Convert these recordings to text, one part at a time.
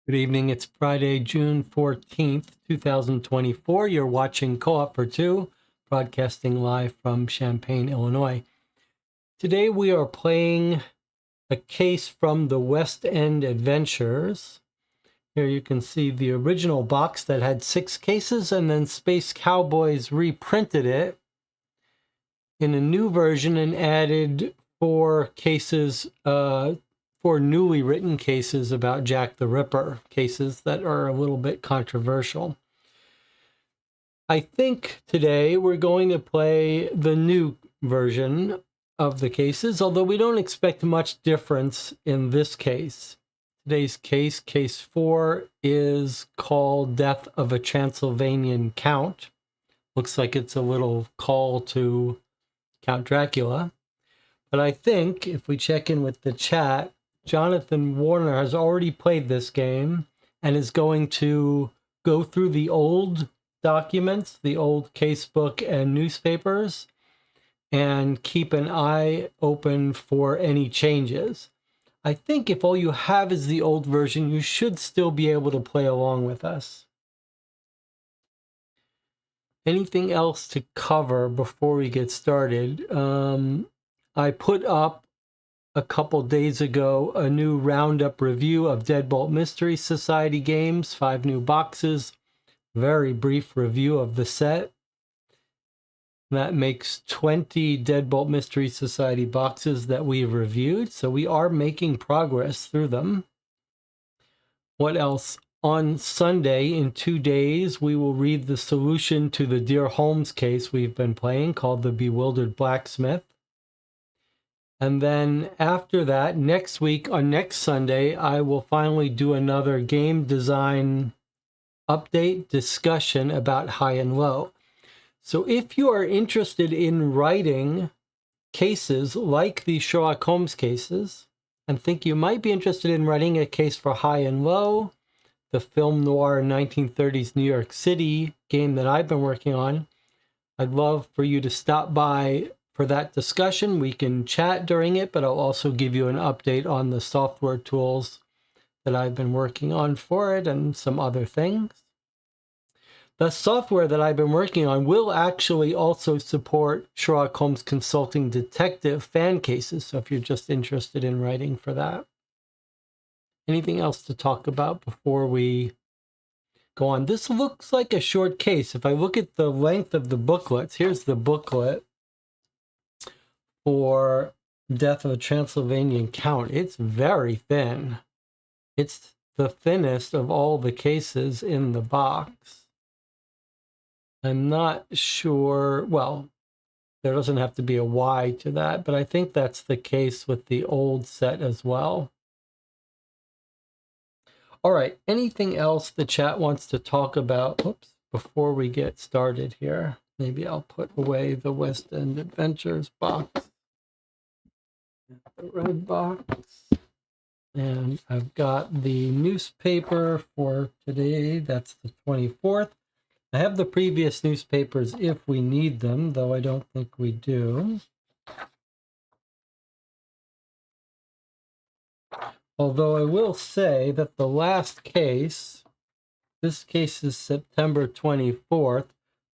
Good evening. It's Friday, June 14th, 2024. You're watching Co-op for Two, broadcasting live from Champaign, Illinois. Today we are playing a case from the West End Adventures. Here you can see the original box that had 6 cases, and then Space Cowboys reprinted it in a new version and added 4 cases, 4 newly written cases about Jack the Ripper, cases that are a little bit controversial. I think today we're going to play the new version of the cases, although we don't expect much difference in this case. Today's case, case 4, is called Death of a Transylvanian Count. Looks like it's a little call to Count Dracula. But I think if we check in with the chat, Jonathan Warner has already played this game and is going to go through the old documents, the old casebook and newspapers, and keep an eye open for any changes. I think if all you have is the old version, you should still be able to play along with us. Anything else to cover before we get started? I put up a couple days ago a new roundup review of Deadbolt Mystery Society games, 5 new boxes, very brief review of the set. That makes 20 Deadbolt Mystery Society boxes that we've reviewed, so we are making progress through them. What else? On Sunday, in 2 days, we will read the solution to the Dear Holmes case we've been playing, called The Bewildered Blacksmith. And then after that, next week, on next Sunday, I will finally do another game design update discussion about high and low. So if you are interested in writing cases like the Sherlock Holmes cases, and think you might be interested in writing a case for high and low, the film noir 1930s New York City game that I've been working on, I'd love for you to stop by for that discussion. We can chat during it, but I'll also give you an update on the software tools that I've been working on for it and some other things. The software that I've been working on will actually also support Sherlock Holmes Consulting Detective fan cases, so if you're just interested in writing for that. Anything else to talk about before we go on? This looks like a short case. If I look at the length of the booklets, here's the booklet for Death of a Transylvanian Count. It's very thin. It's the thinnest of all the cases in the box. I'm not sure, well, there doesn't have to be a Y to that, but I think that's the case with the old set as well. All right, anything else the chat wants to talk about? Oops, before we get started here, maybe I'll put away the West End Adventures box, the red box, and I've got the newspaper for today. That's the 24th. I have the previous newspapers if we need them, though I don't think we do. Although I will say that the last case, this case is September 24th.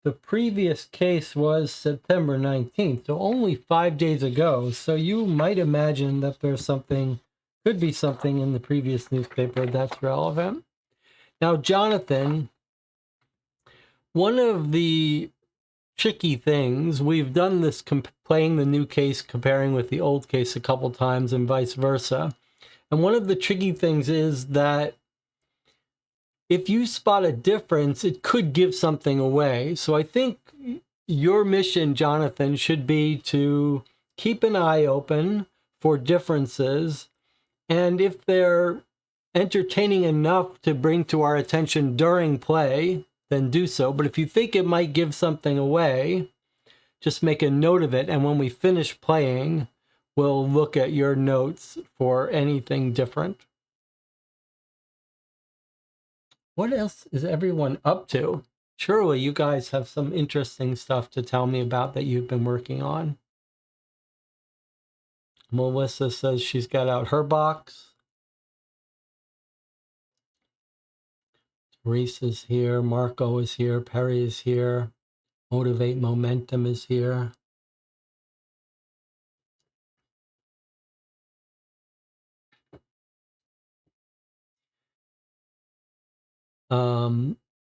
The previous case was September 19th, so only 5 days ago. So you might imagine that there's something, could be something in the previous newspaper that's relevant. Now, Jonathan, one of the tricky things, we've done this playing the new case, comparing with the old case a couple times and vice versa. And one of the tricky things is that if you spot a difference, it could give something away. So I think your mission, Jonathan, should be to keep an eye open for differences. And if they're entertaining enough to bring to our attention during play, then do so. But if you think it might give something away, just make a note of it. And when we finish playing, we'll look at your notes for anything different. What else is everyone up to? Surely you guys have some interesting stuff to tell me about that you've been working on. Melissa says she's got out her box. Reese is here. Marco is here. Perry is here. Motivate Momentum is here.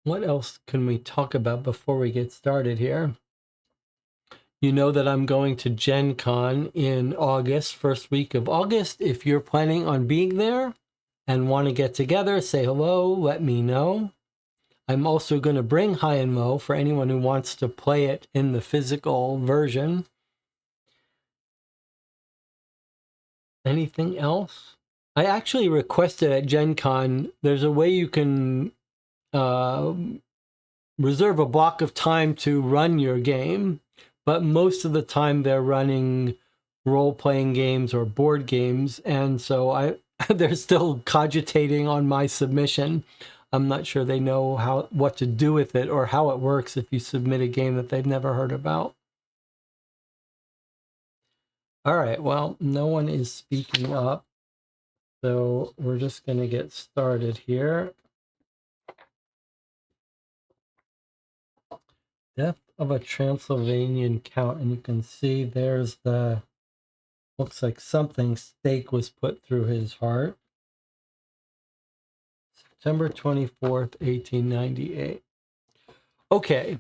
What else can we talk about before we get started here? You know that I'm going to Gen Con in August, first week of August. If you're planning on being there and want to get together, say hello, let me know. I'm also going to bring High and Low for anyone who wants to play it in the physical version. Anything else? I actually requested at Gen Con, there's a way you can reserve a block of time to run your game, but most of the time they're running role-playing games or board games, and so they're still cogitating on my submission. I'm not sure they know what to do with it or how it works if you submit a game that they've never heard about. All right, well, no one is speaking up, so we're just going to get started here. Death of a Transylvanian count, and you can see there's the, looks like something, stake was put through his heart. September 24th, 1898. Okay.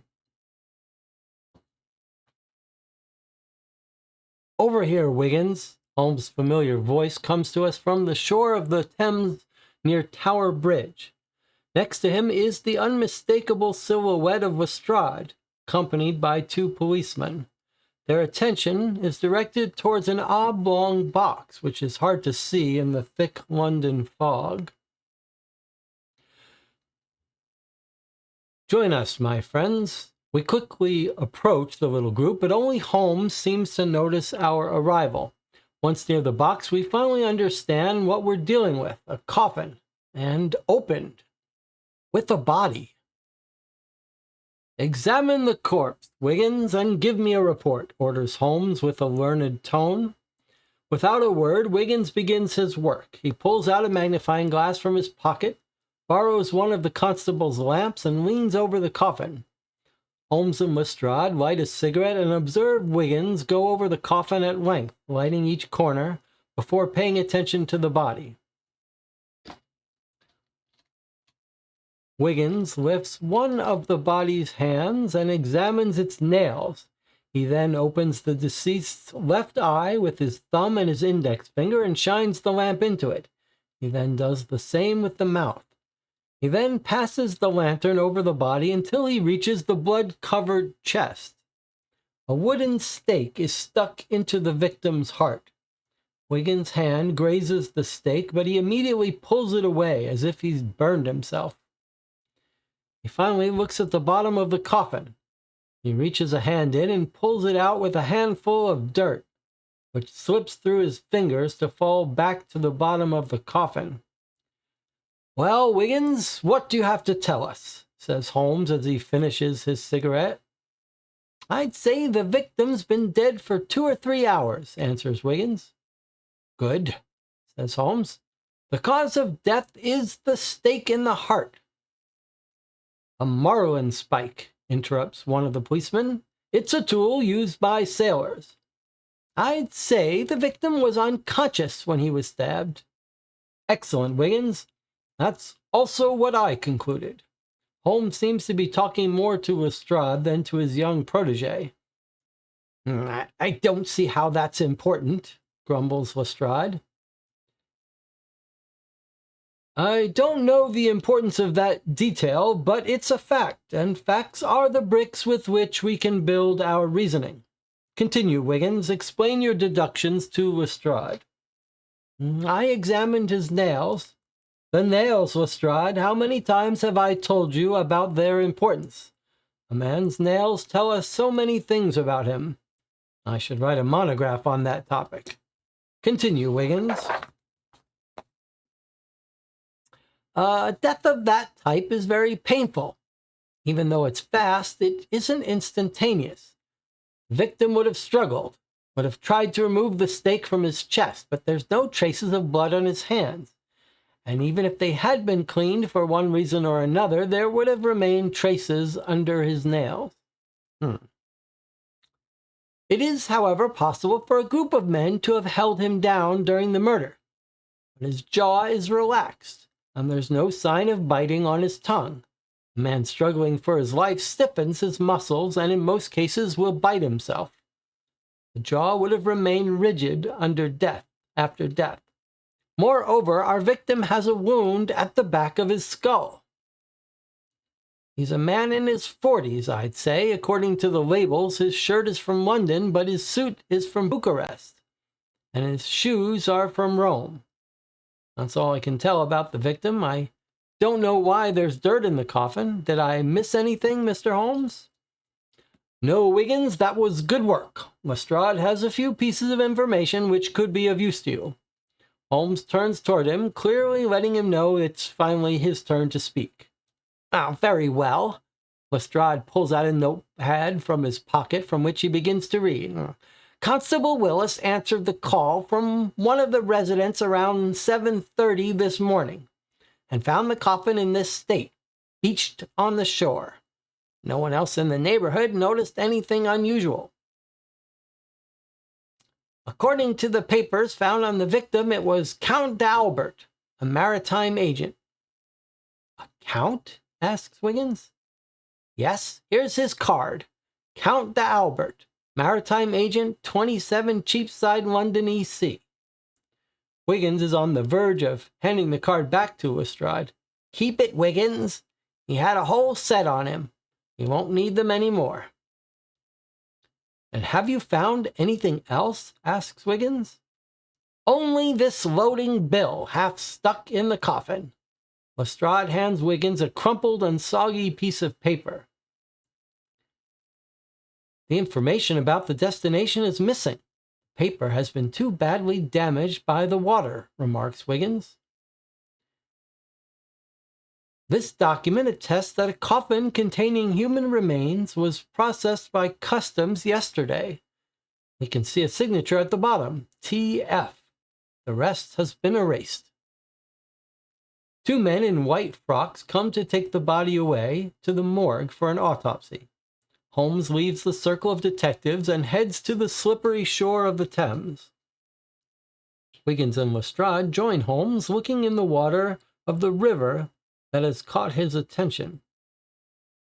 Over here, Wiggins. Holmes' familiar voice comes to us from the shore of the Thames near Tower Bridge. Next to him is the unmistakable silhouette of Lestrade, accompanied by two policemen. Their attention is directed towards an oblong box, which is hard to see in the thick London fog. Join us, my friends. We quickly approach the little group, but only Holmes seems to notice our arrival. Once near the box, we finally understand what we're dealing with: a coffin, and opened, with a body. "Examine the corpse, Wiggins, and give me a report," orders Holmes with a learned tone. Without a word, Wiggins begins his work. He pulls out a magnifying glass from his pocket, borrows one of the constable's lamps, and leans over the coffin. Holmes and Lestrade light a cigarette and observe Wiggins go over the coffin at length, lighting each corner before paying attention to the body. Wiggins lifts one of the body's hands and examines its nails. He then opens the deceased's left eye with his thumb and his index finger and shines the lamp into it. He then does the same with the mouth. He then passes the lantern over the body until he reaches the blood-covered chest. A wooden stake is stuck into the victim's heart. Wiggins' hand grazes the stake, but he immediately pulls it away as if he's burned himself. He finally looks at the bottom of the coffin. He reaches a hand in and pulls it out with a handful of dirt, which slips through his fingers to fall back to the bottom of the coffin. "Well, Wiggins, what do you have to tell us?" says Holmes as he finishes his cigarette. "I'd say the victim's been dead for 2 or 3 hours, answers Wiggins. "Good," says Holmes. "The cause of death is the stake in the heart." "A marlinspike," interrupts one of the policemen. "It's a tool used by sailors." "I'd say the victim was unconscious when he was stabbed." "Excellent, Wiggins. That's also what I concluded." Holmes seems to be talking more to Lestrade than to his young protege. I don't see how that's important," grumbles Lestrade. "I don't know the importance of that detail, but it's a fact, and facts are the bricks with which we can build our reasoning. Continue, Wiggins. Explain your deductions to Lestrade." "I examined his nails." "The nails, Lestrade. How many times have I told you about their importance? A man's nails tell us so many things about him. I should write a monograph on that topic. Continue, Wiggins." Death of that type is very painful. Even though it's fast, it isn't instantaneous. The victim would have struggled, would have tried to remove the stake from his chest, but there's no traces of blood on his hands. And even if they had been cleaned for one reason or another, there would have remained traces under his nails. It is, however, possible for a group of men to have held him down during the murder. But his jaw is relaxed, and there's no sign of biting on his tongue. A man struggling for his life stiffens his muscles and in most cases will bite himself. The jaw would have remained rigid after death. Moreover, our victim has a wound at the back of his skull. He's a man in his 40s, I'd say. According to the labels, his shirt is from London, but his suit is from Bucharest, and his shoes are from Rome. That's all I can tell about the victim. I don't know why there's dirt in the coffin. Did I miss anything, Mr. Holmes? No, Wiggins, that was good work. Lestrade has a few pieces of information which could be of use to you. Holmes turns toward him, clearly letting him know it's finally his turn to speak. Very well. Lestrade pulls out a notepad from his pocket from which he begins to read. Constable Willis answered the call from one of the residents around 7:30 this morning and found the coffin in this state, beached on the shore. No one else in the neighborhood noticed anything unusual. According to the papers found on the victim, it was Count d'Albert, a maritime agent. A count? Asks Wiggins. Yes, here's his card. Count d'Albert, maritime agent, 27 Cheapside, London, EC. Wiggins is on the verge of handing the card back to Lestrade. Keep it, Wiggins. He had a whole set on him. He won't need them anymore. And have you found anything else? Asks Wiggins. Only this loading bill, half stuck in the coffin. Lestrade hands Wiggins a crumpled and soggy piece of paper. The information about the destination is missing. The paper has been too badly damaged by the water, remarks Wiggins. This document attests that a coffin containing human remains was processed by customs yesterday. We can see a signature at the bottom, TF. The rest has been erased. Two men in white frocks come to take the body away to the morgue for an autopsy. Holmes leaves the circle of detectives and heads to the slippery shore of the Thames. Wiggins and Lestrade join Holmes, looking in the water of the river that has caught his attention.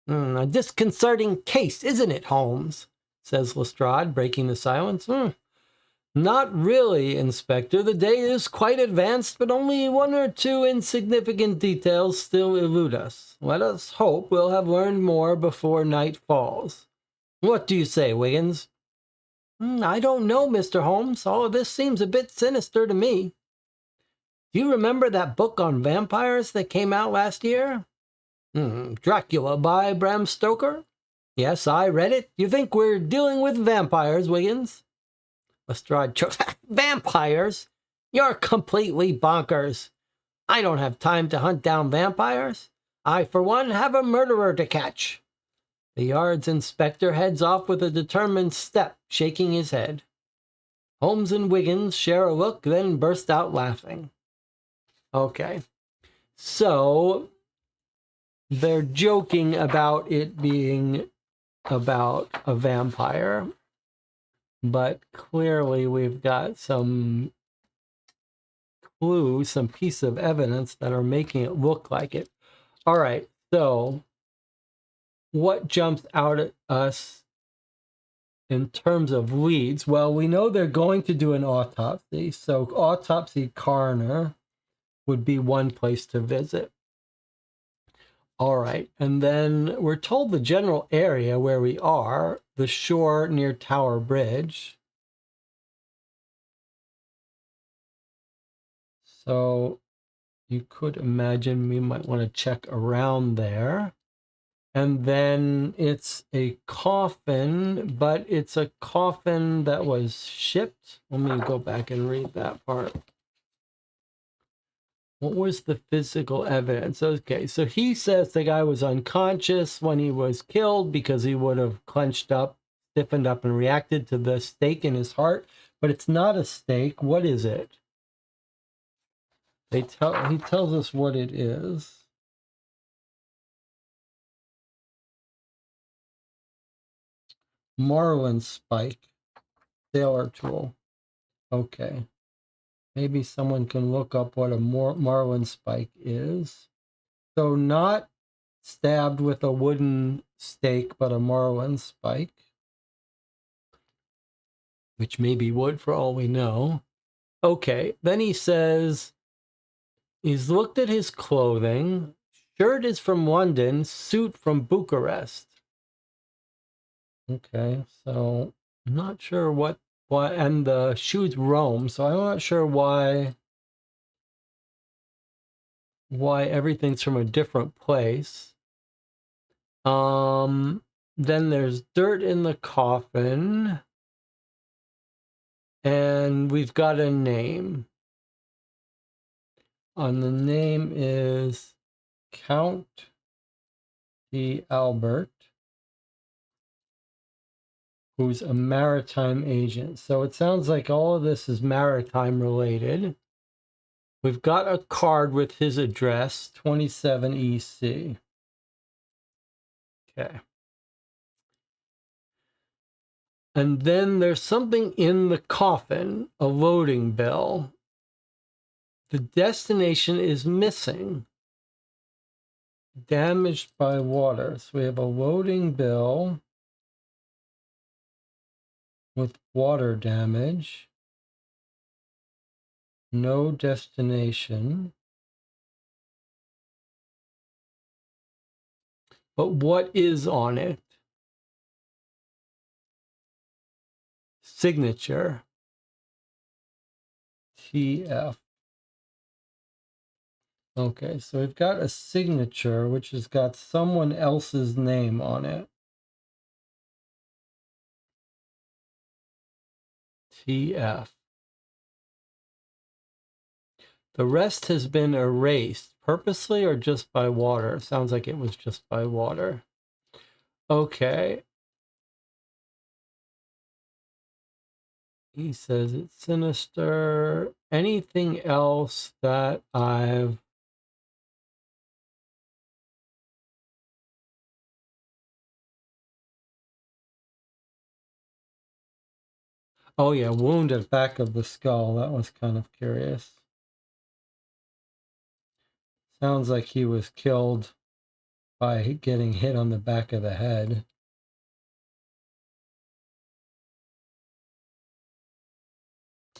A disconcerting case, isn't it, Holmes? Says Lestrade, breaking the silence. Not really, Inspector. The day is quite advanced, but only one or two insignificant details still elude us. Let us hope we'll have learned more before night falls. What do you say, Wiggins? I don't know, Mr. Holmes. All of this seems a bit sinister to me. Do you remember that book on vampires that came out last year? Dracula by Bram Stoker? Yes, I read it. You think we're dealing with vampires, Wiggins? Lestrade choked. Vampires? You're completely bonkers. I don't have time to hunt down vampires. I, for one, have a murderer to catch. The Yard's inspector heads off with a determined step, shaking his head. Holmes and Wiggins share a look, then burst out laughing. Okay, so they're joking about it being about a vampire, but clearly we've got some clues, some piece of evidence that are making it look like it. All right, so what jumps out at us in terms of leads? Well, we know they're going to do an autopsy, so autopsy coroner would be one place to visit. All right, and then we're told the general area where we are, the shore near Tower Bridge. So you could imagine we might want to check around there. And then it's a coffin, but it's a coffin that was shipped. Let me go back and read that part. What was the physical evidence? Okay, so he says the guy was unconscious when he was killed because he would have clenched up, stiffened up, and reacted to the stake in his heart. But it's not a stake. What is it? He tells us what it is. Marlin spike, sailor tool. Okay. Maybe someone can look up what a marlin spike is. So not stabbed with a wooden stake, but a marlin spike, which may be wood for all we know. Okay, then he says he's looked at his clothing. Shirt is from London, suit from Bucharest. Okay, so I'm not sure what, and the shoes Rome, so I'm not sure why everything's from a different place. Then there's dirt in the coffin, and we've got a name. And the name is Count d'Albert, who's a maritime agent. So it sounds like all of this is maritime related. We've got a card with his address, 27 EC. Okay. And then there's something in the coffin, a loading bill. The destination is missing. Damaged by water. So we have a loading bill with water damage. No destination. But what is on it? Signature. TF. Okay, so we've got a signature which has got someone else's name on it. TF. The rest has been erased, purposely or just by water? Sounds like it was just by water. Okay. He says it's sinister. Anything else that I've... Oh yeah, wound at back of the skull. That was kind of curious. Sounds like he was killed by getting hit on the back of the head.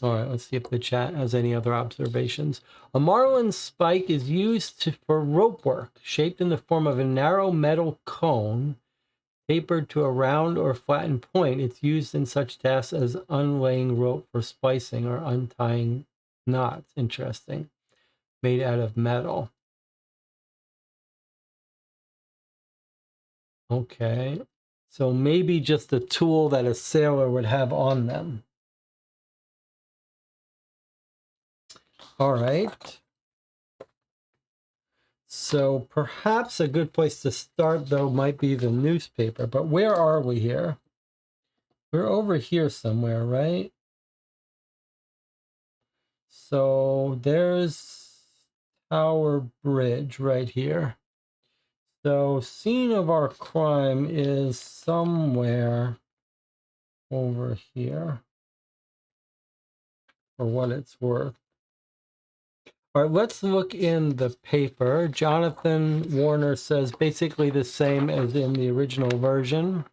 All right, let's see if the chat has any other observations. A marlin spike is used for rope work, shaped in the form of a narrow metal cone, tapered to a round or flattened point. It's used in such tasks as unlaying rope for splicing or untying knots. Interesting. Made out of metal. Okay. So maybe just a tool that a sailor would have on them. All right. So perhaps a good place to start, though, might be the newspaper. But where are we here? We're over here somewhere, right? So there's Tower Bridge right here. So scene of our crime is somewhere over here, for what it's worth. All right, let's look in the paper. Jonathan Warner says basically the same as in the original version.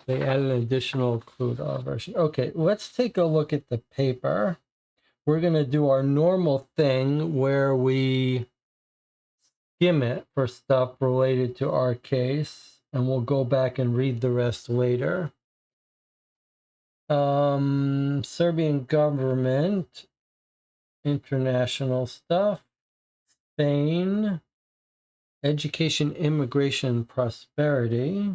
They added an additional clue to our version. Okay, let's take a look at the paper. We're going to do our normal thing where we skim it for stuff related to our case, and we'll go back and read the rest later. Serbian government, international stuff, Spain, education, immigration, prosperity.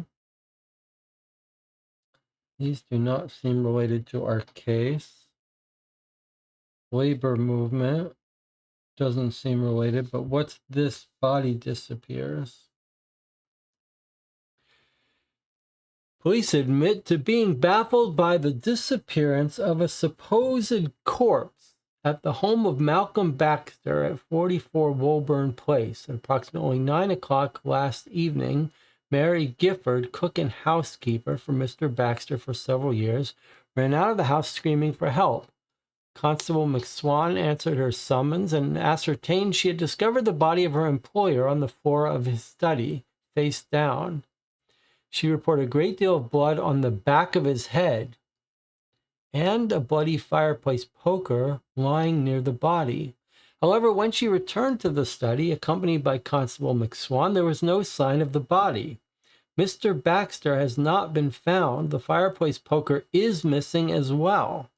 These do not seem related to our case. Labor movement doesn't seem related, but what's this? Body disappears. Police admit to being baffled by the disappearance of a supposed corpse at the home of Malcolm Baxter at 44 Woburn Place. At approximately 9 o'clock last evening, Mary Gifford, cook and housekeeper for Mr. Baxter for several years, ran out of the house screaming for help. Constable McSwan answered her summons and ascertained she had discovered the body of her employer on the floor of his study, face down. She reported a great deal of blood on the back of his head and a bloody fireplace poker lying near the body. However, when she returned to the study, accompanied by Constable McSwan, there was no sign of the body. Mr. Baxter has not been found. The fireplace poker is missing as well.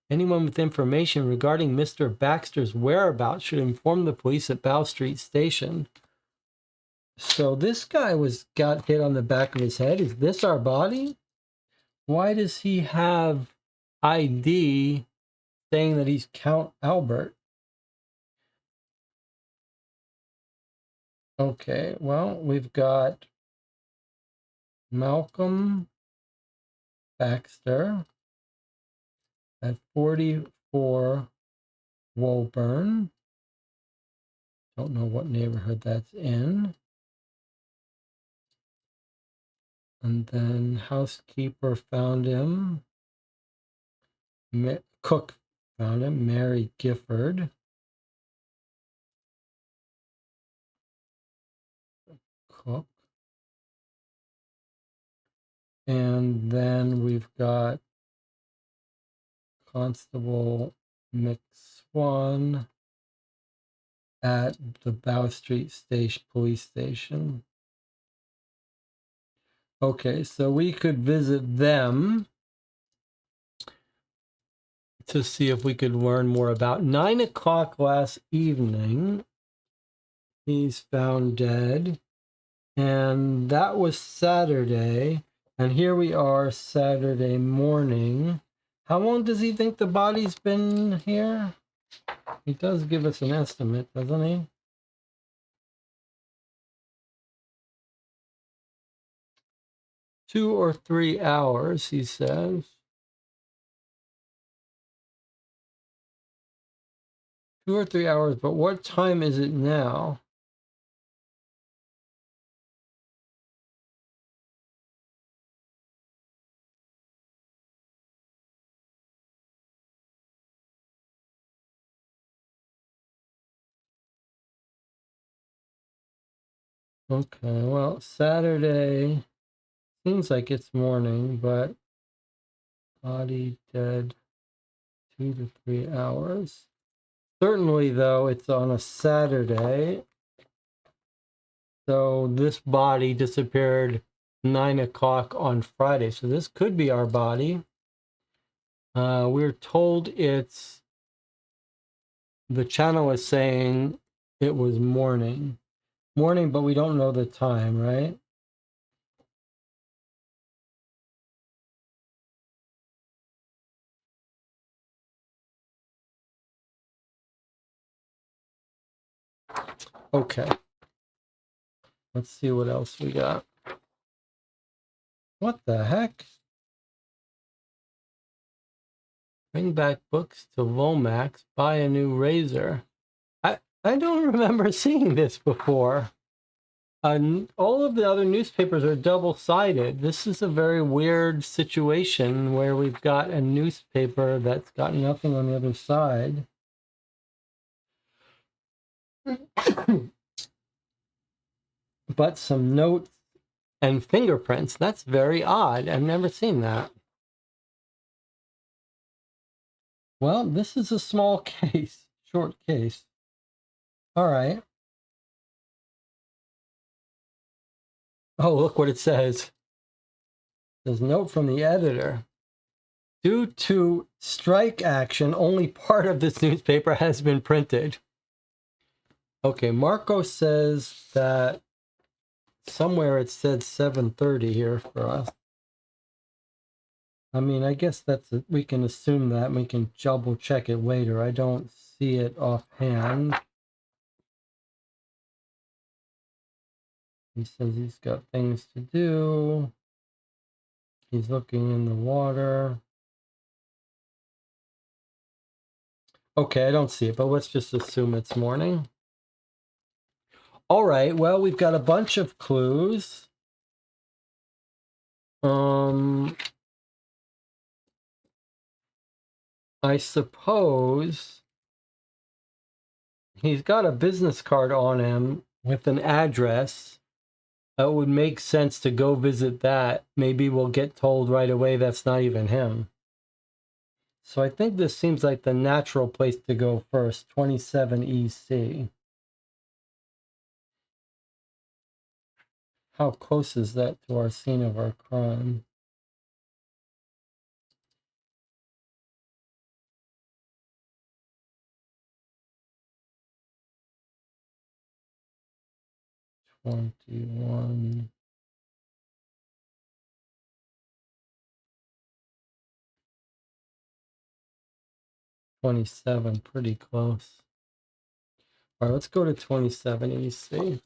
Anyone with information regarding Mr. Baxter's whereabouts should inform the police at Bow Street Station. So this guy got hit on the back of his head. Is this our body? Why does he have ID saying that he's Count Albert? Okay, well, we've got Malcolm Baxter at 44 Woburn. Don't know what neighborhood that's in. And then housekeeper found him. Cook found him, Mary Gifford. Cook. And then we've got Constable McSwan at the Bow Street Police Station. Okay, so we could visit them to see if we could learn more about 9 o'clock last evening. He's found dead. And that was Saturday. And here we are Saturday morning. How long does he think the body's been here? He does give us an estimate, doesn't he? 2 or 3 hours, he says. 2 or 3 hours, but what time is it now? Okay, well, Saturday seems like it's morning, but body dead 2 to 3 hours. Certainly, though, it's on a Saturday. So this body disappeared 9 o'clock on Friday. So this could be our body. We're told the channel is saying it was morning. Morning, but we don't know the time, right? Okay. Let's see what else we got. What the heck? Bring back books to Lomax, buy a new razor. I don't remember seeing this before. All of the other newspapers are double-sided. This is a very weird situation where we've got a newspaper that's got nothing on the other side. But some notes and fingerprints. That's very odd. I've never seen that. Well, this is a small case, short case. All right. Oh, look what it says. There's a note from the editor. Due to strike action, only part of this newspaper has been printed. Okay, Marco says that somewhere it said 7:30 here for us. I mean, I guess we can assume that and we can double check it later. I don't see it offhand. He says he's got things to do. He's looking in the water. Okay, I don't see it, but let's just assume it's morning. All right, well, we've got a bunch of clues. I suppose he's got a business card on him with an address. It would make sense to go visit that. Maybe we'll get told right away that's not even him. So I think this seems like the natural place to go first, 27 EC. How close is that to our scene of our crime? '21. 27, pretty close. All right, let's go to 27 EC.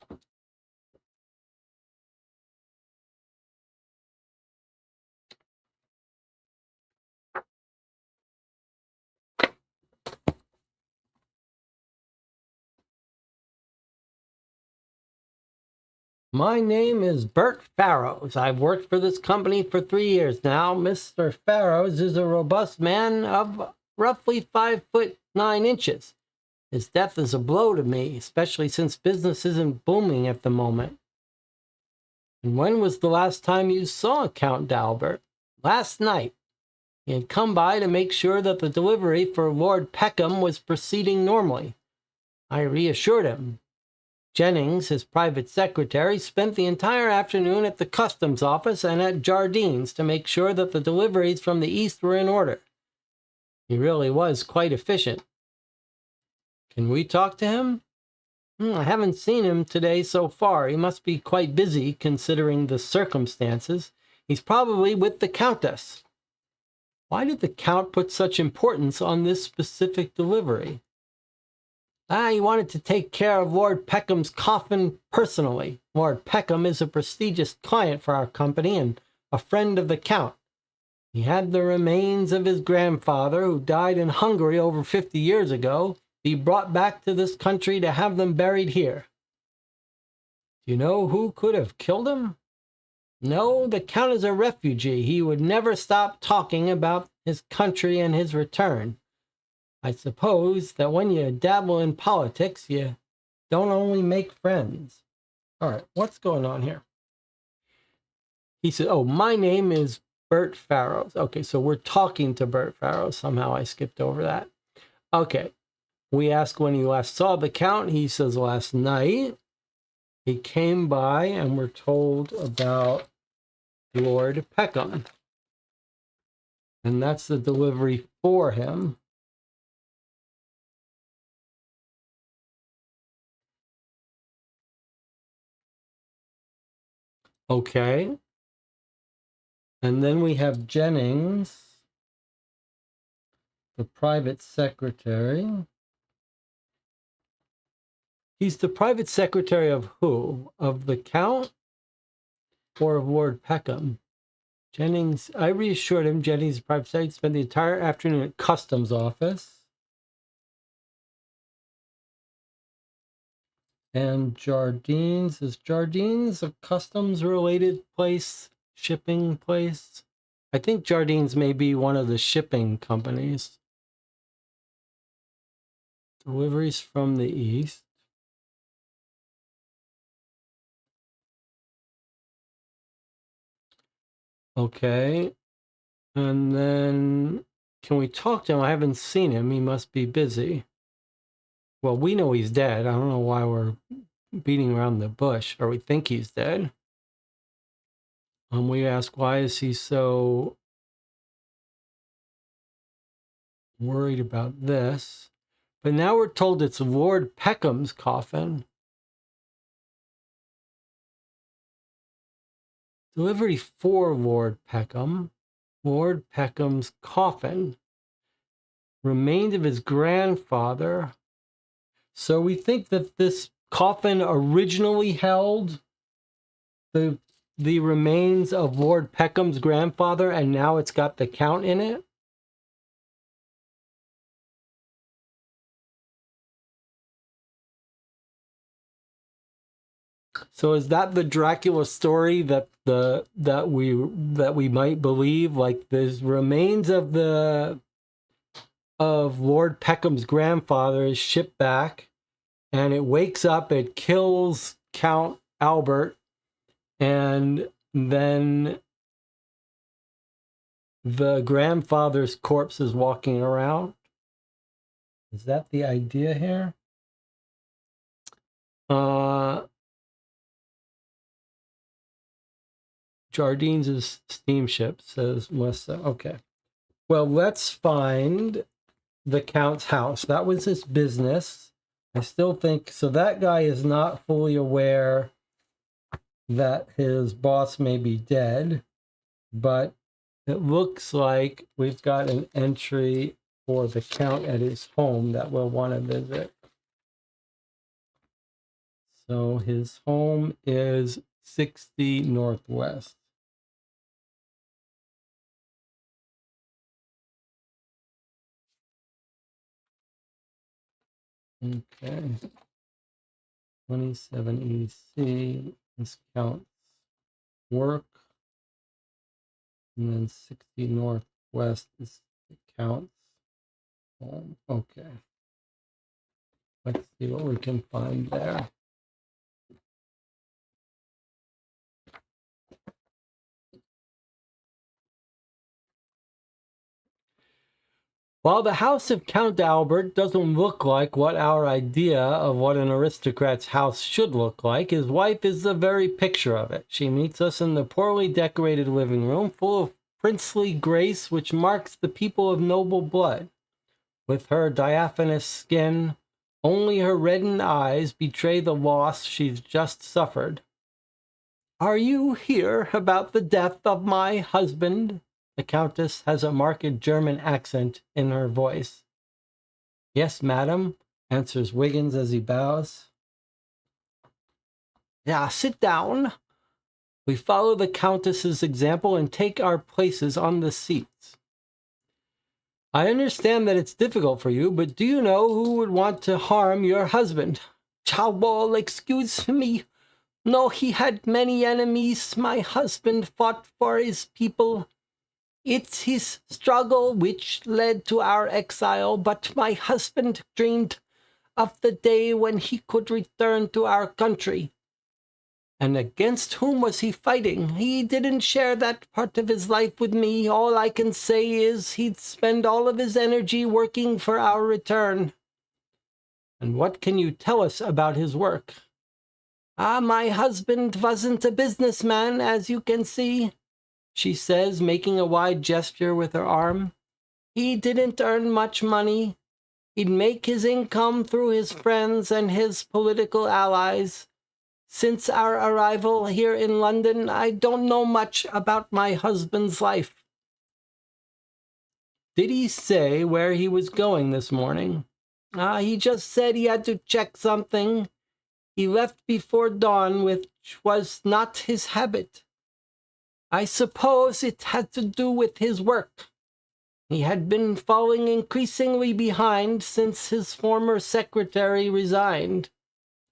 My name is Bert Farrows. I've worked for this company for 3 years now. Mr. Farrows is a robust man of roughly 5'9". His death is a blow to me, especially since business isn't booming at the moment. And when was the last time you saw Count D'Albert? Last night. He had come by to make sure that the delivery for Lord Peckham was proceeding normally. I reassured him. Jennings, his private secretary, spent the entire afternoon at the customs office and at Jardine's to make sure that the deliveries from the east were in order. He really was quite efficient. Can we talk to him? I haven't seen him today so far. He must be quite busy considering the circumstances. He's probably with the Countess. Why did the Count put such importance on this specific delivery? He wanted to take care of Lord Peckham's coffin personally. Lord Peckham is a prestigious client for our company and a friend of the Count. He had the remains of his grandfather, who died in Hungary over 50 years ago, be brought back to this country to have them buried here. Do you know who could have killed him? No, the Count is a refugee. He would never stop talking about his country and his return. I suppose that when you dabble in politics, you don't only make friends. All right, what's going on here? He said, my name is Bert Farrows. Okay, so we're talking to Bert Farrows. Somehow I skipped over that. Okay, we asked when he last saw the Count. He says last night. He came by and we're told about Lord Peckham. And that's the delivery for him. Okay. And then we have Jennings, the private secretary. He's the private secretary of who? Of the Count or of Lord Peckham? Jennings, I reassured him Jennings' private secretary spent the entire afternoon at customs office. And Jardine's, is Jardine's a customs related place, shipping place? I think Jardine's may be one of the shipping companies. Deliveries from the east. Okay. And then, can we talk to him? I haven't seen him. He must be busy. Well, we know he's dead. I don't know why we're beating around the bush, or we think he's dead. We ask, why is he so worried about this? But now we're told it's Lord Peckham's coffin. Delivery for Lord Peckham. Lord Peckham's coffin. Remains of his grandfather. So we think that this coffin originally held the remains of Lord Peckham's grandfather, and now it's got the Count in it. So is that the Dracula story that we might believe? Like, there's remains of Lord Peckham's grandfather is shipped back, and it wakes up, it kills Count Albert, and then the grandfather's corpse is walking around. Is that the idea here? Jardine's steamship, says Melissa. Okay. Well, let's find the Count's house. That was his business. I still think, so that guy is not fully aware that his boss may be dead, but it looks like we've got an entry for the Count at his home that we'll want to visit. So his home is 60 Northwest. Okay. 27 EC. This counts work. And then 60 northwest is it counts home. Okay. Let's see what we can find there. While the house of Count Albert doesn't look like what our idea of what an aristocrat's house should look like, his wife is the very picture of it. She meets us in the poorly decorated living room, full of princely grace which marks the people of noble blood. With her diaphanous skin, only her reddened eyes betray the loss she's just suffered. "Are you here about the death of my husband?" The Countess has a marked German accent in her voice. "Yes, madam," answers Wiggins as he bows. "Yeah, sit down." We follow the Countess's example and take our places on the seats. "I understand that it's difficult for you, but do you know who would want to harm your husband?" "Chowball, excuse me. No, he had many enemies. My husband fought for his people. It's his struggle which led to our exile, but my husband dreamed of the day when he could return to our country." "And against whom was he fighting?" "He didn't share that part of his life with me. All I can say is he'd spend all of his energy working for our return." "And what can you tell us about his work?" My husband wasn't a businessman, as you can see," she says, making a wide gesture with her arm. "He didn't earn much money. He'd make his income through his friends and his political allies. Since our arrival here in London, I don't know much about my husband's life." "Did he say where he was going this morning?" He just said he had to check something. He left before dawn, which was not his habit. I suppose it had to do with his work. He had been falling increasingly behind since his former secretary resigned."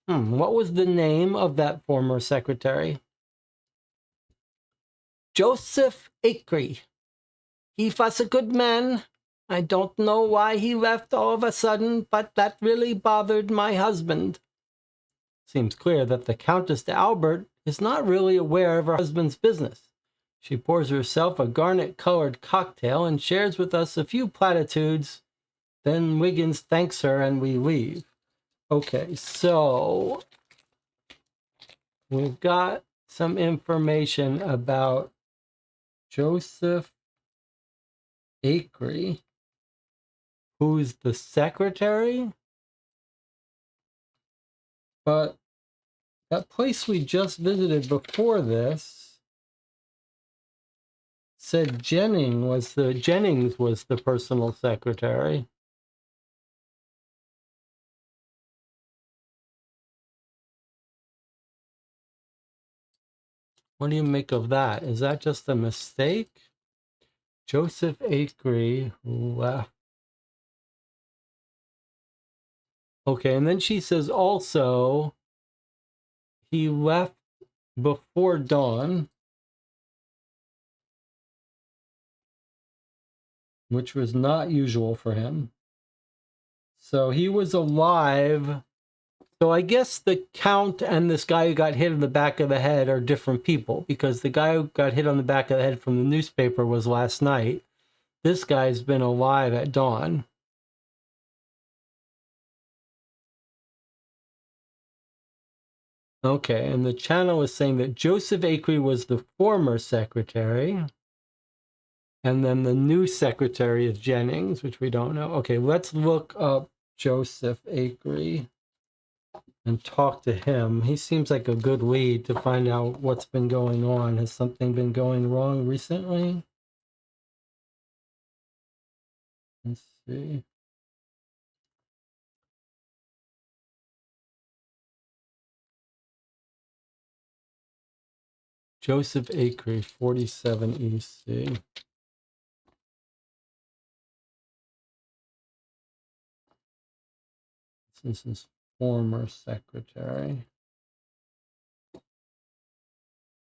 What was the name of that former secretary?" "Joseph Acre. He was a good man. I don't know why he left all of a sudden, but that really bothered my husband." Seems clear that the Countess de Albert is not really aware of her husband's business. She pours herself a garnet-colored cocktail and shares with us a few platitudes. Then Wiggins thanks her and we leave. Okay, so we've got some information about Joseph Acre, who's the secretary. But that place we just visited before this said Jennings was the personal secretary. What do you make of that? Is that just a mistake? Joseph Acre left. Okay, and then she says also he left before dawn, which was not usual for him. So he was alive. So I guess the Count and this guy who got hit in the back of the head are different people, because the guy who got hit on the back of the head from the newspaper was last night. This guy's been alive at dawn. Okay, and the channel is saying that Joseph Acre was the former secretary, and then the new secretary is Jennings, which we don't know. Okay, let's look up Joseph Acre and talk to him. He seems like a good lead to find out what's been going on. Has something been going wrong recently? Let's see. Joseph Acre, 47 EC. This is his former secretary.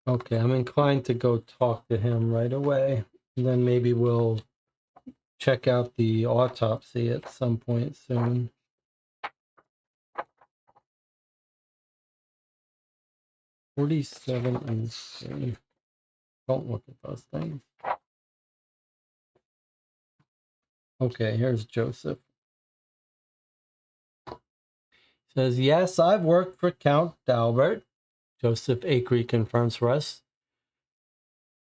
Okay, I'm inclined to go talk to him right away. And then maybe we'll check out the autopsy at some point soon. $47 and C. Don't look at those things. Okay, here's Joseph. Says, yes, I've worked for Count Dalbert. Joseph Acree confirms for us.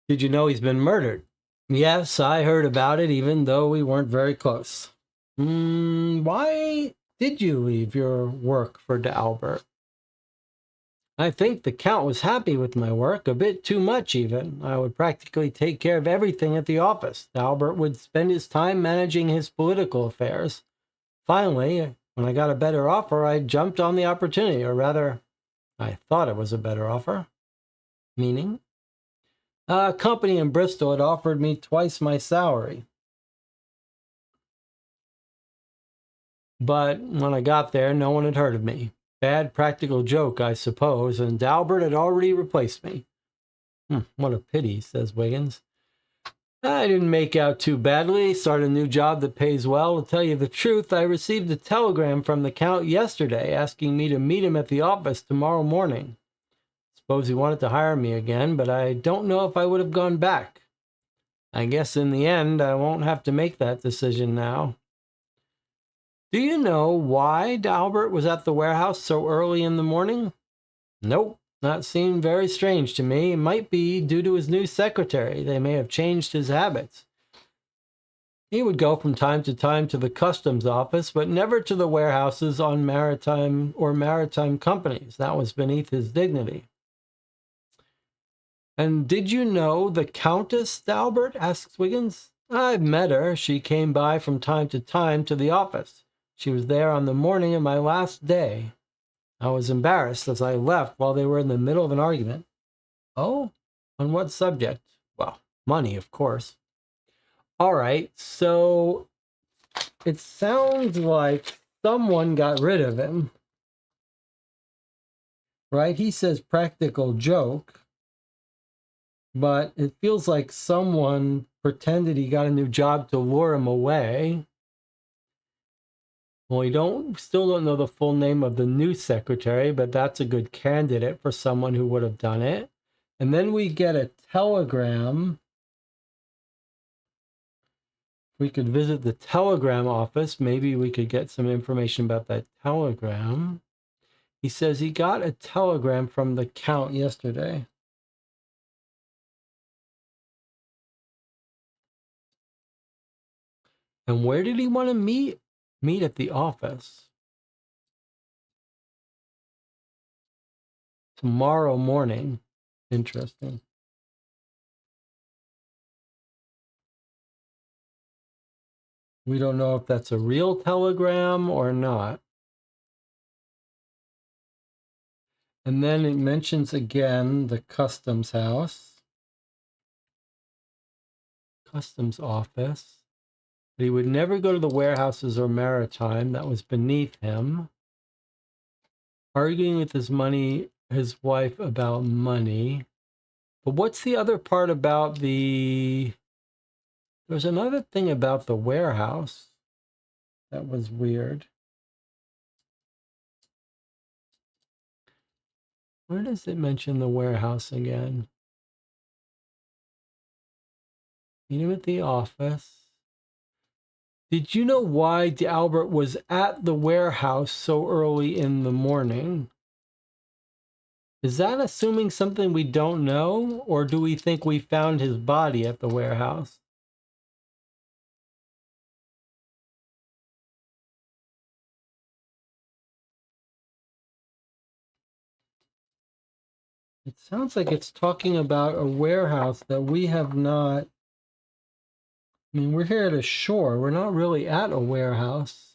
Did you know he's been murdered? Yes, I heard about it, even though we weren't very close. Why did you leave your work for Dalbert? I think the Count was happy with my work, a bit too much even. I would practically take care of everything at the office. Dalbert would spend his time managing his political affairs. Finally, when I got a better offer, I jumped on the opportunity, or rather, I thought it was a better offer. Meaning? A company in Bristol had offered me twice my salary. But when I got there, no one had heard of me. Bad practical joke, I suppose, and Dalbert had already replaced me. What a pity, says Wiggins. I didn't make out too badly. Started a new job that pays well. To tell you the truth, I received a telegram from the Count yesterday asking me to meet him at the office tomorrow morning. Suppose he wanted to hire me again, but I don't know if I would have gone back. I guess in the end, I won't have to make that decision now. Do you know why Dalbert was at the warehouse so early in the morning? Nope, that seemed very strange to me. It might be due to his new secretary. They may have changed his habits. He would go from time to the customs office, but never to the warehouses on maritime companies. That was beneath his dignity. And did you know the Countess Dalbert? Asks Wiggins. I've met her. She came by from time to the office. She was there on the morning of my last day. I was embarrassed as I left while they were in the middle of an argument. Oh? On what subject? Well, money, of course. All right, so it sounds like someone got rid of him. Right? He says practical joke, but it feels like someone pretended he got a new job to lure him away. Well, we still don't know the full name of the new secretary, but that's a good candidate for someone who would have done it. And then we get a telegram. We could visit the telegram office. Maybe we could get some information about that telegram. He says he got a telegram from the Count yesterday. And where did he want to meet? Meet at the office. Tomorrow morning. Interesting. We don't know if that's a real telegram or not. And then it mentions again the customs house. Customs office. But he would never go to the warehouses or maritime. That was beneath him. Arguing with his wife about money. But what's the other part about there's another thing about the warehouse that was weird. Where does it mention the warehouse again? Meet him at the office. Did you know why Albert was at the warehouse so early in the morning? Is that assuming something we don't know, or do we think we found his body at the warehouse? It sounds like it's talking about a warehouse that we have not. I mean, we're here at a shore. We're not really at a warehouse.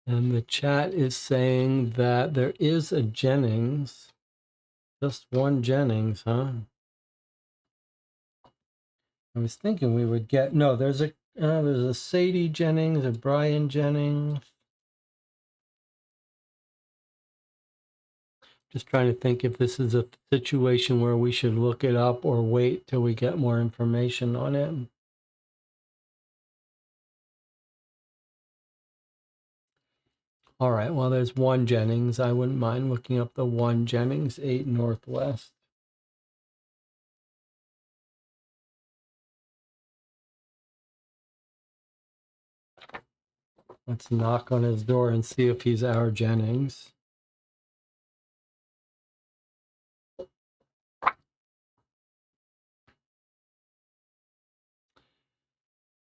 And the chat is saying that there is a Jennings. Just one Jennings, huh? I was thinking we would get no. There's a Sadie Jennings, a Brian Jennings. Just trying to think if this is a situation where we should look it up or wait till we get more information on it. All right, well, there's one Jennings. I wouldn't mind looking up the one Jennings, 8 Northwest. Let's knock on his door and see if he's our Jennings.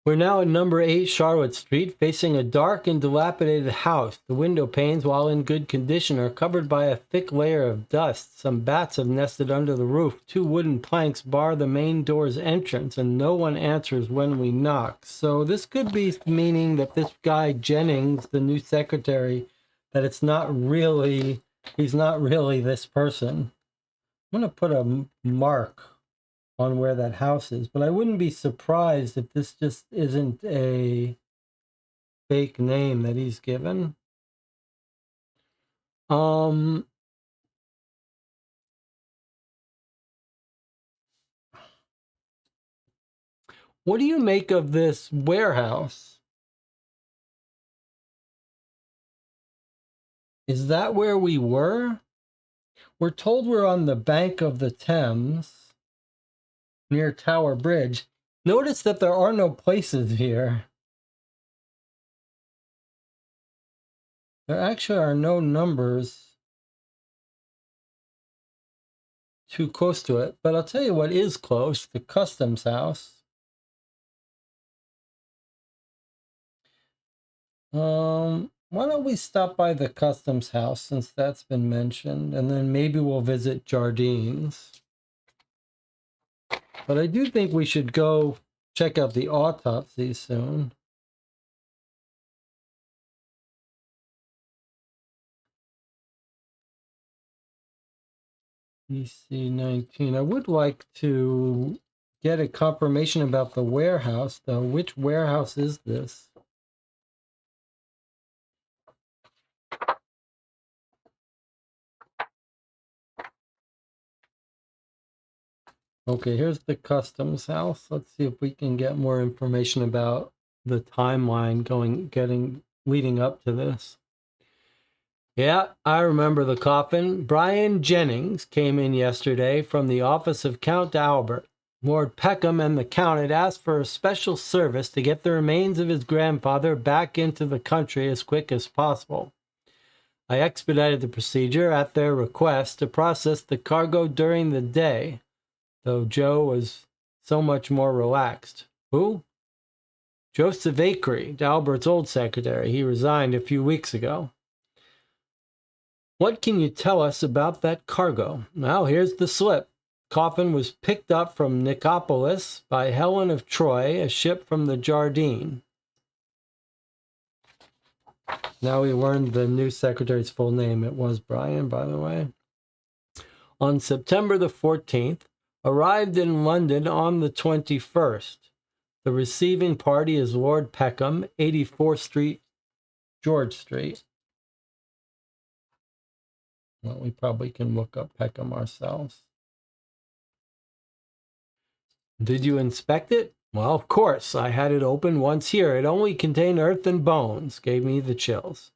We're now at number 8 Charlotte Street, facing a dark and dilapidated house. The window panes, while in good condition, are covered by a thick layer of dust. Some bats have nested under the roof. 2 wooden planks bar the main door's entrance, and no one answers when we knock. So this could be meaning that this guy Jennings, the new secretary, that he's not really this person. I'm going to put a mark on where that house is, but I wouldn't be surprised if this just isn't a fake name that he's given. What do you make of this warehouse? Is that where we were? We're told we're on the bank of the Thames near Tower Bridge. Notice that there are no places here. There actually are no numbers too close to it, but I'll tell you what is close, the customs house. Why don't we stop by the customs house since that's been mentioned, and then maybe we'll visit Jardine's. But I do think we should go check out the autopsy soon. EC19. I would like to get a confirmation about the warehouse, though. Which warehouse is this? Okay, here's the customs house. Let's see if we can get more information about the timeline leading up to this. Yeah, I remember the coffin. Brian Jennings came in yesterday from the office of Count Albert. Lord Peckham and the Count had asked for a special service to get the remains of his grandfather back into the country as quick as possible. I expedited the procedure at their request to process the cargo during the day, though Joe was so much more relaxed. Who? Joseph Akery, Albert's old secretary. He resigned a few weeks ago. What can you tell us about that cargo? Well, here's the slip. Coffin was picked up from Nicopolis by Helen of Troy, a ship from the Jardine. Now we learned the new secretary's full name. It was Brian, by the way. On September the 14th, arrived in London on the 21st. The receiving party is Lord Peckham, 84th Street, George Street. Well, we probably can look up Peckham ourselves. Did you inspect it? Well, of course. I had it open once here. It only contained earth and bones. Gave me the chills.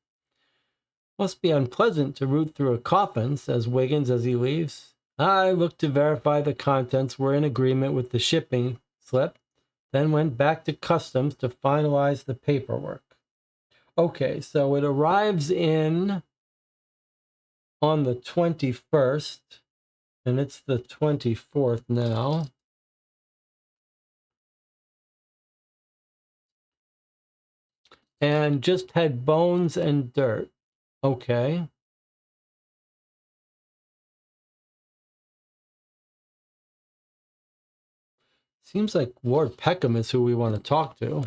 Must be unpleasant to root through a coffin, says Wiggins as he leaves. I looked to verify the contents were in agreement with the shipping slip, then went back to customs to finalize the paperwork. Okay, so it arrives in on the 21st, and it's the 24th now. And just had bones and dirt. Okay. Seems like Lord Peckham is who we want to talk to.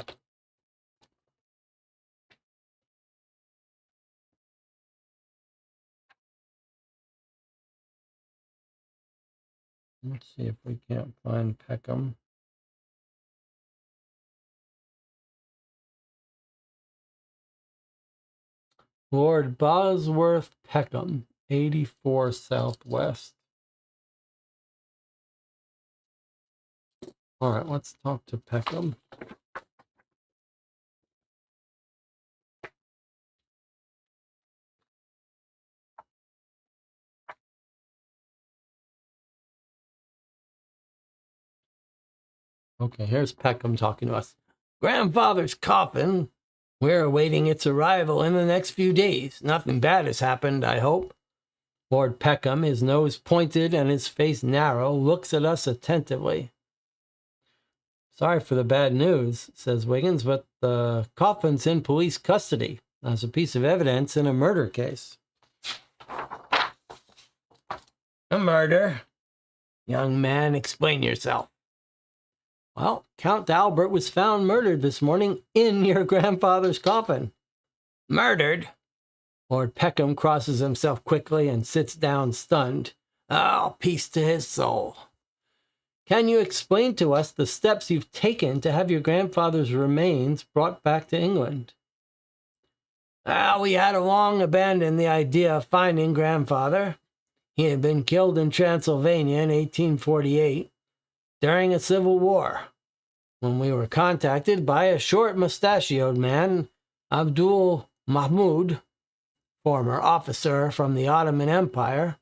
Let's see if we can't find Peckham. Lord Bosworth Peckham, 84 Southwest. All right, let's talk to Peckham. Okay, here's Peckham talking to us. Grandfather's coffin. We're awaiting its arrival in the next few days. Nothing bad has happened, I hope. Lord Peckham, his nose pointed and his face narrow, looks at us attentively. Sorry for the bad news, says Wiggins, but the coffin's in police custody as a piece of evidence in a murder case. A murder? Young man, explain yourself. Well, Count Albert was found murdered this morning in your grandfather's coffin. Murdered? Lord Peckham crosses himself quickly and sits down stunned. Oh, peace to his soul. Can you explain to us the steps you've taken to have your grandfather's remains brought back to England? Well, we had long abandoned the idea of finding grandfather. He had been killed in Transylvania in 1848 during a civil war, when we were contacted by a short mustachioed man, Abdul Mahmud, former officer from the Ottoman Empire,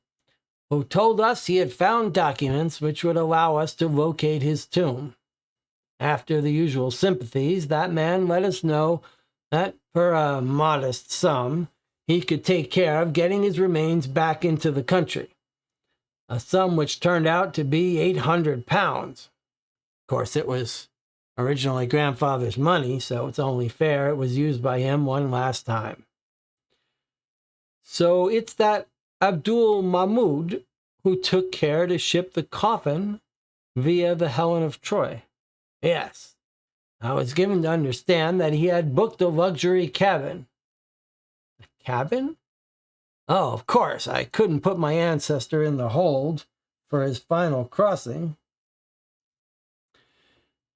who told us he had found documents which would allow us to locate his tomb. After the usual sympathies, that man let us know that for a modest sum, he could take care of getting his remains back into the country, a sum which turned out to be 800 pounds. Of course, it was originally grandfather's money, so it's only fair it was used by him one last time. So it's that Abdul Mahmud who took care to ship the coffin via the Helen of Troy. Yes. I was given to understand that he had booked a luxury cabin. A cabin? Oh, of course, I couldn't put my ancestor in the hold for his final crossing.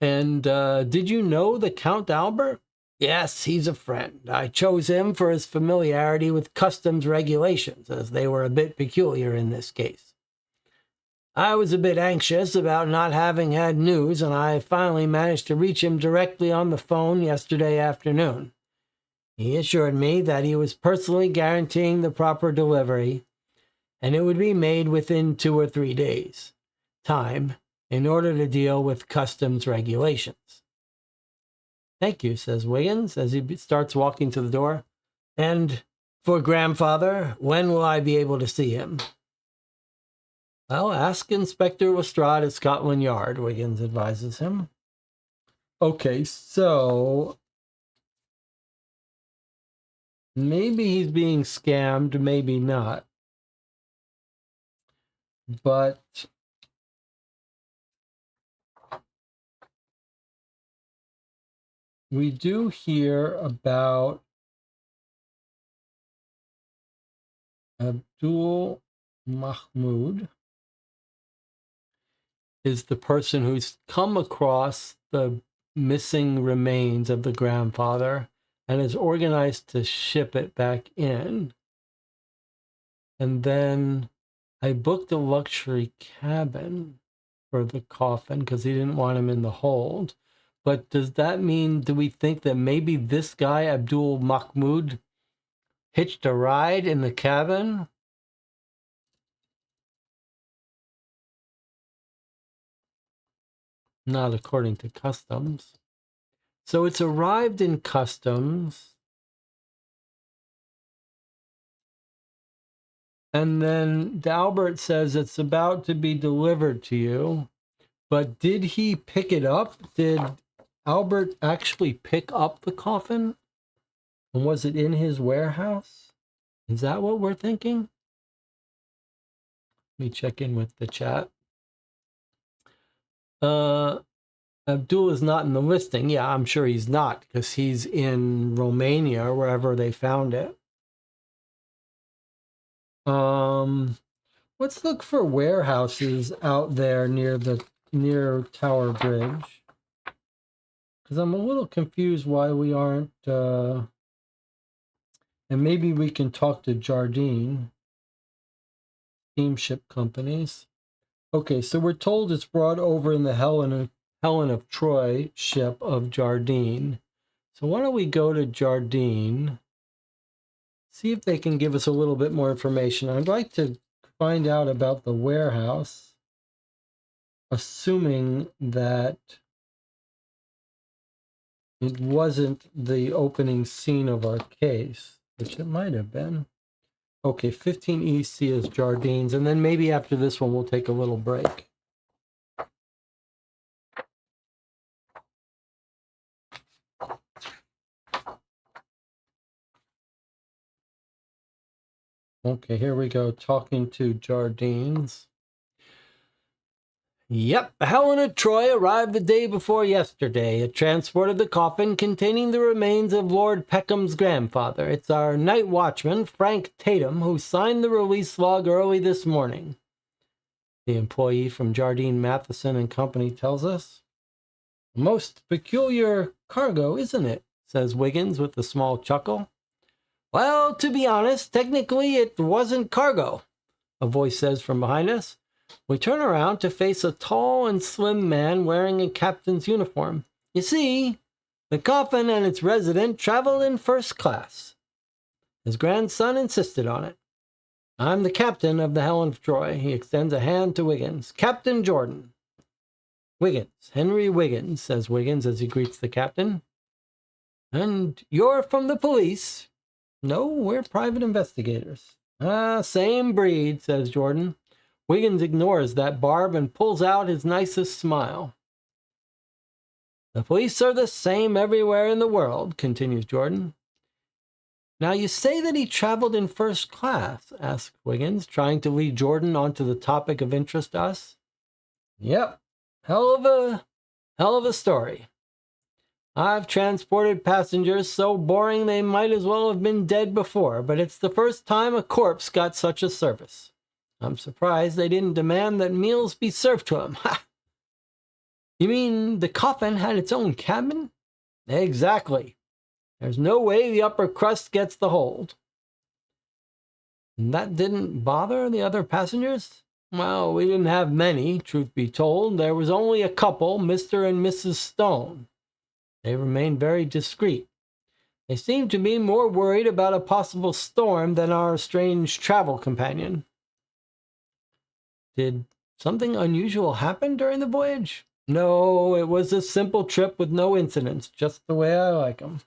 And did you know the Count Albert? Yes, he's a friend. I chose him for his familiarity with customs regulations, as they were a bit peculiar in this case. I was a bit anxious about not having had news, and I finally managed to reach him directly on the phone yesterday afternoon. He assured me that he was personally guaranteeing the proper delivery, and it would be made within 2 or 3 days' time in order to deal with customs regulations. Thank you, says Wiggins as he starts walking to the door. And for grandfather, when will I be able to see him? Well, ask Inspector Lestrade at Scotland Yard, Wiggins advises him. Okay, so maybe he's being scammed, maybe not. But we do hear about Abdul Mahmud is the person who's come across the missing remains of the grandfather and is organized to ship it back in. And then I booked a luxury cabin for the coffin because he didn't want him in the hold. But does that mean, do we think that maybe this guy, Abdul Mahmud, hitched a ride in the cabin? Not according to customs. So it's arrived in customs. And then Albert says it's about to be delivered to you. But did he pick it up? Did Albert actually pick up the coffin? And was it in his warehouse? Is that what we're thinking? Let me check in with the chat. Abdul is not in the listing. Yeah, I'm sure he's not because he's in Romania or wherever they found it. Let's look for warehouses out there near Tower Bridge. Because I'm a little confused why we aren't, and maybe we can talk to Jardine, steamship companies. Okay, so we're told it's brought over in the Helen of Troy ship of Jardine. So why don't we go to Jardine, see if they can give us a little bit more information. I'd like to find out about the warehouse, assuming that it wasn't the opening scene of our case, which it might have been. Okay, 15 EC is Jardine's, and then maybe after this one we'll take a little break. Okay, here we go, talking to Jardine's. Yep, Helen of Troy arrived the day before yesterday. It transported the coffin containing the remains of Lord Peckham's grandfather. It's our night watchman, Frank Tatum, who signed the release log early this morning. The employee from Jardine, Matheson and Company tells us. Most peculiar cargo, isn't it? Says Wiggins with a small chuckle. Well, to be honest, technically it wasn't cargo, a voice says from behind us. We turn around to face a tall and slim man wearing a captain's uniform. You see, the coffin and its resident traveled in first class. His grandson insisted on it. I'm the captain of the Helen of Troy. He extends a hand to Wiggins. Captain Jordan. Wiggins, Henry Wiggins, says Wiggins as he greets the captain. And you're from the police? No, we're private investigators. Same breed, says Jordan. Wiggins ignores that barb and pulls out his nicest smile. The police are the same everywhere in the world, continues Jordan. Now you say that he traveled in first class, asked Wiggins, trying to lead Jordan onto the topic of interest to us. Yep, hell of a story. I've transported passengers so boring they might as well have been dead before, but it's the first time a corpse got such a service. I'm surprised they didn't demand that meals be served to him. Ha! You mean the coffin had its own cabin? Exactly. There's no way the upper crust gets the hold. And that didn't bother the other passengers? Well, we didn't have many, truth be told. There was only a couple, Mr. and Mrs. Stone. They remained very discreet. They seemed to be more worried about a possible storm than our strange travel companion. Did something unusual happen during the voyage? No, it was a simple trip with no incidents, just the way I like them.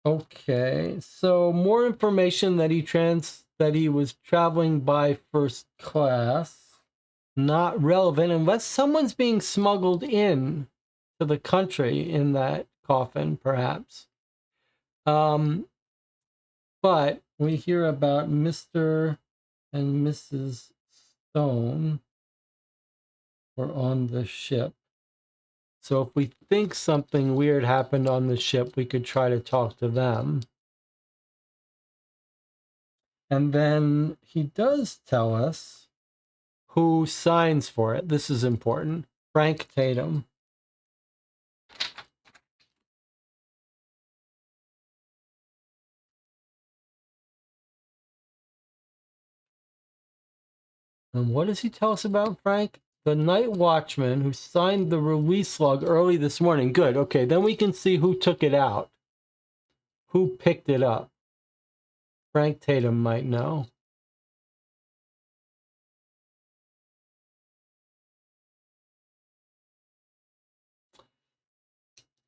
Okay, so more information that he was traveling by first class. Not relevant unless someone's being smuggled in to the country in that coffin, perhaps. But we hear about Mr. and Mrs. Stone were on the ship. So if we think something weird happened on the ship, we could try to talk to them. And then he does tell us who signs for it. This is important. Frank Tatum. And what does he tell us about Frank? The night watchman who signed the release log early this morning. Good. Okay, then we can see who took it out. Who picked it up? Frank Tatum might know.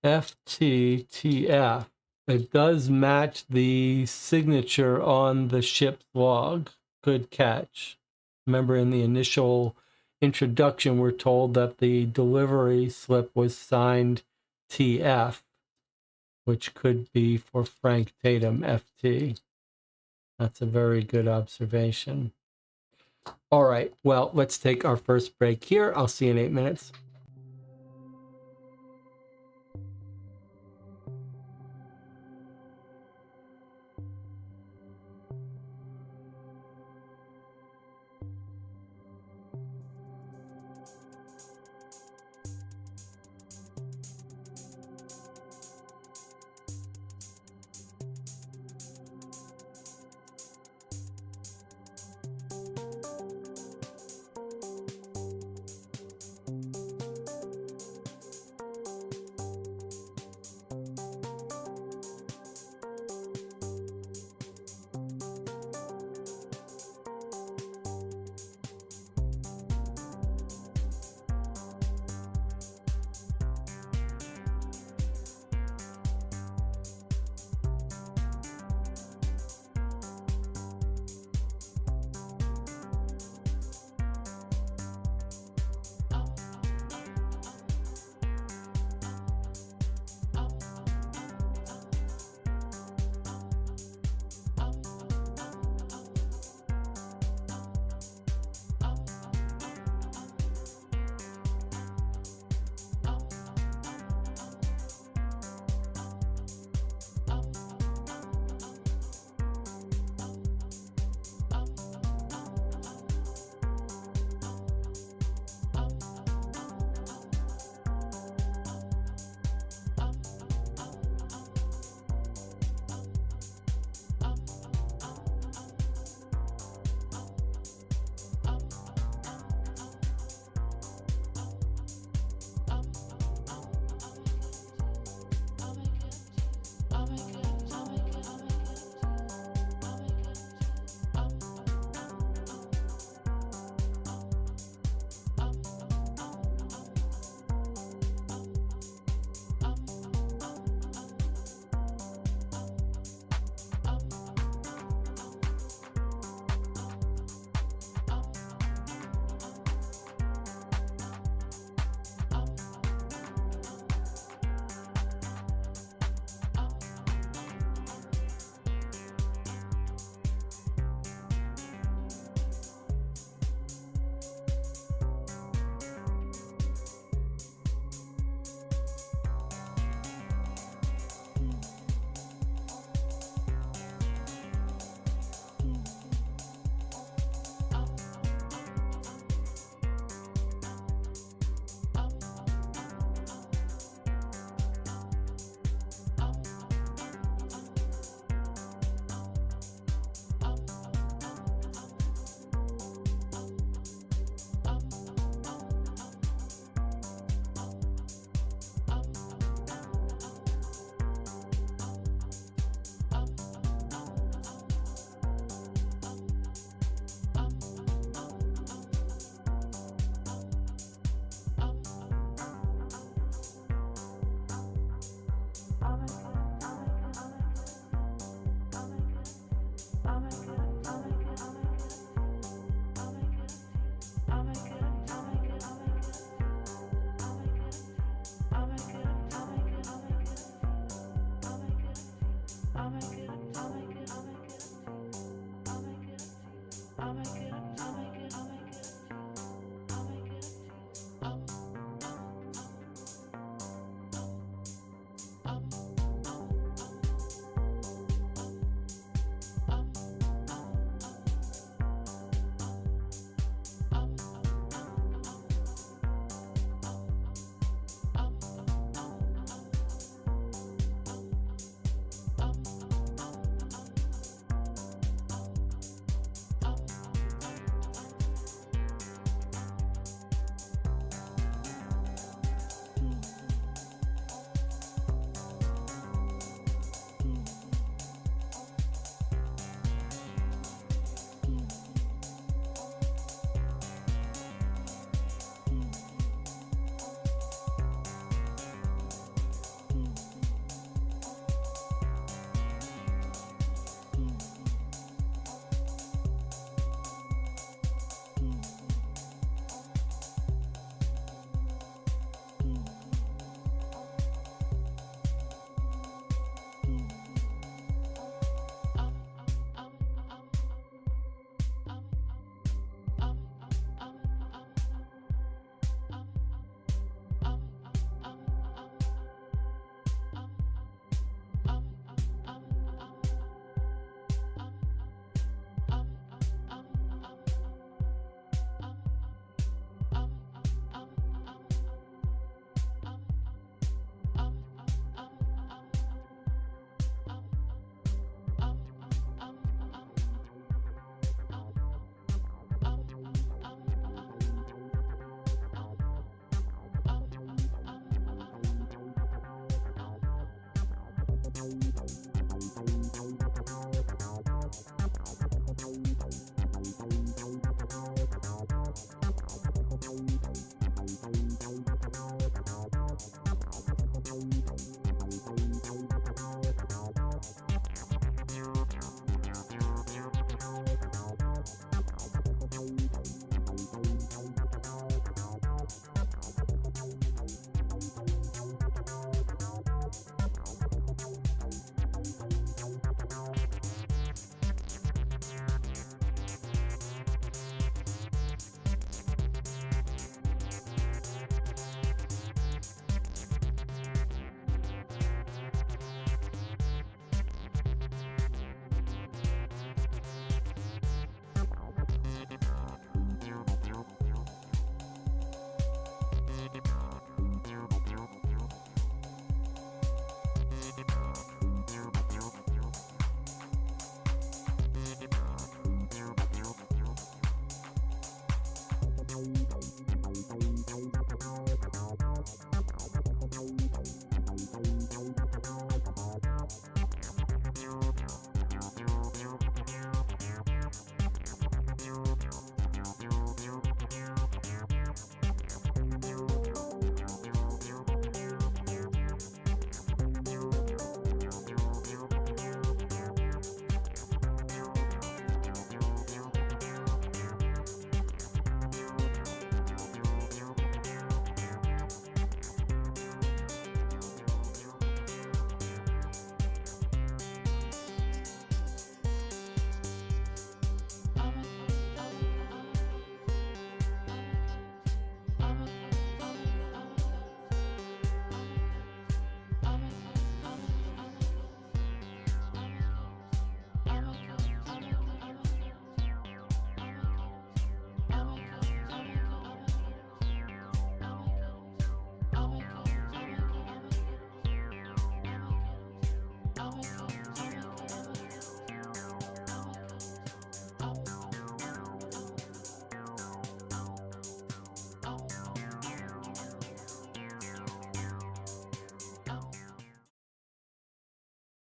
FTTF. It does match the signature on the ship's log. Good catch. Remember in the initial introduction, we're told that the delivery slip was signed TF, which could be for Frank Tatum, FT. That's a very good observation. All right, well, let's take our first break here. I'll see you in 8 minutes.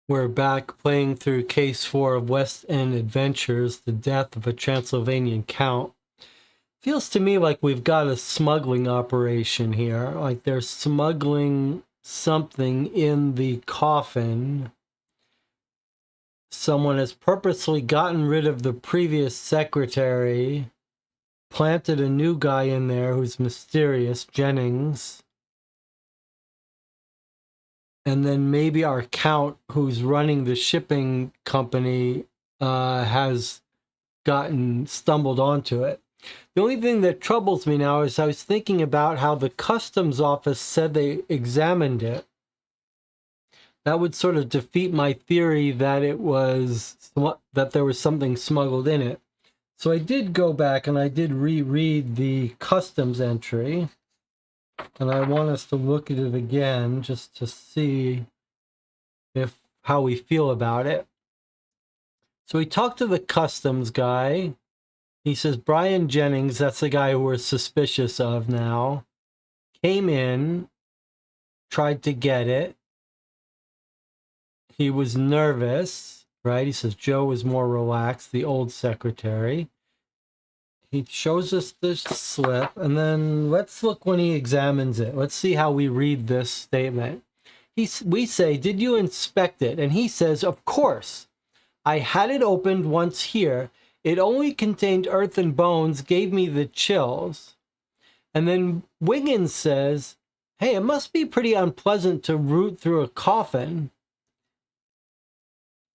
We're back playing through Case 4 of West End Adventures, The Death of a Transylvanian Count. Feels to me like we've got a smuggling operation here. Like they're smuggling something in the coffin. Someone has purposely gotten rid of the previous secretary, planted a new guy in there who's mysterious, Jennings. And then maybe our count, who's running the shipping company, has stumbled onto it. The only thing that troubles me now is I was thinking about how the customs office said they examined it. That would sort of defeat my theory that that there was something smuggled in it. So I did go back and I did reread the customs entry. And I want us to look at it again just to see how we feel about it. So we talked to the customs guy. He says Brian Jennings, that's the guy who we're suspicious of now, came in, tried to get it. He was nervous, right? He says Joe was more relaxed, the old secretary. He shows us the slip, and then let's look when he examines it. Let's see how we read this statement. We say, did you inspect it? And he says, of course. I had it opened once here. It only contained earth and bones, gave me the chills. And then Wiggins says, hey, it must be pretty unpleasant to root through a coffin,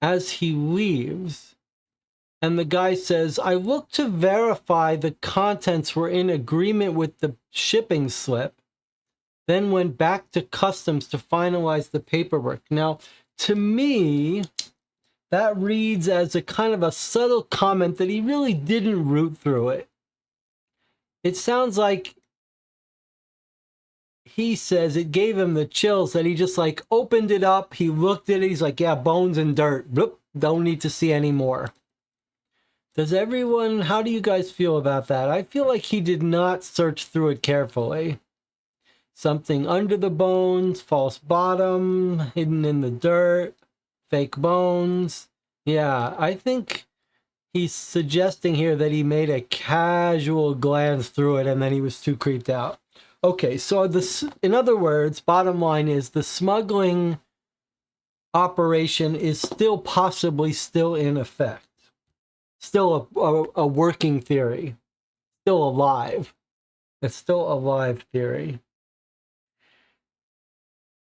as he leaves. And the guy says, I looked to verify the contents were in agreement with the shipping slip, then went back to customs to finalize the paperwork. Now, to me, that reads as a kind of a subtle comment that he really didn't root through it. It sounds like he says it gave him the chills, that he just like opened it up, he looked at it, he's like, yeah, bones and dirt. Bloop, don't need to see any more. How do you guys feel about that? I feel like he did not search through it carefully. Something under the bones, false bottom, hidden in the dirt, fake bones. Yeah, I think he's suggesting here that he made a casual glance through it and then he was too creeped out. Okay, so in other words, bottom line is the smuggling operation is possibly still in effect. Still a working theory. Still alive. It's still a live theory.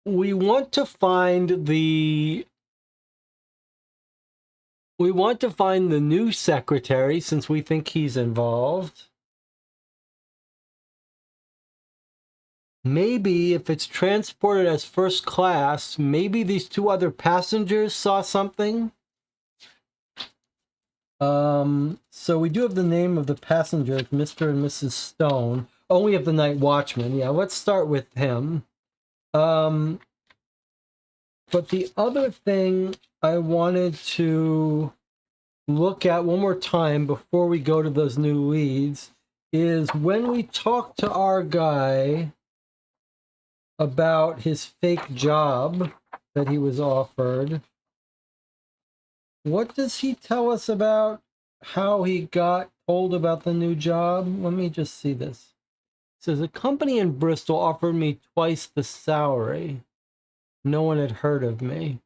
We want to find the new secretary, since we think he's involved. Maybe if it's transported as first class, maybe these two other passengers saw something. So we do have the name of the passengers, Mr. and Mrs. Stone. Oh, we have the night watchman. Yeah, let's start with him. But the other thing I wanted to look at one more time before we go to those new leads is when we talk to our guy about his fake job that he was offered. What does he tell us about how he got told about the new job? Let me just see this. It says, a company in Bristol offered me twice the salary. No one had heard of me.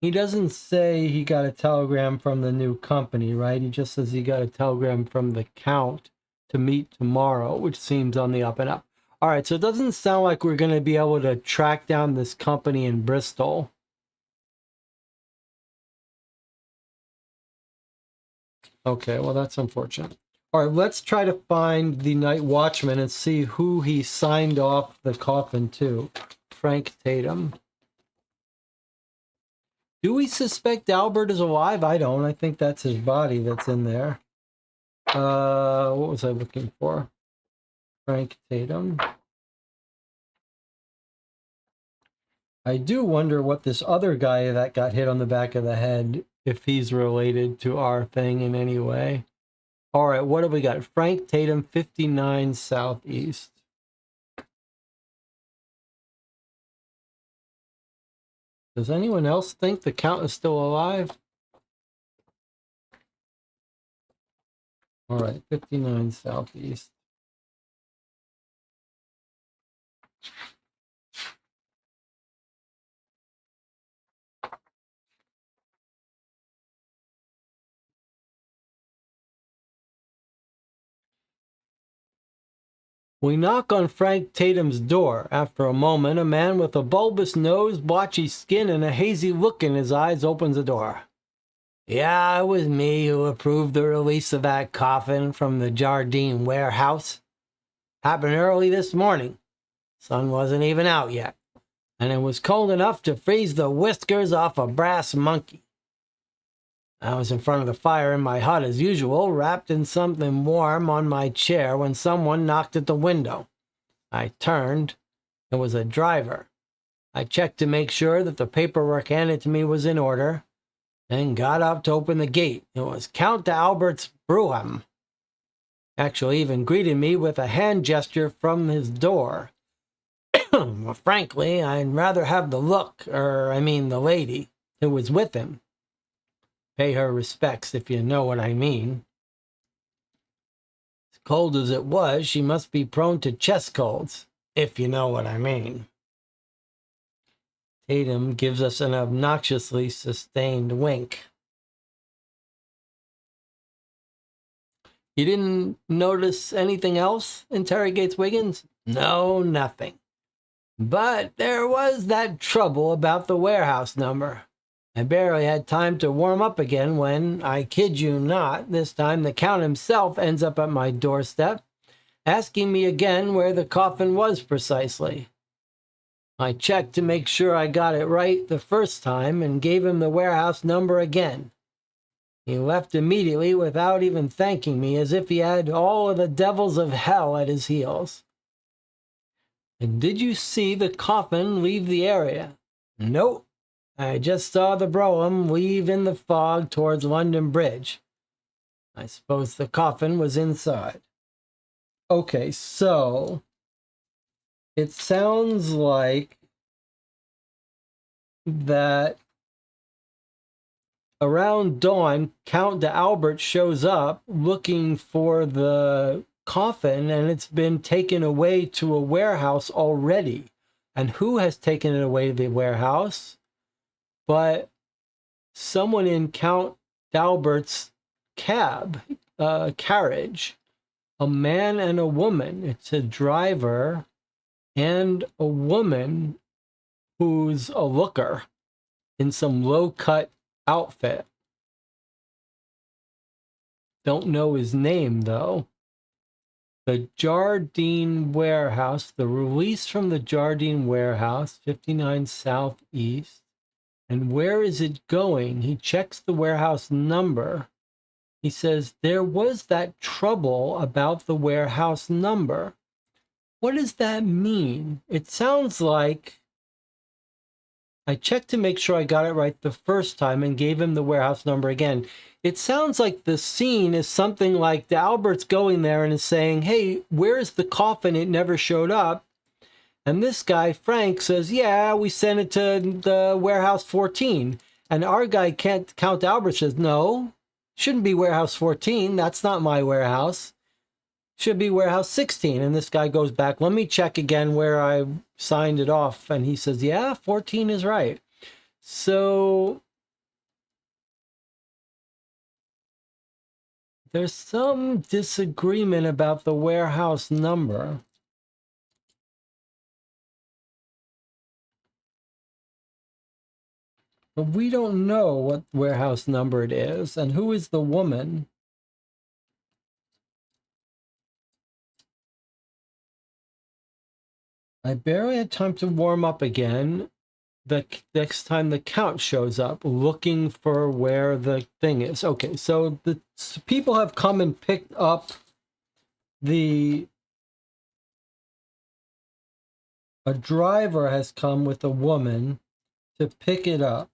He doesn't say he got a telegram from the new company, right? He just says he got a telegram from the count to meet tomorrow, which seems on the up and up. All right, so it doesn't sound like we're going to be able to track down this company in Bristol. Okay, well, that's unfortunate. All right, let's try to find the night watchman and see who he signed off the coffin to. Frank Tatum. Do we suspect Albert is alive? I don't. I think that's his body that's in there. What was I looking for? Frank Tatum. I do wonder what this other guy that got hit on the back of the head, if he's related to our thing in any way. All right, what have we got? Frank Tatum, 59 Southeast. Does anyone else think the Count is still alive? All right, 59 Southeast. We knock on Frank Tatum's door. After a moment, a man with a bulbous nose, blotchy skin, and a hazy look in his eyes opens the door. Yeah, it was me who approved the release of that coffin from the Jardine warehouse. Happened early this morning. Sun wasn't even out yet, and it was cold enough to freeze the whiskers off a brass monkey. I was in front of the fire in my hut as usual, wrapped in something warm on my chair when someone knocked at the window. I turned. It was a driver. I checked to make sure that the paperwork handed to me was in order, then got up to open the gate. It was Count Albert Bruham. Actually even greeted me with a hand gesture from his door. Well, frankly, I'd rather have the the lady who was with him. Pay her respects, if you know what I mean. As cold as it was, she must be prone to chest colds, if you know what I mean. Tatum gives us an obnoxiously sustained wink. You didn't notice anything else? Interrogates Wiggins. No, nothing. But there was that trouble about the warehouse number. I barely had time to warm up again when, I kid you not, this time the Count himself ends up at my doorstep, asking me again where the coffin was precisely. I checked to make sure I got it right the first time and gave him the warehouse number again. He left immediately without even thanking me, as if he had all of the devils of hell at his heels. And did you see the coffin leave the area? Nope. I just saw the brougham leave in the fog towards London Bridge. I suppose the coffin was inside. Okay, so it sounds like that around dawn, Count d'Albert shows up looking for the coffin, and it's been taken away to a warehouse already. And who has taken it away to the warehouse? But someone in Count d'Albert's carriage, a man and a woman. It's a driver and a woman who's a looker in some low-cut outfit. Don't know his name, though. The Jardine warehouse, the release from the Jardine warehouse, 59 Southeast. And where is it going? He checks the warehouse number. He says, there was that trouble about the warehouse number. What does that mean? It sounds like I checked to make sure I got it right the first time and gave him the warehouse number again. It sounds like the scene is something like the Albert's going there and is saying, hey, where's the coffin? It never showed up. And this guy, Frank, says, yeah, we sent it to the warehouse 14. And our guy, Count Albert, says, no, shouldn't be warehouse 14. That's not my warehouse. Should be warehouse 16. And this guy goes back, let me check again where I signed it off. And he says, yeah, 14 is right. So there's some disagreement about the warehouse number. But we don't know what warehouse number it is, and who is the woman. I barely had time to warm up again. The next time the Count shows up looking for where the thing is. Okay, so the people have come and picked up a driver has come with a woman to pick it up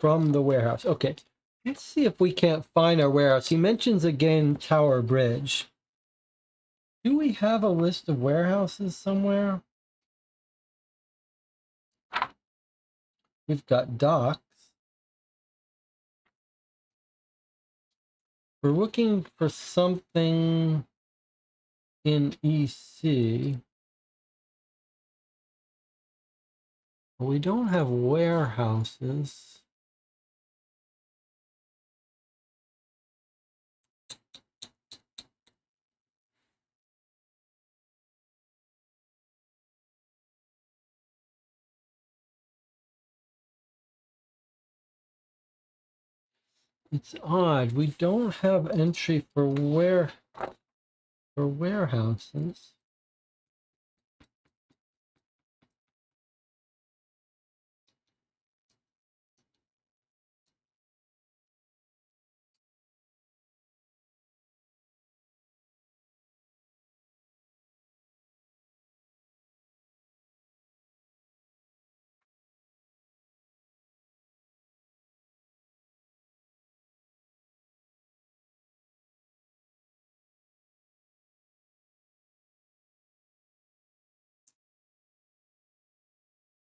from the warehouse. Okay, let's see if we can't find our warehouse. He mentions again Tower Bridge. Do we have a list of warehouses somewhere? We've got docks. We're looking for something in EC. But we don't have warehouses. It's odd. We don't have entry for warehouses.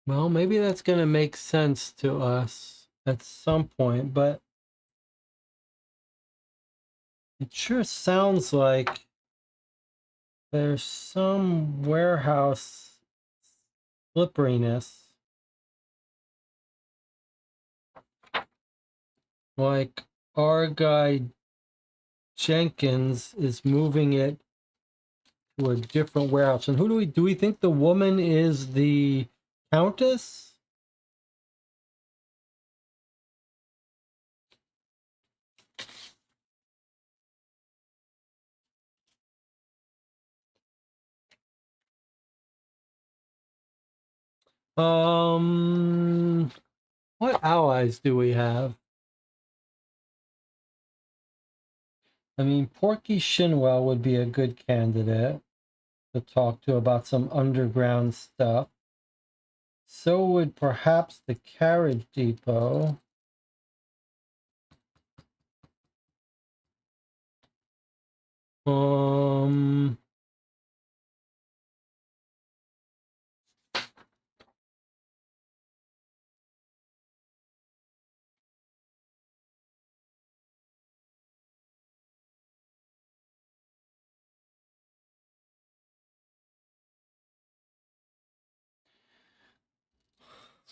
Well, maybe that's going to make sense to us at some point, but it sure sounds like there's some warehouse slipperiness. Like our guy Jenkins is moving it to a different warehouse. And who do we think the woman is the Countess? What allies do we have? I mean, Porky Shinwell would be a good candidate to talk to about some underground stuff. So would perhaps the carriage depot.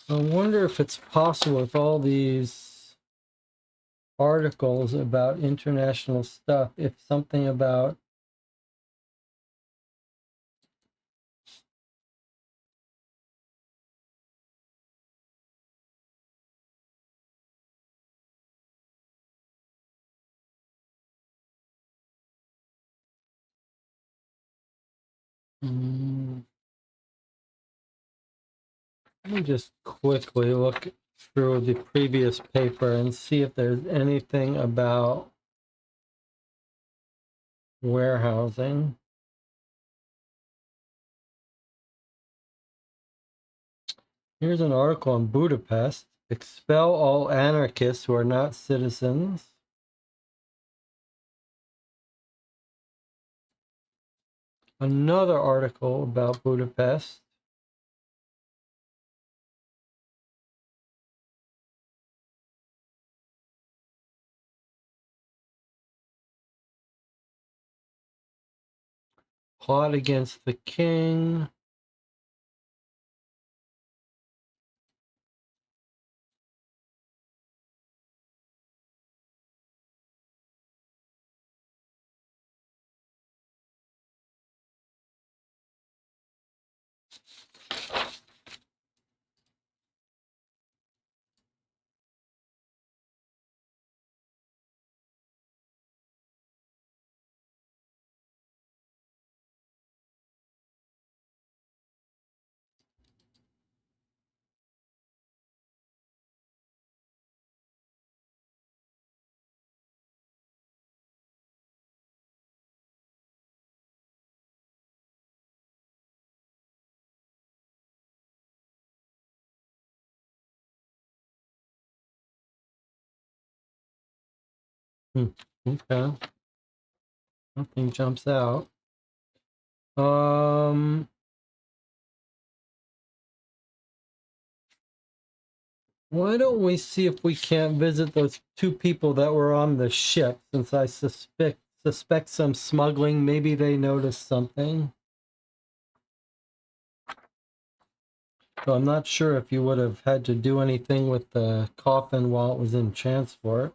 I wonder if it's possible with all these articles about international stuff, if something about let me just quickly look through the previous paper and see if there's anything about warehousing. Here's an article on Budapest. Expel all anarchists who are not citizens. Another article about Budapest. Plot against the king. Okay. Nothing jumps out. Why don't we see if we can't visit those two people that were on the ship, since I suspect some smuggling. Maybe they noticed something. So I'm not sure if you would have had to do anything with the coffin while it was in transport.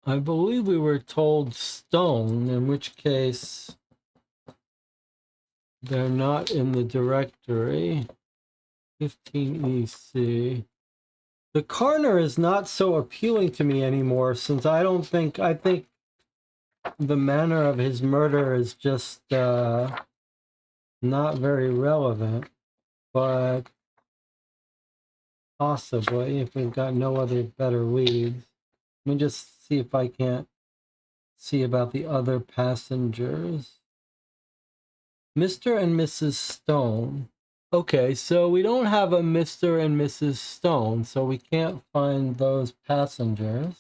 I believe we were told stone, in which case they're not in the directory. 15 EC. The coroner is not so appealing to me anymore, since I think the manner of his murder is just not very relevant, but possibly if we've got no other better leads. Let me just see if I can't see about the other passengers. Mr. and Mrs. Stone. Okay, so we don't have a Mr. and Mrs. Stone, so we can't find those passengers.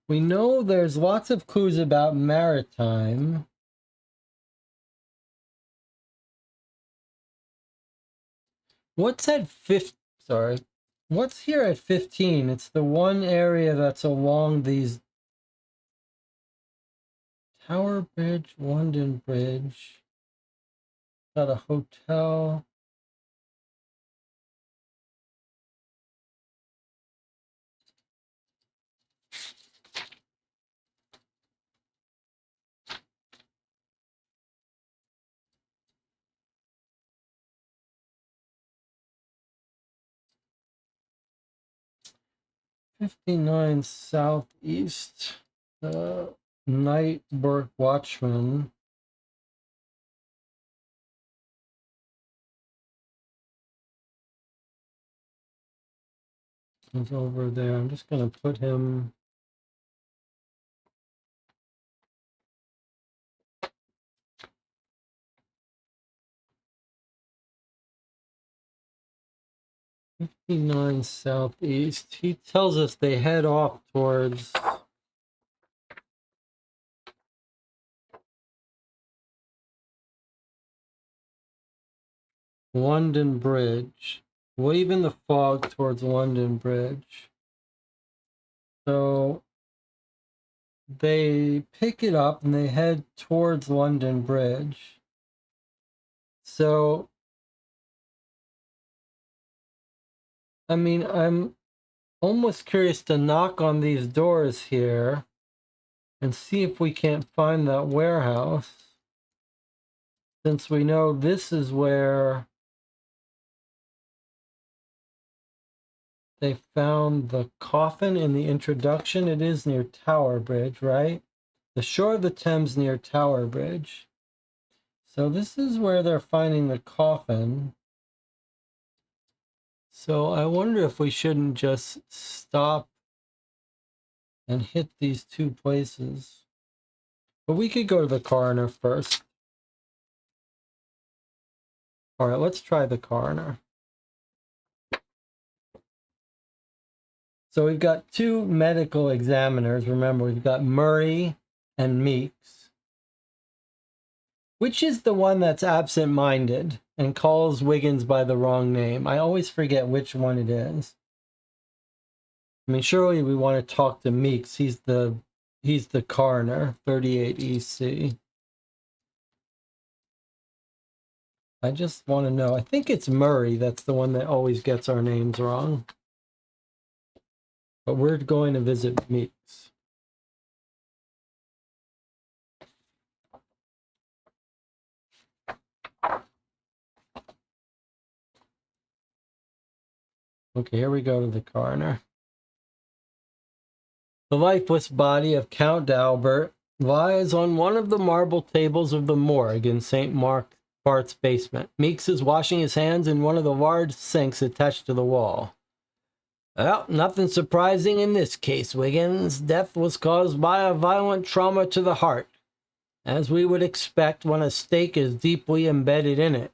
We know there's lots of clues about maritime. What's at 15? Sorry. What's here at 15? It's the one area that's along these Tower Bridge, London Bridge. Got a hotel. '59 Southeast. Night Watchman. He's over there. I'm just going to put him. '59 Southeast. He tells us they head off towards London Bridge. Wave in the fog towards London Bridge. So they pick it up and they head towards London Bridge. So, I mean, I'm almost curious to knock on these doors here and see if we can't find that warehouse, since we know this is where they found the coffin in the introduction. It is near Tower Bridge, right? The shore of the Thames near Tower Bridge. So this is where they're finding the coffin. So I wonder if we shouldn't just stop and hit these two places. But we could go to the coroner first. All right, let's try the coroner. So we've got two medical examiners. Remember, we've got Murray and Meeks. Which is the one that's absent-minded and calls Wiggins by the wrong name? I always forget which one it is. I mean, surely we want to talk to Meeks. He's the coroner, 38 EC. I just want to know. I think it's Murray that's the one that always gets our names wrong. But we're going to visit Meeks. Okay, here we go to the coroner. The lifeless body of Count d'Albert lies on one of the marble tables of the morgue in St. Bart's basement. Meeks is washing his hands in one of the large sinks attached to the wall. Well, nothing surprising in this case, Wiggins. Death was caused by a violent trauma to the heart. as we would expect when a stake is deeply embedded in it.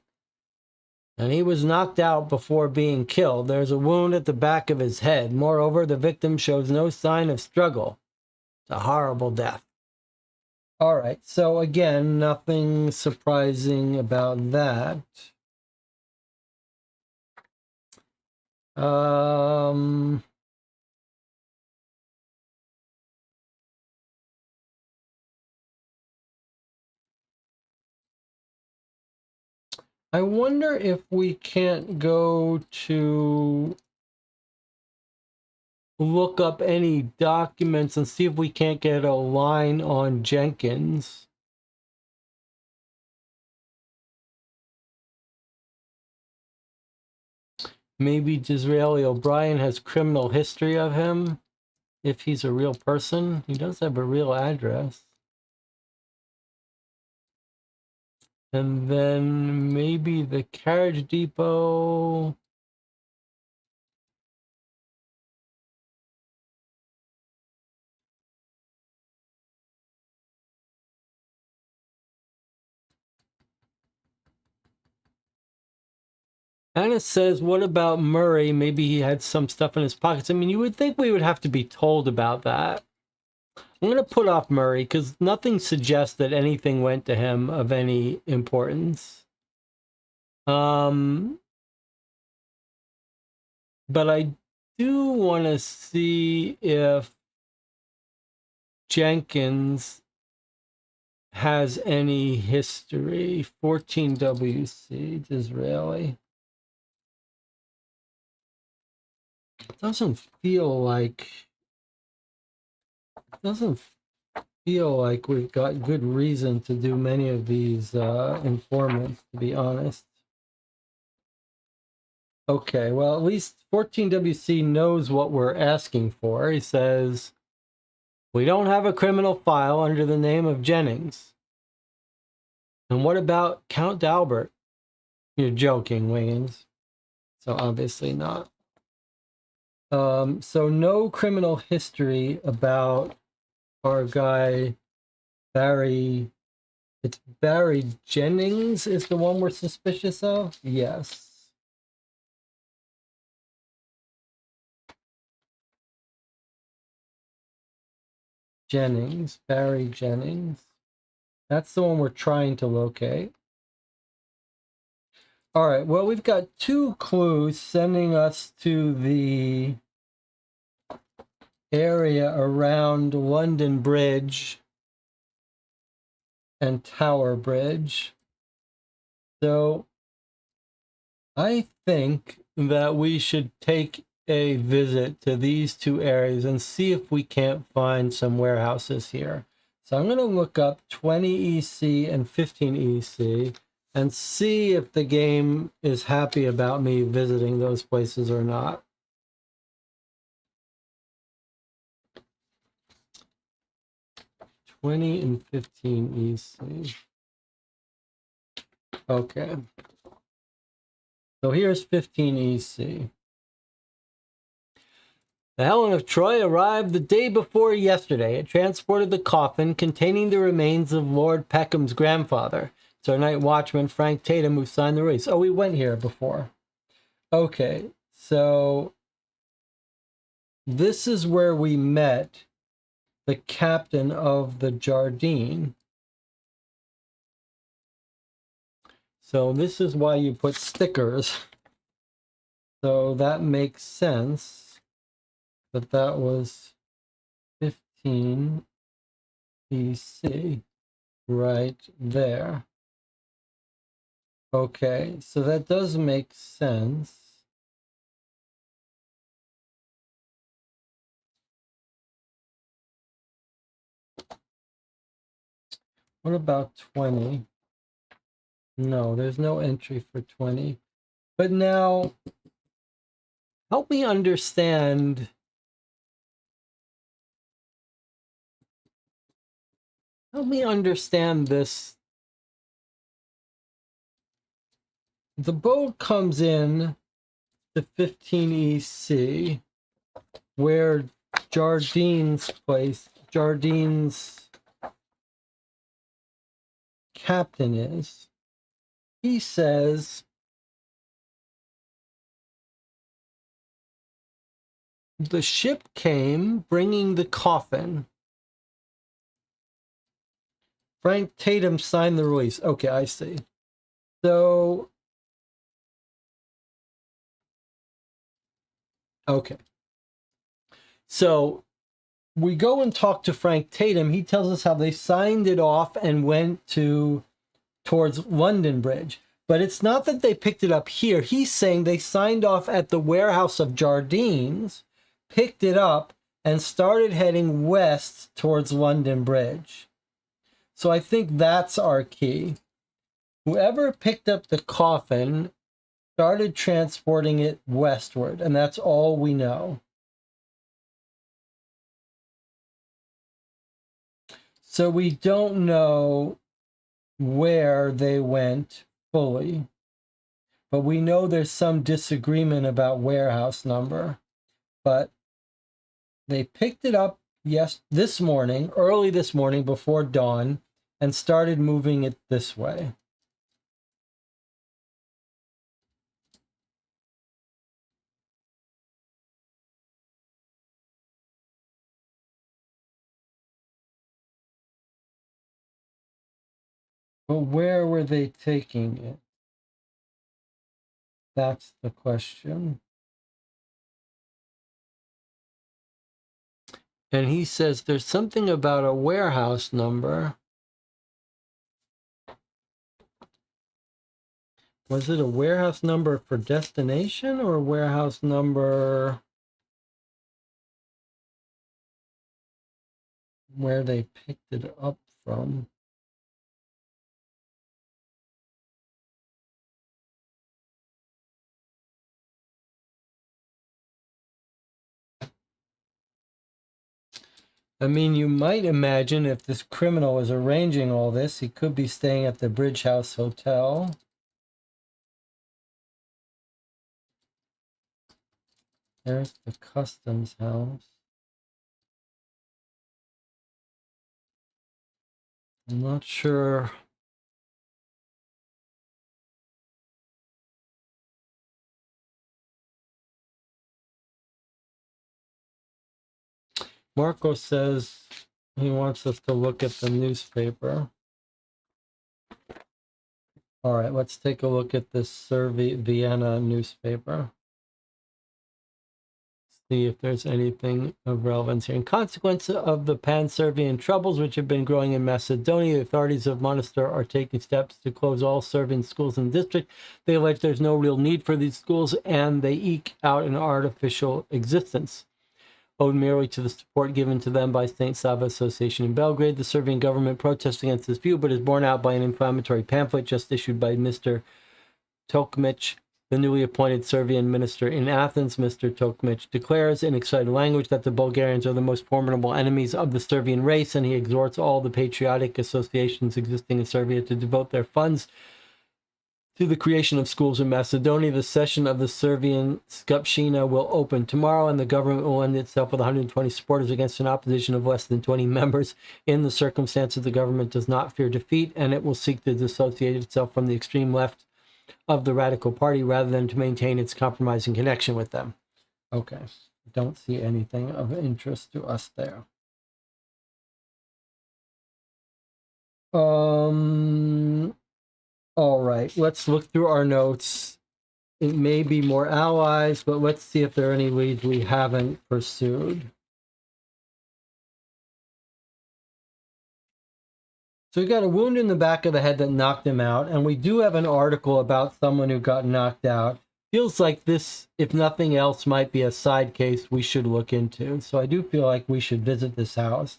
And he was knocked out before being killed. There's a wound at the back of his head. Moreover, the victim shows no sign of struggle. It's a horrible death. All right, so again, nothing surprising about that. I wonder if we can't go to look up any documents and see if we can't get a line on Jenkins. Maybe Disraeli O'Brien has criminal history of him, if he's a real person. He does have a real address. And then maybe the carriage depot. Anna says, what about Murray? Maybe he had some stuff in his pockets. I mean, you would think we would have to be told about that. I'm going to put off Murray because nothing suggests that anything went to him of any importance. But I do want to see if Jenkins has any history. 14 WC, Disraeli. Doesn't feel like we've got good reason to do many of these informants, to be honest. Okay, well, at least 14WC knows what we're asking for. He says, we don't have a criminal file under the name of Jennings. And what about Count D'Albert? You're joking, Wiggins. So obviously not. So no criminal history about our guy, Barry. It's Barry Jennings is the one we're suspicious of? Yes. Jennings, Barry Jennings. That's the one we're trying to locate. All right, well, we've got two clues sending us to the area around London Bridge and Tower Bridge. So I think that we should take a visit to these two areas and see if we can't find some warehouses here. So I'm going to look up 20 EC and 15 EC and see if the game is happy about me visiting those places or not. $20 and $15 EC. Okay. So here's 15 EC. The Helen of Troy arrived the day before yesterday. It transported the coffin containing the remains of Lord Peckham's grandfather. It's our night watchman, Frank Tatum, who signed the release. Oh, we went here before. Okay, so this is where we met the captain of the Jardine. So this is why you put stickers. So that makes sense. But that was 15 EC right there. Okay, so that does make sense. What about 20? No, there's no entry for 20. But now, help me understand. Help me understand this. The boat comes in to 15 EC, where Jardine's place, Jardine's captain is. He says the ship came bringing the coffin. Frank Tatum signed the release. Okay, I see. So, okay. So we go and talk to Frank Tatum. He tells us how they signed it off and went towards London Bridge. But it's not that they picked it up here. He's saying they signed off at the warehouse of Jardines, picked it up, and started heading west towards London Bridge. So I think that's our key. Whoever picked up the coffin started transporting it westward, and that's all we know. So we don't know where they went fully, but we know there's some disagreement about warehouse number. But they picked it up this morning, early this morning before dawn, and started moving it this way. But where were they taking it? That's the question. And he says there's something about a warehouse number. Was it a warehouse number for destination or a warehouse number where they picked it up from? I mean, you might imagine if this criminal is arranging all this, he could be staying at the Bridge House Hotel. There's the customs house. I'm not sure. Marco says he wants us to look at the newspaper. All right, let's take a look at this Vienna newspaper. See if there's anything of relevance here. In consequence of the pan-Serbian troubles which have been growing in Macedonia, the authorities of Monastir are taking steps to close all Serbian schools in the district. They allege there's no real need for these schools, and they eke out an artificial existence. Owed merely to the support given to them by St. Sava Association in Belgrade, the Serbian government protests against this view, but is borne out by an inflammatory pamphlet just issued by Mr. Tokmic, the newly appointed Serbian minister in Athens. Mr. Tokmic declares in excited language that the Bulgarians are the most formidable enemies of the Serbian race, and he exhorts all the patriotic associations existing in Serbia to devote their funds to the creation of schools in Macedonia. The session of the Serbian Skupština will open tomorrow, and the government will end itself with 120 supporters against an opposition of less than 20 members. In the circumstances, the government does not fear defeat, and it will seek to dissociate itself from the extreme left of the Radical Party rather than to maintain its compromising connection with them. Okay, don't see anything of interest to us there. All right, let's look through our notes. It may be more allies, but let's see if there are any leads we haven't pursued. So he got a wound in the back of the head that knocked him out, and we do have an article about someone who got knocked out. Feels like this, if nothing else, might be a side case we should look into. So I do feel like we should visit this house.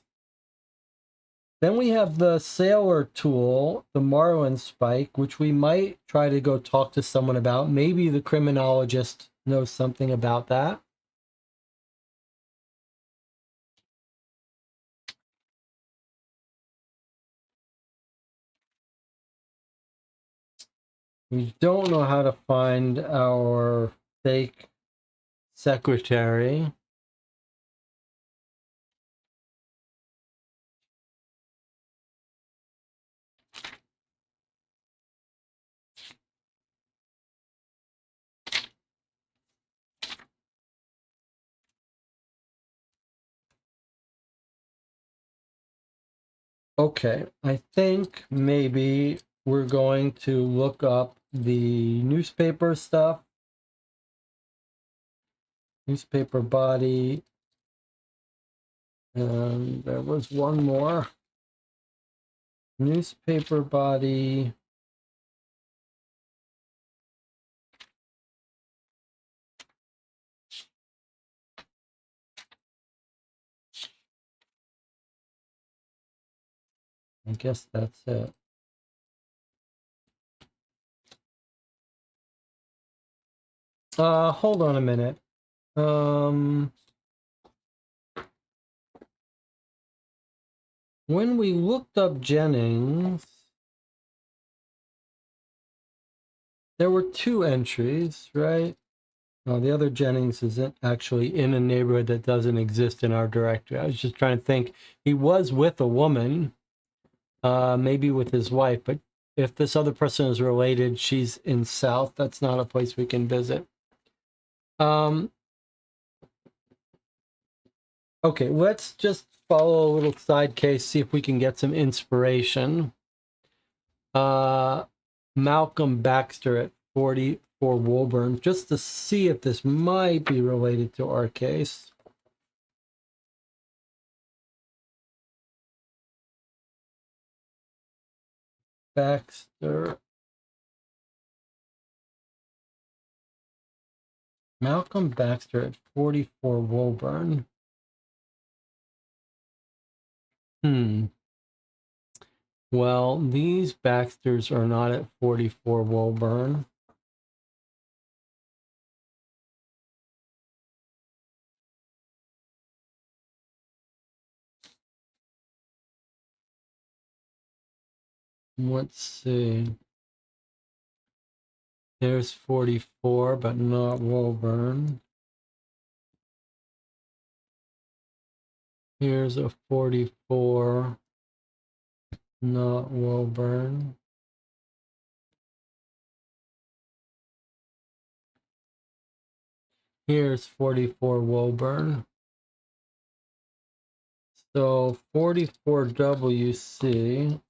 Then we have the sailor tool, the Marlin spike, which we might try to go talk to someone about. Maybe the criminologist knows something about that. We don't know how to find our fake secretary. Okay, I think maybe we're going to look up the newspaper stuff. Newspaper body. And there was one more. Newspaper body. I guess that's it. Hold on a minute. When we looked up Jennings, there were two entries, right? No, the other Jennings isn't actually in a neighborhood that doesn't exist in our directory. I was just trying to think. He was with a woman, maybe with his wife, but if this other person is related, she's in South. That's not a place we can visit. Okay, let's just follow a little side case, see if we can get some inspiration. Malcolm Baxter at 44 Woburn, just to see if this might be related to our case. Baxter. Malcolm Baxter at 44 Woburn. Well, these Baxters are not at 44 Woburn. Let's see. There's 44, but not Woburn. Here's a 44, not Woburn. Here's 44 Woburn. So 44 WC.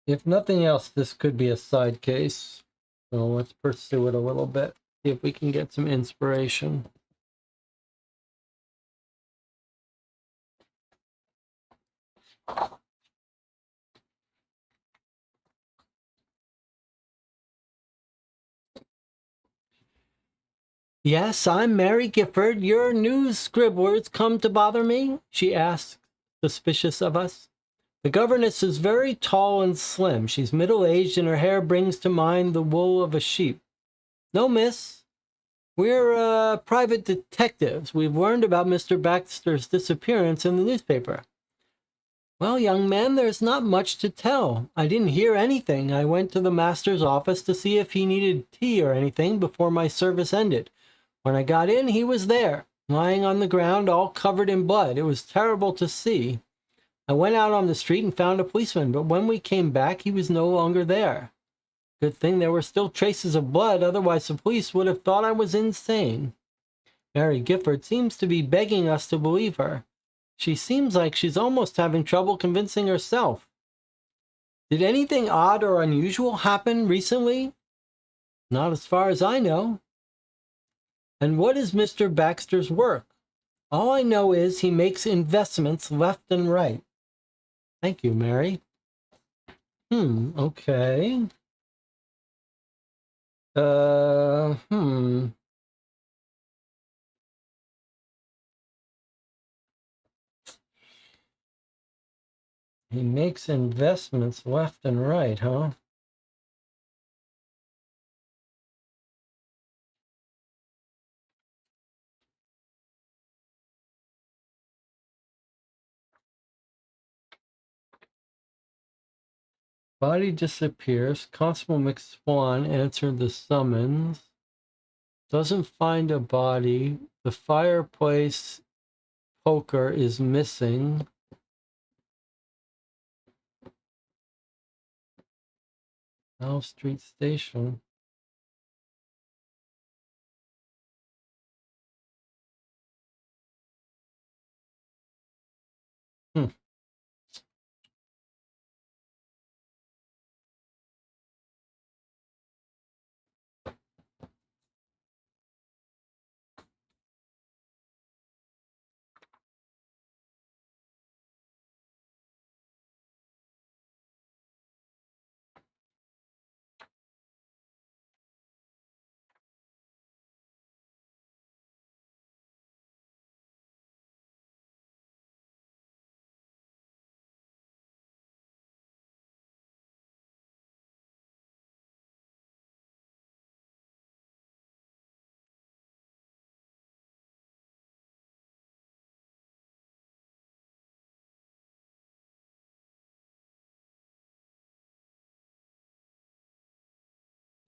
If nothing else, this could be a side case. So let's pursue it a little bit. See if we can get some inspiration. Yes, I'm Mary Gifford. Your news scribblers come to bother me? She asked, suspicious of us. The governess is very tall and slim. She's middle-aged and her hair brings to mind the wool of a sheep. No, miss. We're private detectives. We've learned about Mr. Baxter's disappearance in the newspaper. Well, young man, there's not much to tell. I didn't hear anything. I went to the master's office to see if he needed tea or anything before my service ended. When I got in, he was there, lying on the ground, all covered in blood. It was terrible to see. I went out on the street and found a policeman, but when we came back, he was no longer there. Good thing there were still traces of blood, otherwise the police would have thought I was insane. Mary Gifford seems to be begging us to believe her. She seems like she's almost having trouble convincing herself. Did anything odd or unusual happen recently? Not as far as I know. And what is Mr. Baxter's work? All I know is he makes investments left and right. Thank you, Mary. Okay. Uh, hmm. He makes investments left and right, huh? Body disappears. Constable McSwan answered the summons. Doesn't find a body. The fireplace poker is missing. Elm Street Station.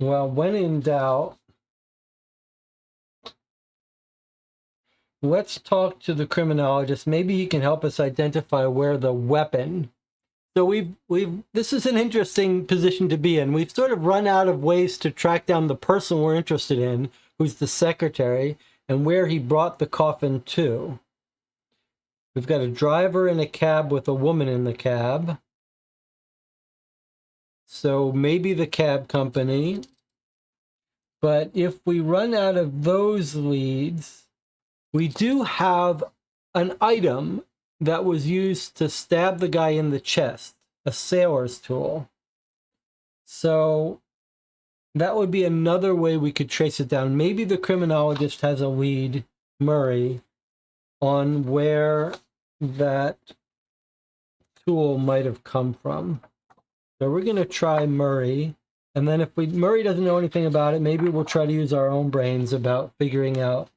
Well, when in doubt, let's talk to the criminologist. Maybe he can help us identify where the weapon. So this is an interesting position to be in. We've sort of run out of ways to track down the person we're interested in, who's the secretary, and where he brought the coffin to. We've got a driver in a cab with a woman in the cab. So maybe the cab company. But if we run out of those leads, we do have an item that was used to stab the guy in the chest, a sailor's tool. So that would be another way we could trace it down. Maybe the criminologist has a lead, Murray, on where that tool might have come from. So we're going to try Murray. And then if Murray doesn't know anything about it, maybe we'll try to use our own brains about figuring out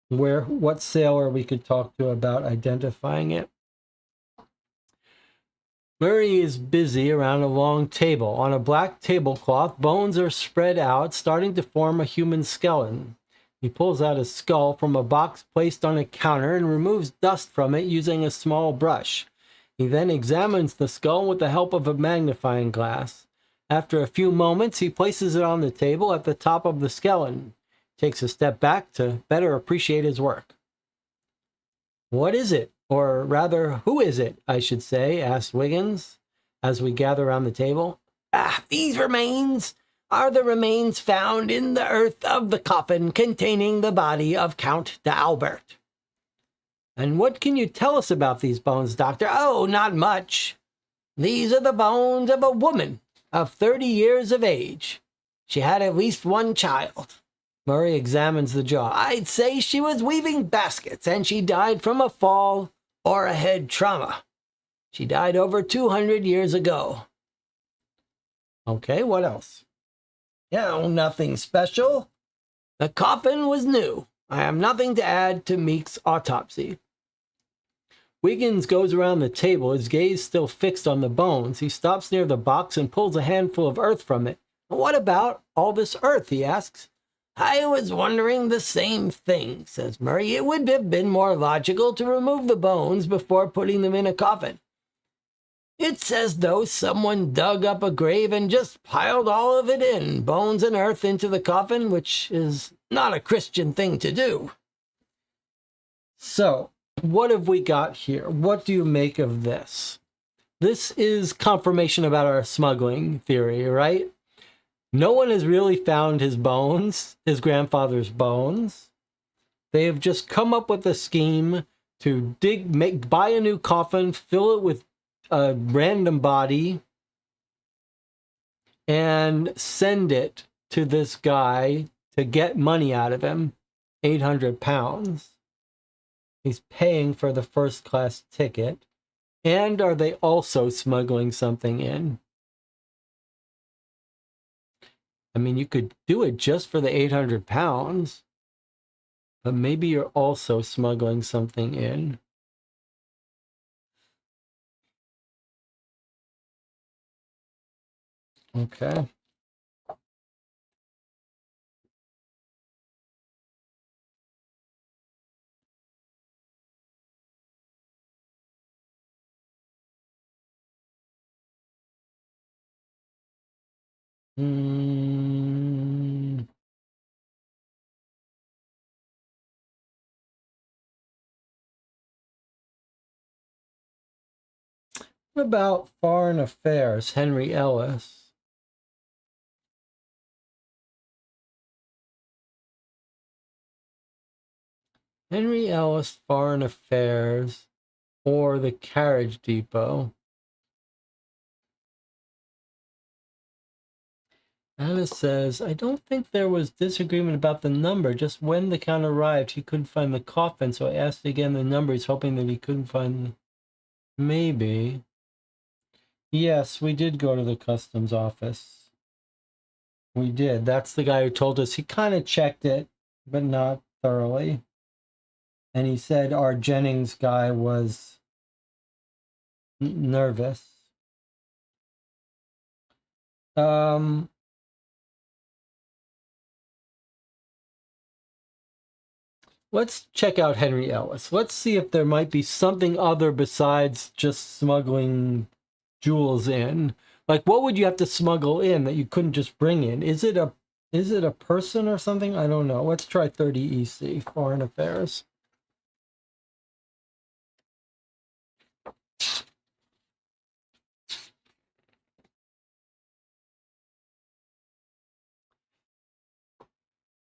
what sailor we could talk to about identifying it. Murray is busy around a long table. On a black tablecloth, bones are spread out, starting to form a human skeleton. He pulls out a skull from a box placed on a counter and removes dust from it using a small brush. He then examines the skull with the help of a magnifying glass. After a few moments, he places it on the table at the top of the skeleton. Takes a step back to better appreciate his work. "What is it? Or rather, who is it, I should say?" asked Wiggins, as we gather around the table. "These remains are the remains found in the earth of the coffin containing the body of Count d'Albert." "And what can you tell us about these bones, Doctor?" "Oh, not much. These are the bones of a woman of 30 years of age. She had at least one child." Murray examines the jaw. "I'd say she was weaving baskets, and she died from a fall or a head trauma. She died over 200 years ago." "Okay, what else?" "Oh, nothing special. The coffin was new. I have nothing to add to Meek's autopsy." Wiggins goes around the table, his gaze still fixed on the bones. He stops near the box and pulls a handful of earth from it. "What about all this earth?" he asks. "I was wondering the same thing," says Murray. "It would have been more logical to remove the bones before putting them in a coffin. It's as though someone dug up a grave and just piled all of it in, bones and earth, into the coffin, which is not a Christian thing to do." So, what have we got here? What do you make of this? This is confirmation about our smuggling theory, right? No one has really found his bones, his grandfather's bones. They have just come up with a scheme to buy a new coffin, fill it with a random body, and send it to this guy to get money out of him, 800 pounds. He's paying for the first class ticket. And are they also smuggling something in? I mean, you could do it just for the 800 pounds, but maybe you're also smuggling something in. Okay. What about foreign affairs, Henry Ellis? Henry Ellis, foreign affairs, or the carriage depot. Anna says, "I don't think there was disagreement about the number, just when the count arrived, he couldn't find the coffin, so I asked again the number. He's hoping that he couldn't find." Maybe. Yes, we did go to the customs office. We did. That's the guy who told us he kind of checked it, but not thoroughly. And he said our Jennings guy was nervous. let's check out Henry Ellis. Let's see if there might be something other besides just smuggling jewels in. Like, what would you have to smuggle in that you couldn't just bring in? Is it a person or something? I don't know. Let's try 30 EC, Foreign Affairs.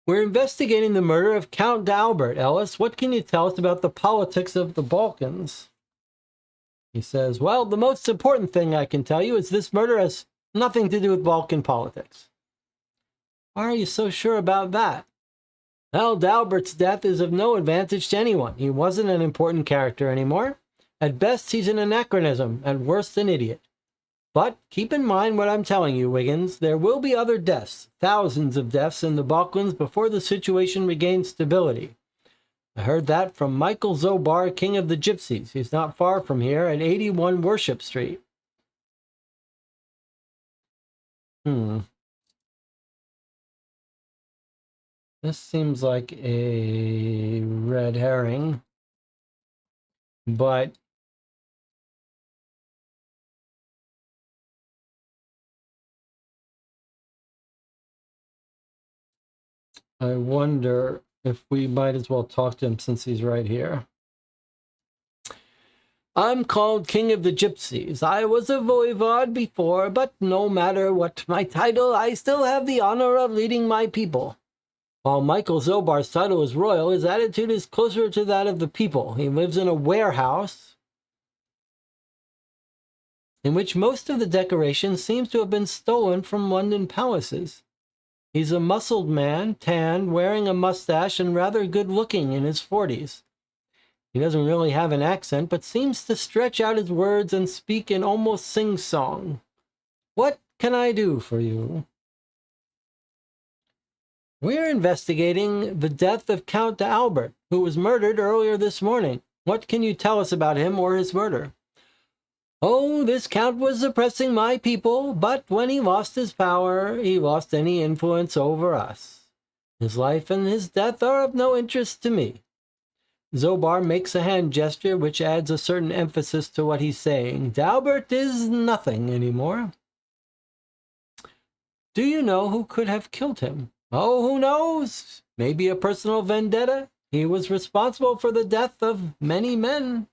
We're investigating the murder of Count d'Albert, Ellis. What can you tell us about the politics of the Balkans? He says, well, the most important thing I can tell you is this murder has nothing to do with Balkan politics. Why are you so sure about that? Well, d'Albert's death is of no advantage to anyone. He wasn't an important character anymore. At best, he's an anachronism, at worst, an idiot. But keep in mind what I'm telling you, Wiggins. There will be other deaths, thousands of deaths in the Balkans before the situation regains stability. I heard that from Michael Zobar, King of the Gypsies. He's not far from here at 81 Worship Street. This seems like a red herring, but I wonder if we might as well talk to him since he's right here. I'm called King of the Gypsies. I was a voivod before, but no matter what my title, I still have the honor of leading my people. While Michael Zobar's title is royal, his attitude is closer to that of the people. He lives in a warehouse in which most of the decoration seems to have been stolen from London palaces. He's a muscled man, tanned, wearing a mustache, and rather good-looking in his 40s. He doesn't really have an accent, but seems to stretch out his words and speak in almost sing-song. What can I do for you? We're investigating the death of Count d'Albert, who was murdered earlier this morning. What can you tell us about him or his murder? Oh, this count was oppressing my people, but when he lost his power, he lost any influence over us. His life and his death are of no interest to me. Zobar makes a hand gesture which adds a certain emphasis to what he's saying. D'Albert is nothing anymore. Do you know who could have killed him? Oh, who knows? Maybe a personal vendetta. He was responsible for the death of many men.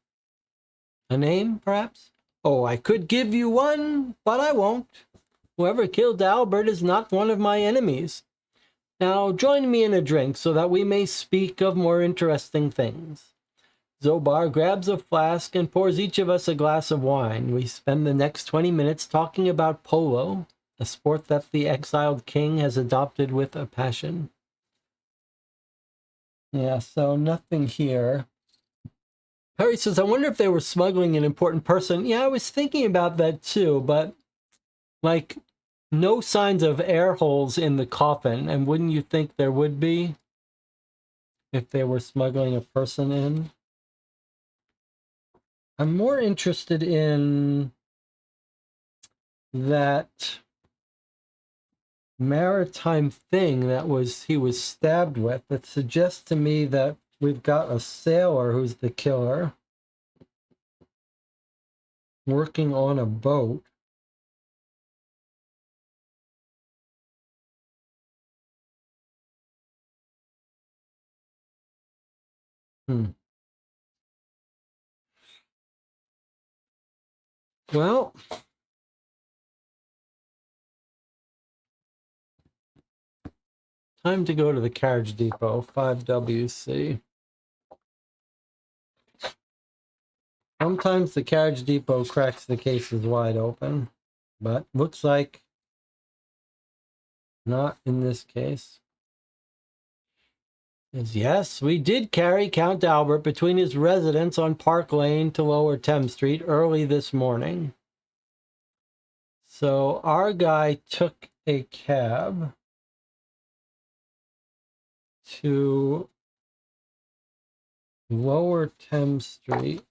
A name, perhaps? Oh, I could give you one, but I won't. Whoever killed D'Albert is not one of my enemies. Now join me in a drink so that we may speak of more interesting things. Zobar grabs a flask and pours each of us a glass of wine. We spend the next 20 minutes talking about polo, a sport that the exiled king has adopted with a passion. Yeah, so nothing here. Harry says, I wonder if they were smuggling an important person. Yeah, I was thinking about that too, but like no signs of air holes in the coffin. And wouldn't you think there would be if they were smuggling a person in? I'm more interested in that maritime thing that he was stabbed with. That suggests to me that we've got a sailor who's the killer working on a boat. Well, time to go to the carriage depot, 5WC. Sometimes the carriage depot cracks the cases wide open, but looks like not in this case. Yes, we did carry Count d'Albert between his residence on Park Lane to Lower Thames Street early this morning. So our guy took a cab to Lower Thames Street.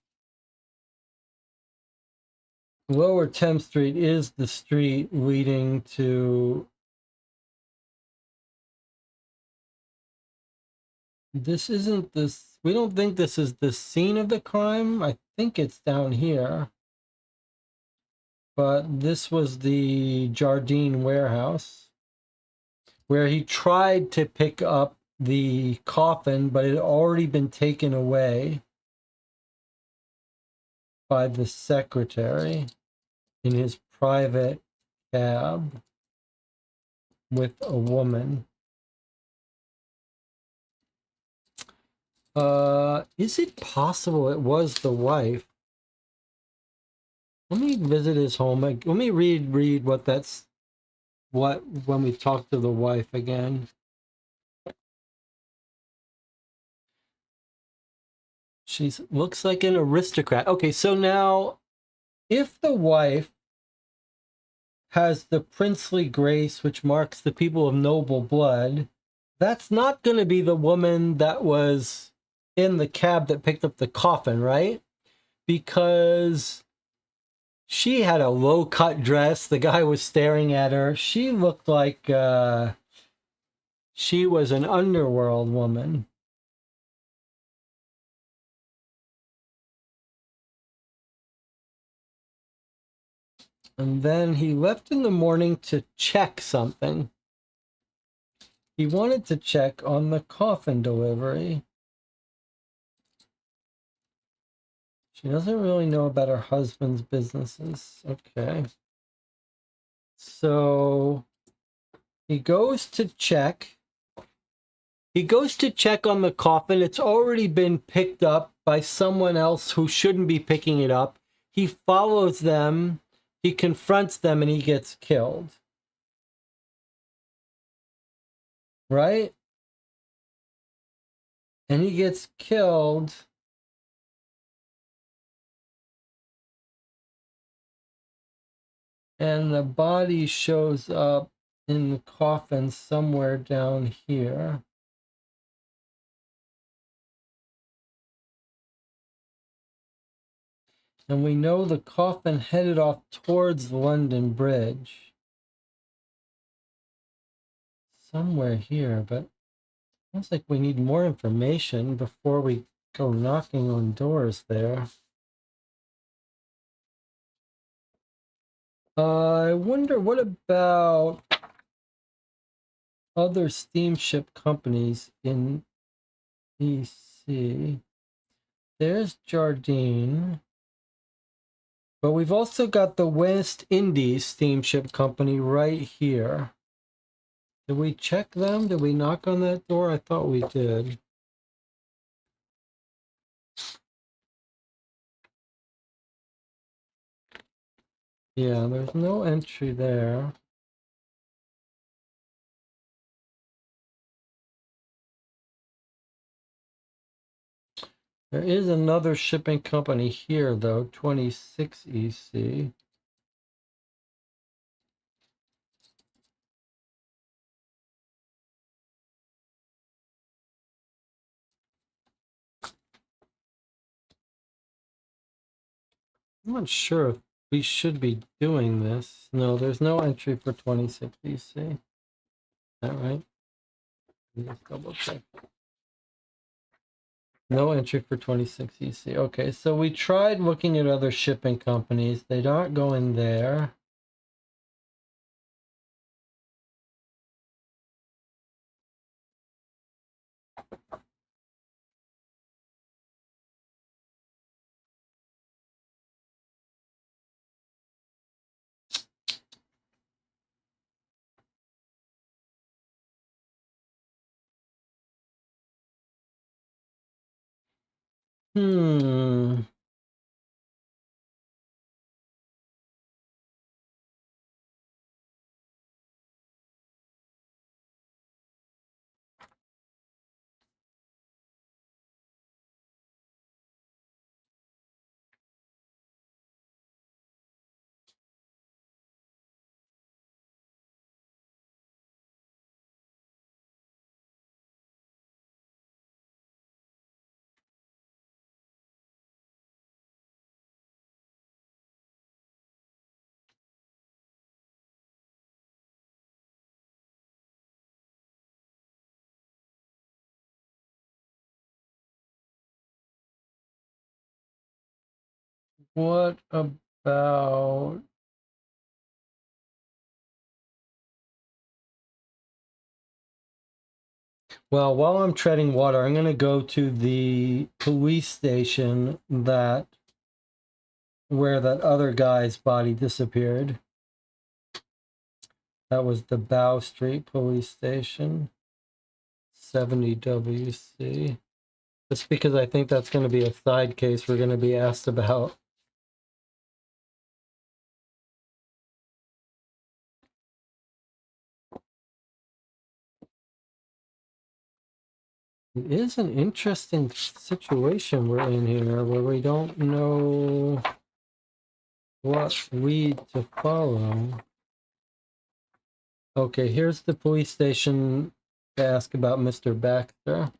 Lower Thames Street is the street leading to This isn't this. We don't think this is the scene of the crime. I think it's down here. But this was the Jardine warehouse where he tried to pick up the coffin, but it had already been taken away by the secretary in his private cab with a woman. Is it possible it was the wife? Let me visit his home. Let me read what that's what when we talk to the wife again. She looks like an aristocrat. Okay, so now if the wife has the princely grace which marks the people of noble blood, that's not going to be the woman that was in the cab that picked up the coffin, right? Because she had a low-cut dress. The guy was staring at her. She looked like she was an underworld woman. And then he left in the morning to check something. He wanted to check on the coffin delivery. She doesn't really know about her husband's businesses. Okay. So he goes to check. He goes to check on the coffin. It's already been picked up by someone else who shouldn't be picking it up. He follows them. He confronts them and he gets killed. Right? And he gets killed. And the body shows up in the coffin somewhere down here. And we know the coffin headed off towards the London Bridge. Somewhere here, but sounds like we need more information before we go knocking on doors there. I wonder, what about other steamship companies in EC? There's Jardine. But we've also got the West Indies Steamship Company right here. Did we check them? Did we knock on that door? I thought we did. Yeah, there's no entry there. There is another shipping company here, though, 26 EC. I'm not sure if we should be doing this. No, there's no entry for 26 EC. Is that right? Let's double check. No entry for 26 EC. Okay, so we tried looking at other shipping companies. They don't go in there. Hmm. What about... Well, while I'm treading water, I'm going to go to the police station where that other guy's body disappeared. That was the Bow Street Police Station, 70 WC. Just because I think that's going to be a side case we're going to be asked about. It is an interesting situation we're in here where we don't know what lead to follow. Okay, here's the police station to ask about Mr. Baxter.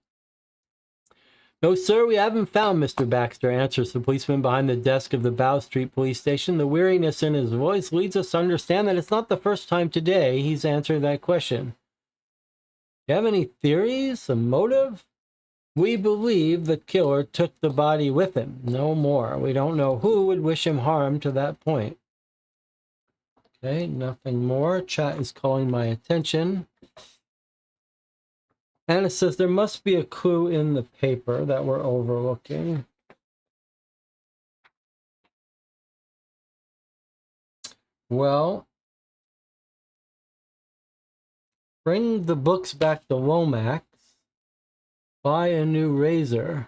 No, sir, we haven't found Mr. Baxter, answers the policeman behind the desk of the Bow Street Police Station. The weariness in his voice leads us to understand that it's not the first time today he's answered that question. Do you have any theories, a motive? We believe the killer took the body with him. No more. We don't know who would wish him harm to that point. Okay, nothing more. Chat is calling my attention. Anna says there must be a clue in the paper that we're overlooking. Well, bring the books back to Lomax. Buy a new razor.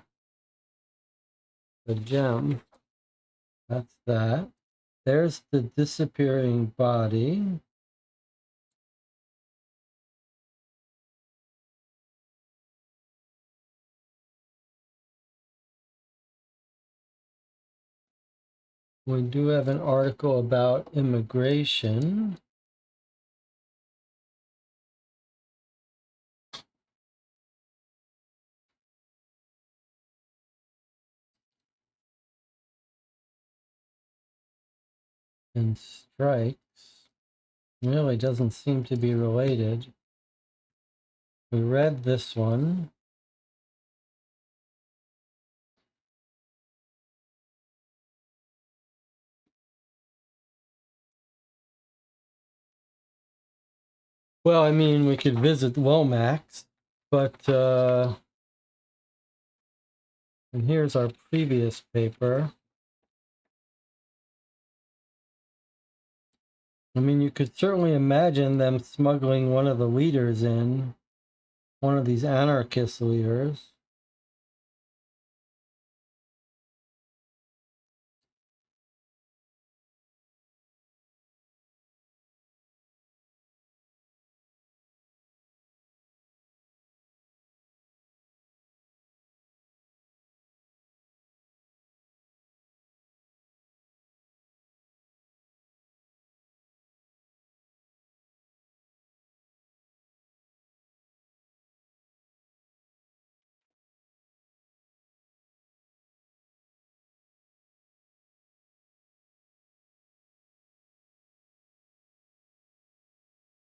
The gem. That's that. There's the disappearing body. We do have an article about immigration. And strikes. Really doesn't seem to be related. We read this one. Well, I mean, we could visit Lomax, but and here's our previous paper. I mean, you could certainly imagine them smuggling one of the leaders in, one of these anarchist leaders.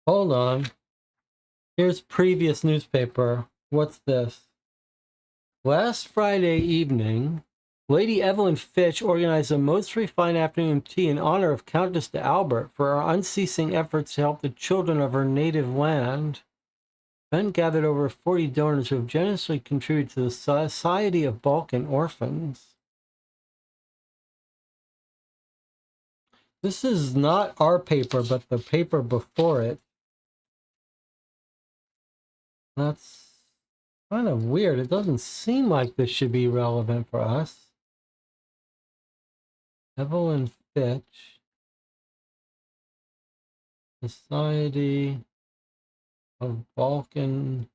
Hold on. Here's previous newspaper. What's this? Last Friday evening, Lady Evelyn Fitch organized a most refined afternoon tea in honor of Countess de Albert for her unceasing efforts to help the children of her native land. Ben gathered over 40 donors who have generously contributed to the Society of Balkan Orphans. This is not our paper, but the paper before it. That's kind of weird. It doesn't seem like this should be relevant for us. Evelyn Fitch, Society of Balkan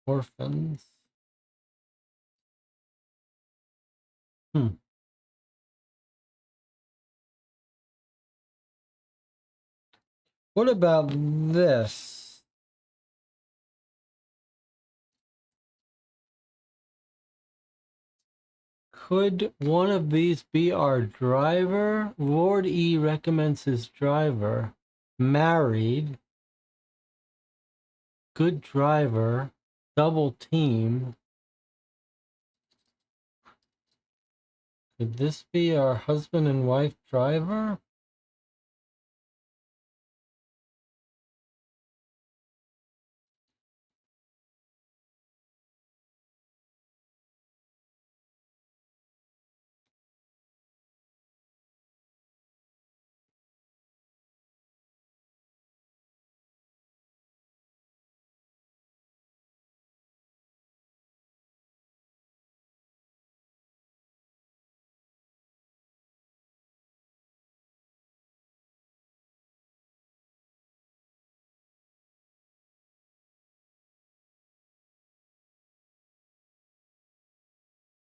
Orphans. What about this? Could one of these be our driver? Lord E recommends his driver. Married. Good driver. Double team. Could this be our husband and wife driver?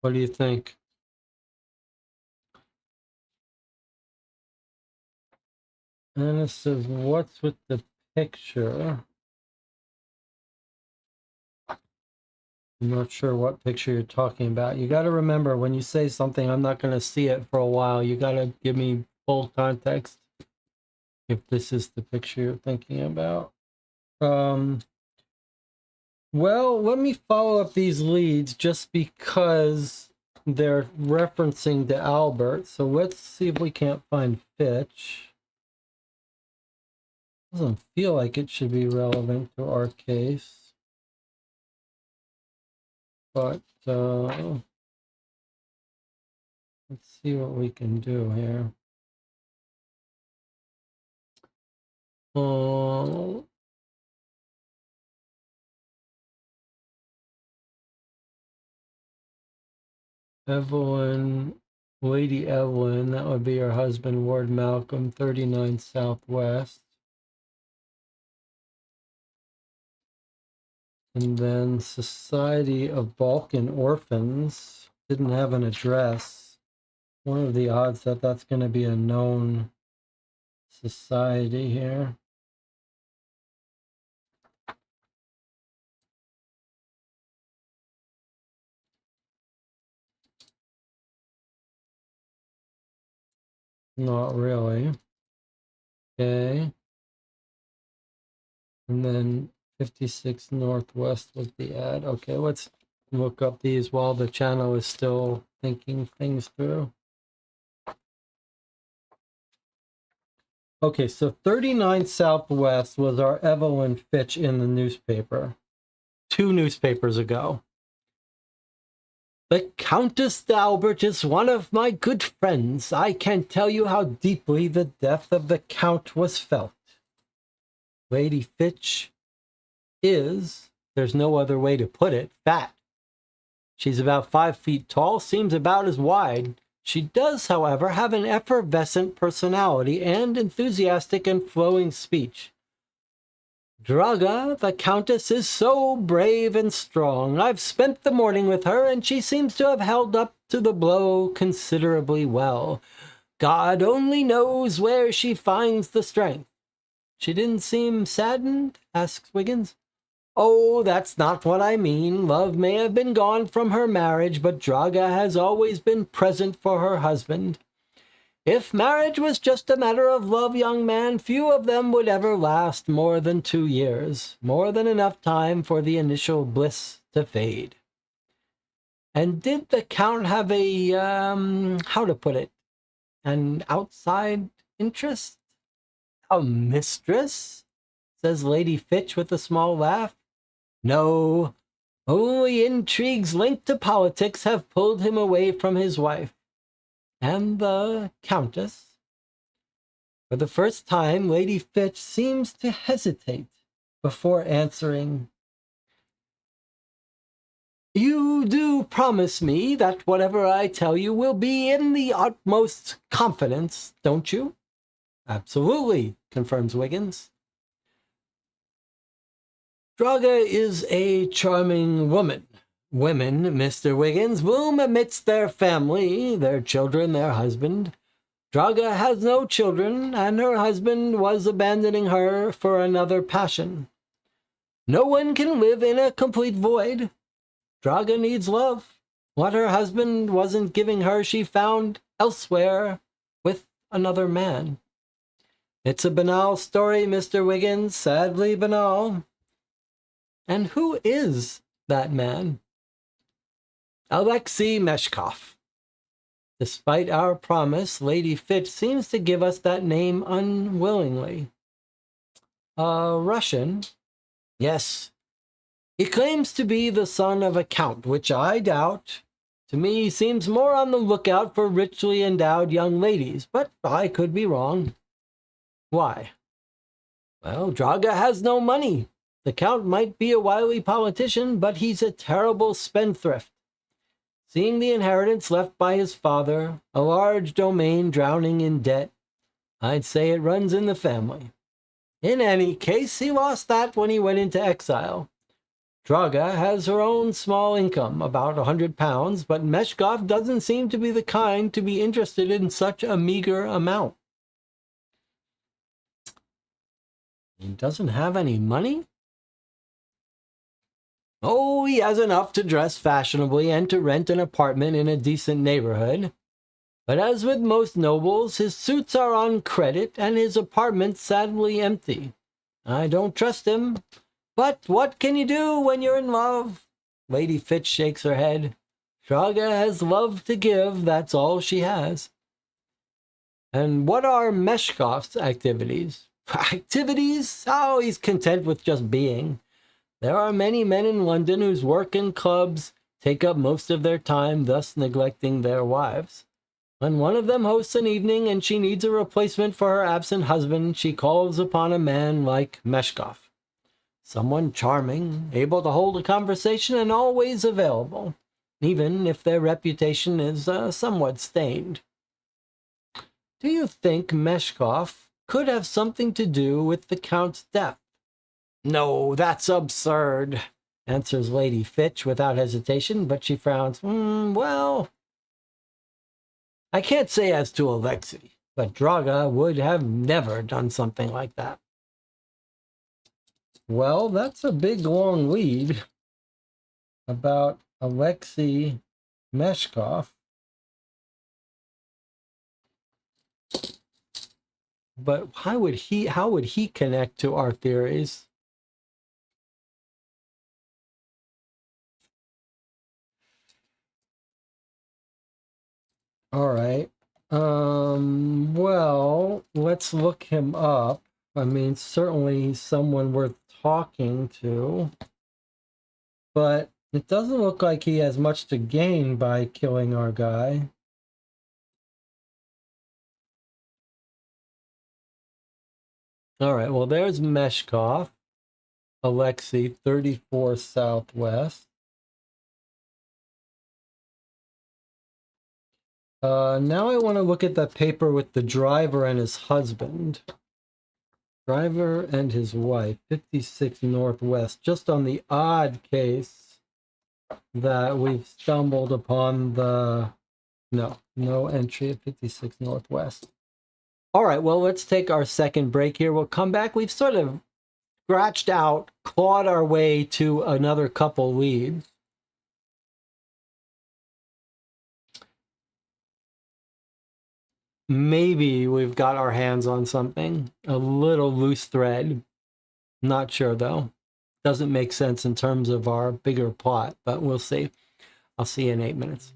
What do you think? And it says, what's with the picture? I'm not sure what picture you're talking about. You got to remember, when you say something, I'm not going to see it for a while. You got to give me full context if this is the picture you're thinking about. Well, let me follow up these leads just because they're referencing to Albert. So let's see if we can't find Fitch. Doesn't feel like it should be relevant to our case. But let's see what we can do here. Evelyn, Lady Evelyn, that would be her husband, Ward Malcolm, 39 Southwest. And then Society of Balkan Orphans didn't have an address. What are the odds that that's going to be a known society here? Not really. Okay. And then 56 Northwest was the ad. Okay, let's look up these while the channel is still thinking things through. Okay, so 39 Southwest was our Evelyn Fitch in the newspaper 2 newspapers ago. The Countess d'Albert is one of my good friends. I can't tell you how deeply the death of the Count was felt. Lady Fitch is, there's no other way to put it, fat. She's about 5 feet tall, seems about as wide. She does, however, have an effervescent personality and enthusiastic and flowing speech. Draga, the Countess, is so brave and strong. I've spent the morning with her, and she seems to have held up to the blow considerably well. God only knows where she finds the strength. She didn't seem saddened? Asks Wiggins. Oh, that's not what I mean. Love may have been gone from her marriage, but Draga has always been present for her husband. If marriage was just a matter of love, young man, few of them would ever last more than 2 years, more than enough time for the initial bliss to fade. And did the Count have a, how to put it, an outside interest? A mistress? Says Lady Fitch with a small laugh. No, only intrigues linked to politics have pulled him away from his wife. And the Countess? For the first time, Lady Fitch seems to hesitate before answering. You do promise me that whatever I tell you will be in the utmost confidence, don't you? Absolutely, confirms Wiggins. Draga is a charming woman. Women, Mr. Wiggins, bloom amidst their family, their children, their husband. Draga has no children, and her husband was abandoning her for another passion. No one can live in a complete void. Draga needs love. What her husband wasn't giving her, she found elsewhere with another man. It's a banal story, Mr. Wiggins, sadly banal. And who is that man? Alexei Meshkov. Despite our promise, Lady Fitch seems to give us that name unwillingly. Russian? Yes. He claims to be the son of a count, which I doubt. To me, he seems more on the lookout for richly endowed young ladies, but I could be wrong. Why? Well, Draga has no money. The count might be a wily politician, but he's a terrible spendthrift. Seeing the inheritance left by his father, a large domain drowning in debt, I'd say it runs in the family. In any case, he lost that when he went into exile. Draga has her own small income, about £100, but Meshkov doesn't seem to be the kind to be interested in such a meager amount. He doesn't have any money? Oh, he has enough to dress fashionably and to rent an apartment in a decent neighborhood. But as with most nobles, his suits are on credit and his apartment sadly empty. I don't trust him. But what can you do when you're in love? Lady Fitch shakes her head. Draga has love to give, that's all she has. And what are Meshkov's activities? Activities? Oh, he's content with just being. There are many men in London whose work and clubs take up most of their time, thus neglecting their wives. When one of them hosts an evening and she needs a replacement for her absent husband, she calls upon a man like Meshkov. Someone charming, able to hold a conversation and always available, even if their reputation is somewhat stained. Do you think Meshkov could have something to do with the Count's death? No, that's absurd, answers Lady Fitch without hesitation, but she frowns. Well, I can't say as to Alexei, but Draga would have never done something like that. Well, that's a big, long lead about Alexei Meshkov. But how would he connect to our theories? All right. Well, let's look him up. I mean, certainly someone worth talking to. But it doesn't look like he has much to gain by killing our guy. All right, well, there's Meshkov. Alexei, 34 Southwest. Now I want to look at that paper with the driver and his husband. Driver and his wife, 56 Northwest. Just on the odd case that we've stumbled upon the... No entry at 56 Northwest. All right, well, let's take our second break here. We'll come back. We've sort of scratched out, clawed our way to another couple leads. Maybe we've got our hands on something, a little loose thread. Not sure, though. Doesn't make sense in terms of our bigger plot, but we'll see. I'll see you in 8 minutes.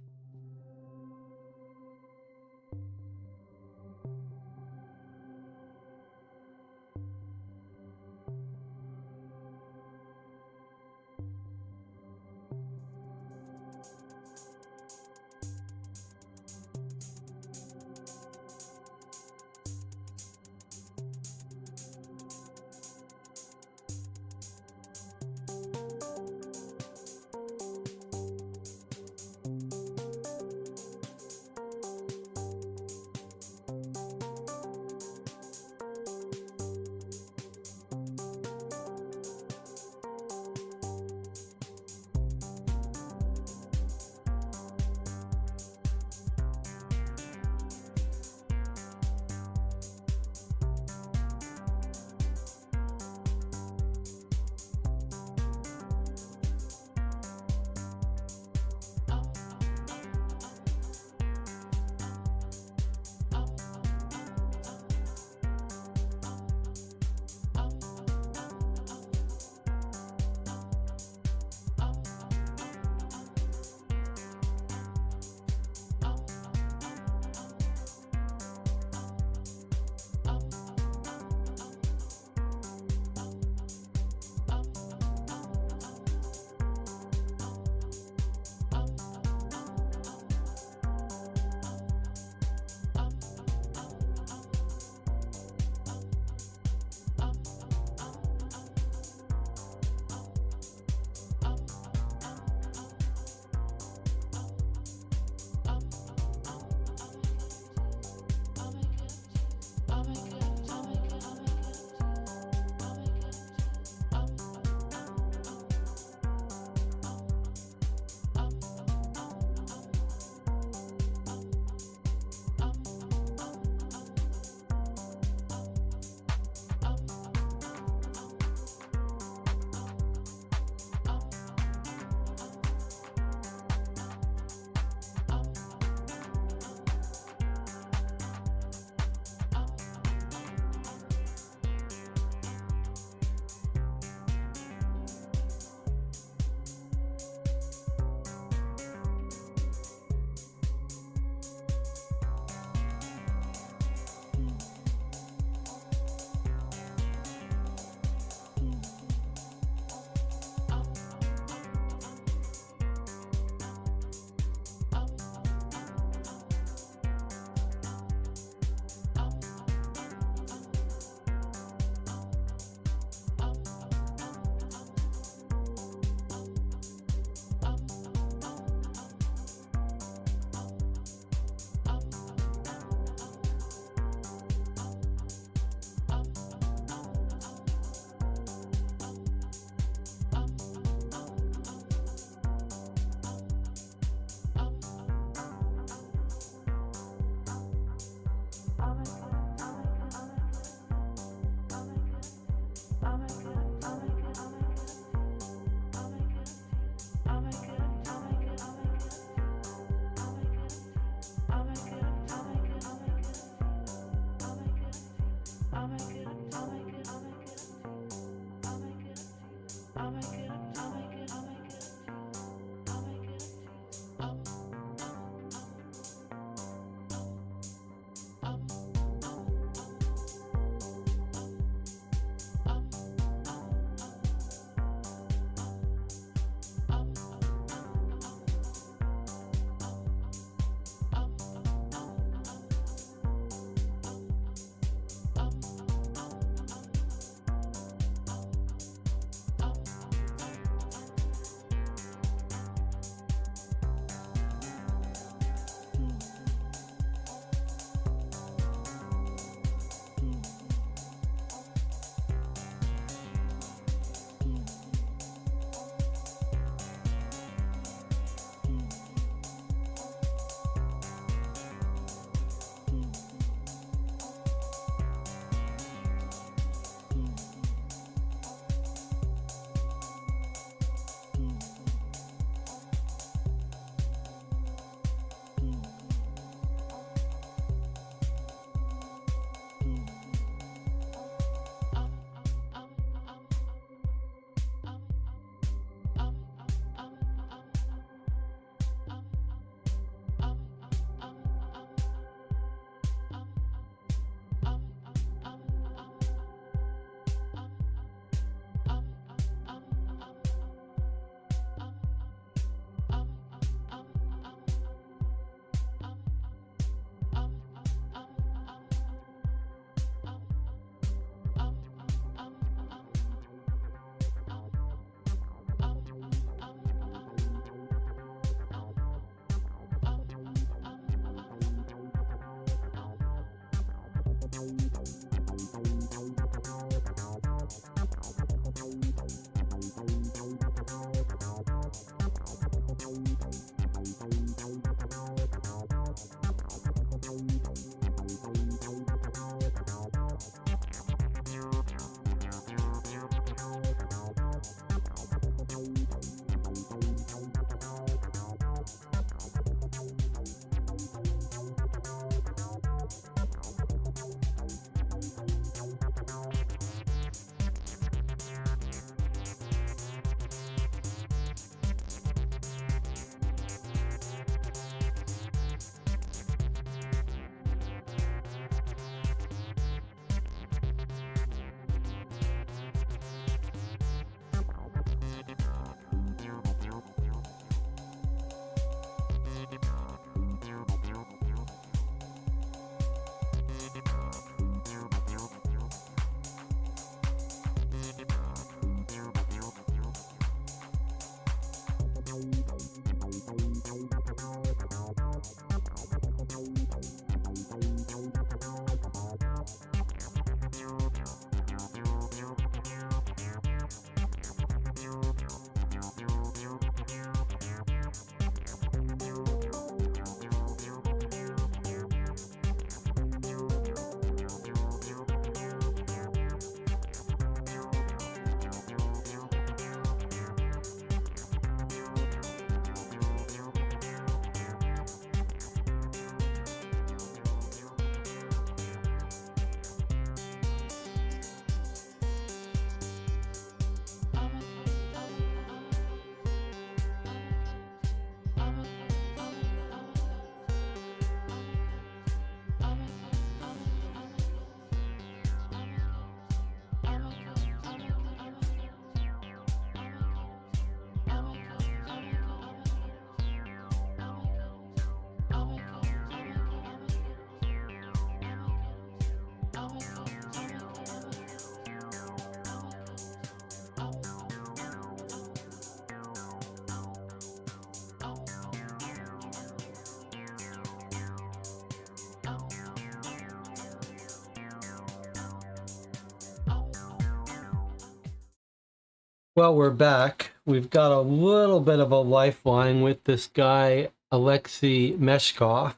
Well, we're back. We've got a little bit of a lifeline with this guy, Alexei Meshkov.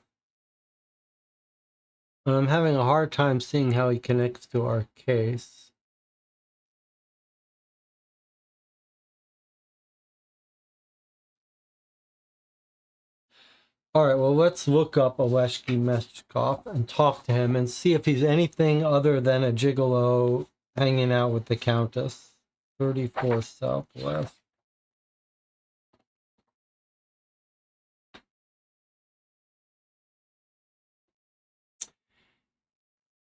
And I'm having a hard time seeing how he connects to our case. All right, well, let's look up Alexei Meshkov and talk to him and see if he's anything other than a gigolo hanging out with the Countess. 34 Southwest.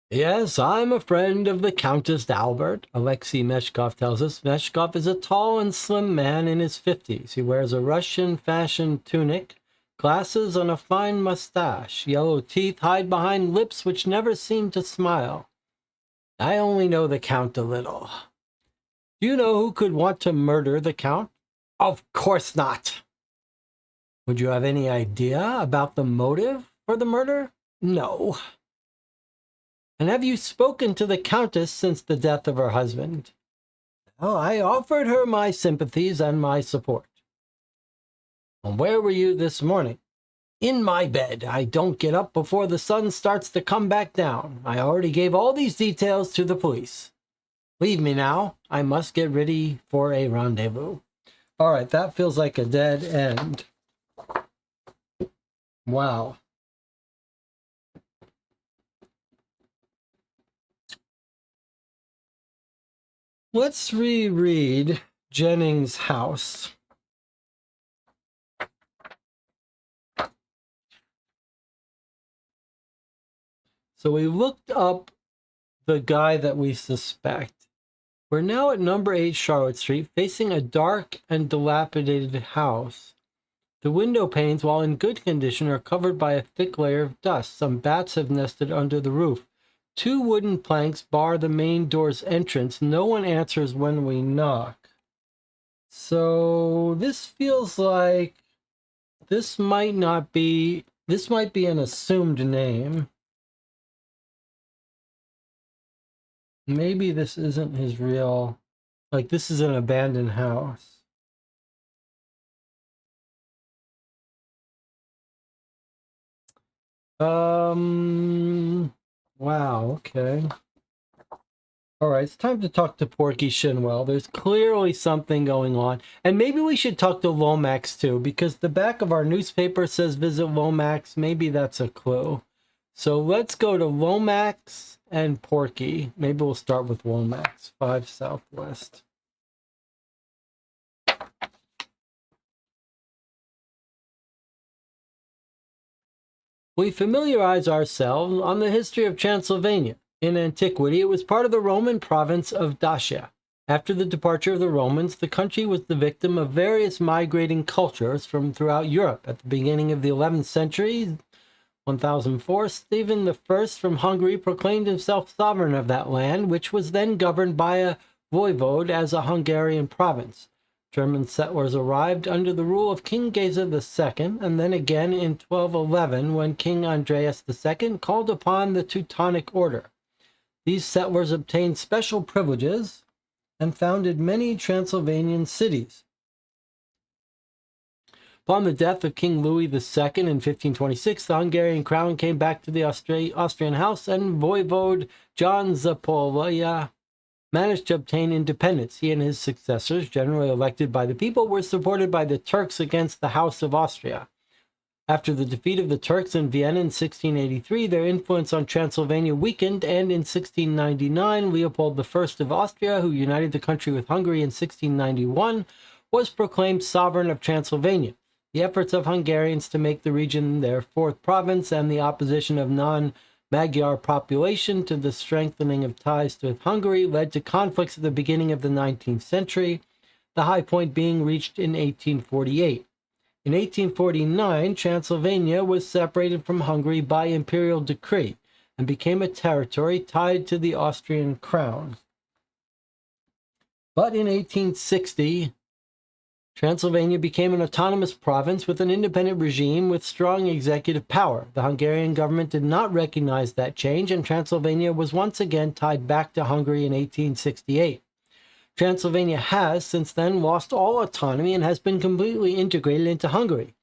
Yes, I'm a friend of the Countess Albert, Alexei Meshkov tells us. Meshkov is a tall and slim man in his 50s. He wears a Russian-fashioned tunic, glasses, and a fine mustache. Yellow teeth hide behind lips which never seem to smile. I only know the Count a little. Do you know who could want to murder the Count? Of course not. Would you have any idea about the motive for the murder? No. And have you spoken to the Countess since the death of her husband? Oh, I offered her my sympathies and my support. And where were you this morning? In my bed. I don't get up before the sun starts to come back down. I already gave all these details to the police. Leave me now. I must get ready for a rendezvous. All right, that feels like a dead end. Wow. Let's reread Jennings' house. So we looked up the guy that we suspect. We're now at number 8 Charlotte Street, facing a dark and dilapidated house. The window panes, while in good condition, are covered by a thick layer of dust. Some bats have nested under the roof. 2 wooden planks bar the main door's entrance. No one answers when we knock. So this feels like this might be an assumed name. Maybe this isn't his real, like this is an abandoned house. Wow, okay. All right, it's time to talk to Porky Shinwell. There's clearly something going on. And maybe we should talk to Lomax too, because the back of our newspaper says visit Lomax. Maybe that's a clue. So let's go to Lomax and Porky. Maybe we'll start with Lomax, 5 Southwest. We familiarize ourselves on the history of Transylvania. In antiquity, it was part of the Roman province of Dacia. After the departure of the Romans, the country was the victim of various migrating cultures from throughout Europe. At the beginning of the 11th century, 1004, Stephen I from Hungary proclaimed himself sovereign of that land, which was then governed by a voivode as a Hungarian province. German settlers arrived under the rule of King Geza II, and then again in 1211 when King Andreas II called upon the Teutonic Order. These settlers obtained special privileges and founded many Transylvanian cities. Upon the death of King Louis II in 1526, the Hungarian crown came back to the Austrian house, and Voivode John Zapolya managed to obtain independence. He and his successors, generally elected by the people, were supported by the Turks against the House of Austria. After the defeat of the Turks in Vienna in 1683, their influence on Transylvania weakened, and in 1699, Leopold I of Austria, who united the country with Hungary in 1691, was proclaimed sovereign of Transylvania. The efforts of Hungarians to make the region their fourth province and the opposition of non-Magyar population to the strengthening of ties with Hungary led to conflicts at the beginning of the 19th century, the high point being reached in 1848. In 1849, Transylvania was separated from Hungary by imperial decree and became a territory tied to the Austrian crown. But in 1860, Transylvania became an autonomous province with an independent regime with strong executive power. The Hungarian government did not recognize that change, and Transylvania was once again tied back to Hungary in 1868. Transylvania has, since then, lost all autonomy and has been completely integrated into Hungary.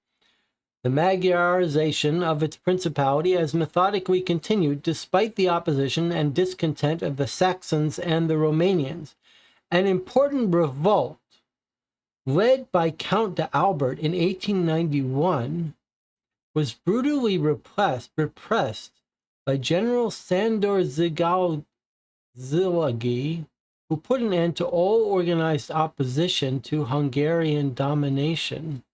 The Magyarization of its principality has methodically continued despite the opposition and discontent of the Saxons and the Romanians. An important revolt led by Count de Albert in 1891, was brutally repressed by General Sandor Zilagi, who put an end to all organized opposition to Hungarian domination.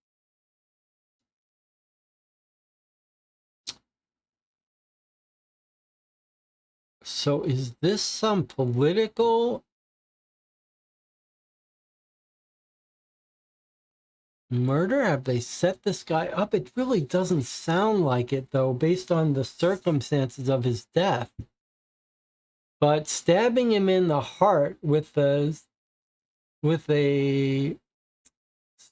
So is this some political murder? Have they set this guy up? It really doesn't sound like it, though, based on the circumstances of his death. But stabbing him in the heart with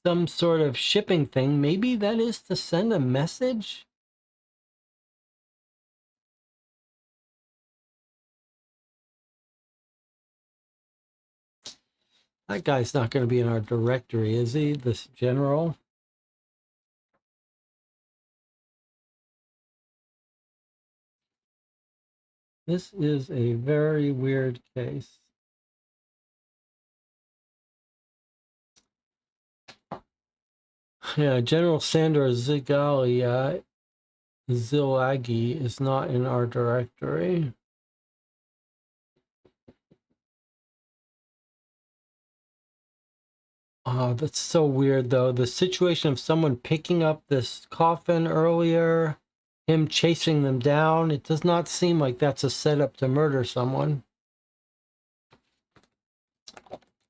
some sort of shipping thing, maybe that is to send a message? That guy's not going to be in our directory, is he? This general? This is a very weird case. Yeah, General Sandor Zilagi is not in our directory. Oh, that's so weird, though. The situation of someone picking up this coffin earlier, him chasing them down, it does not seem like that's a setup to murder someone.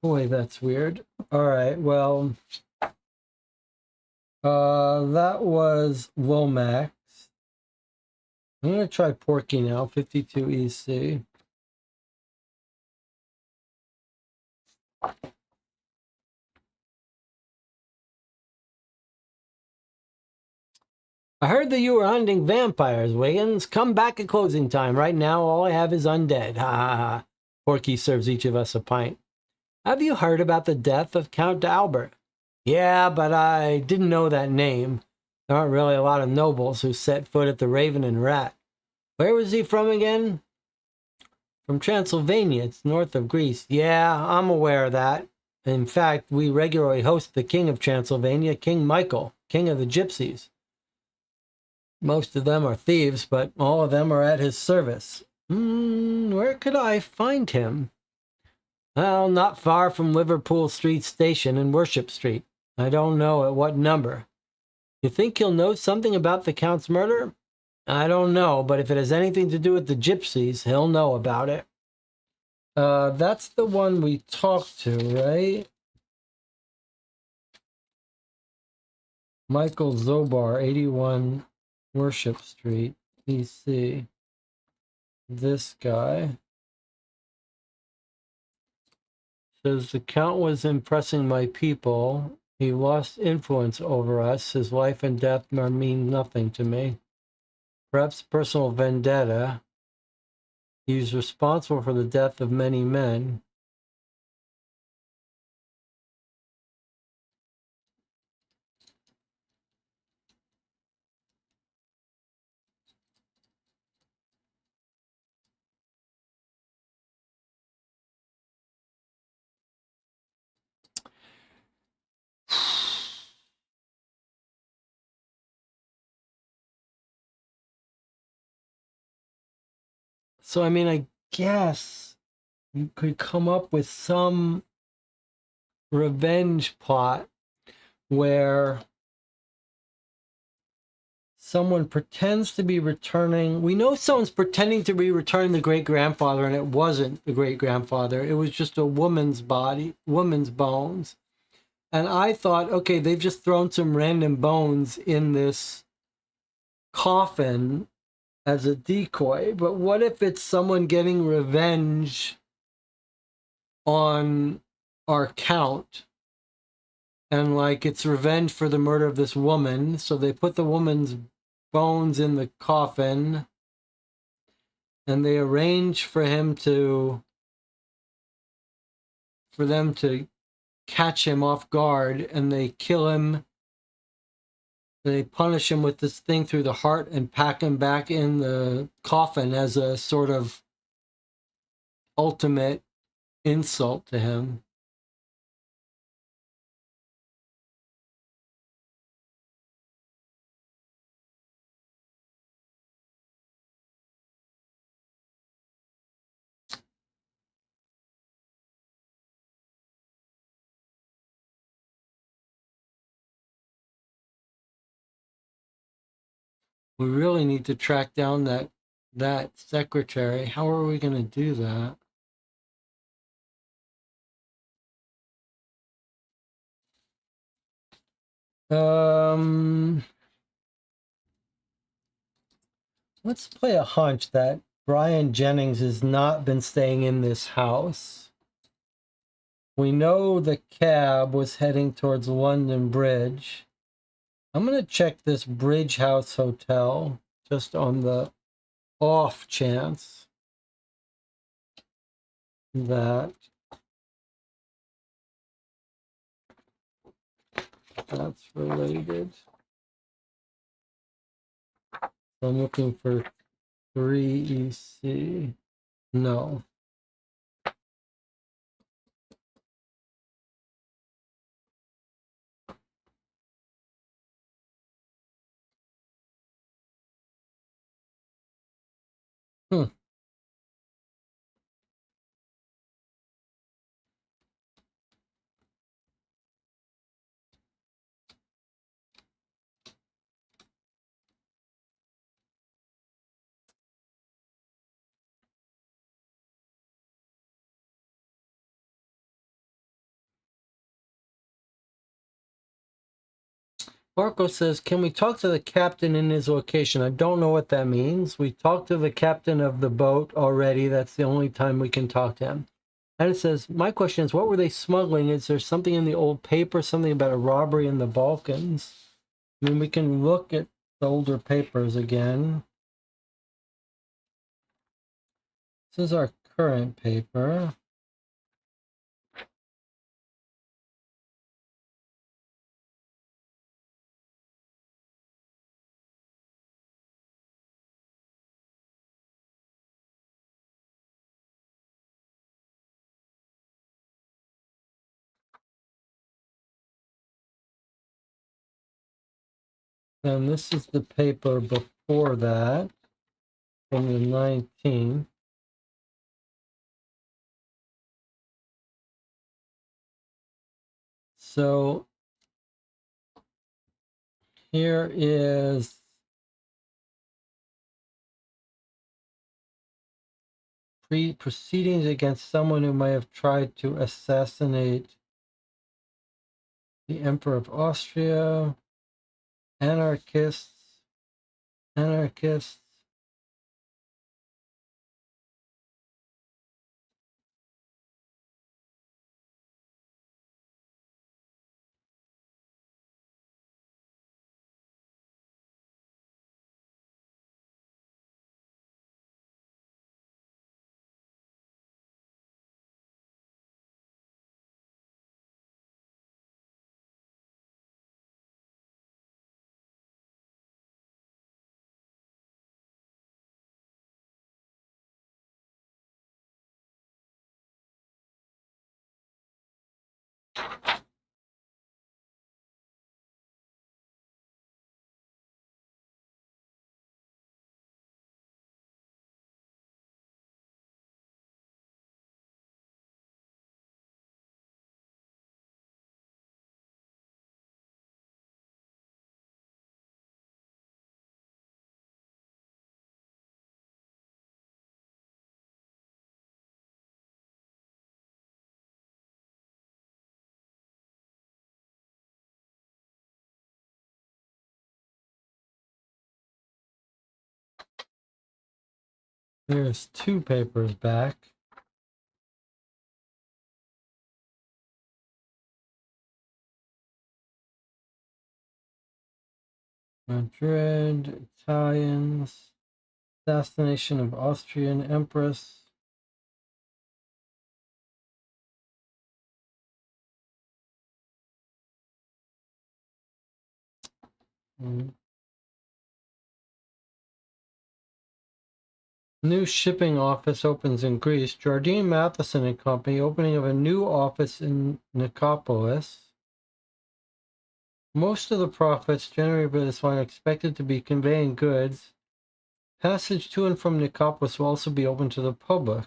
Boy, that's weird. All right, well, that was Lomax. I'm going to try Porky now, 52 EC. I heard that you were hunting vampires, Wiggins. Come back at closing time. Right now, all I have is undead. Ha ha ha. Porky serves each of us a pint. Have you heard about the death of Count Albert? Yeah, but I didn't know that name. There aren't really a lot of nobles who set foot at the Raven and Rat. Where was he from again? From Transylvania. It's north of Greece. Yeah, I'm aware of that. In fact, we regularly host the King of Transylvania, King Michael, King of the Gypsies. Most of them are thieves, but all of them are at his service. Where could I find him? Well, not far from Liverpool Street Station and Worship Street. I don't know at what number. You think he'll know something about the Count's murder? I don't know, but if it has anything to do with the Gypsies, he'll know about it. That's the one we talked to, right? Michael Zobar, 81 Worship Street, EC. This guy says the Count was impressing my people. He lost influence over us. His life and death mean nothing to me. Perhaps personal vendetta. He's responsible for the death of many men. So, I mean, I guess you could come up with some revenge plot where someone pretends to be returning. We know someone's pretending to be returning the great grandfather, and it wasn't the great grandfather. It was just a woman's body, woman's bones. And I thought, okay, they've just thrown some random bones in this coffin as a decoy. But what if it's someone getting revenge on our count? And like it's revenge for the murder of this woman. So they put the woman's bones in the coffin and they arrange for them to catch him off guard, and they kill him. They punish him with this thing through the heart and pack him back in the coffin as a sort of ultimate insult to him. We really need to track down that secretary. How are we going to do that? Let's play a hunch that Brian Jennings has not been staying in this house. We know the cab was heading towards London Bridge. I'm going to check this Bridge House Hotel just on the off chance that that's related. So I'm looking for 3EC. No. Hmm. Marco says, can we talk to the captain in his location? I don't know what that means. We talked to the captain of the boat already. That's the only time we can talk to him. And it says, my question is, what were they smuggling? Is there something in the old paper, something about a robbery in the Balkans? I mean, we can look at the older papers again. This is our current paper. And this is the paper before that, from the 19th. So here is proceedings against someone who might have tried to assassinate the Emperor of Austria, anarchists. There's 2 papers back. Madrid, Italians, assassination of Austrian Empress. New shipping office opens in Greece. Jardine Matheson and Company opening of a new office in Nicopolis. Most of the profits generated by this line are expected to be conveying goods. Passage to and from Nicopolis will also be open to the public.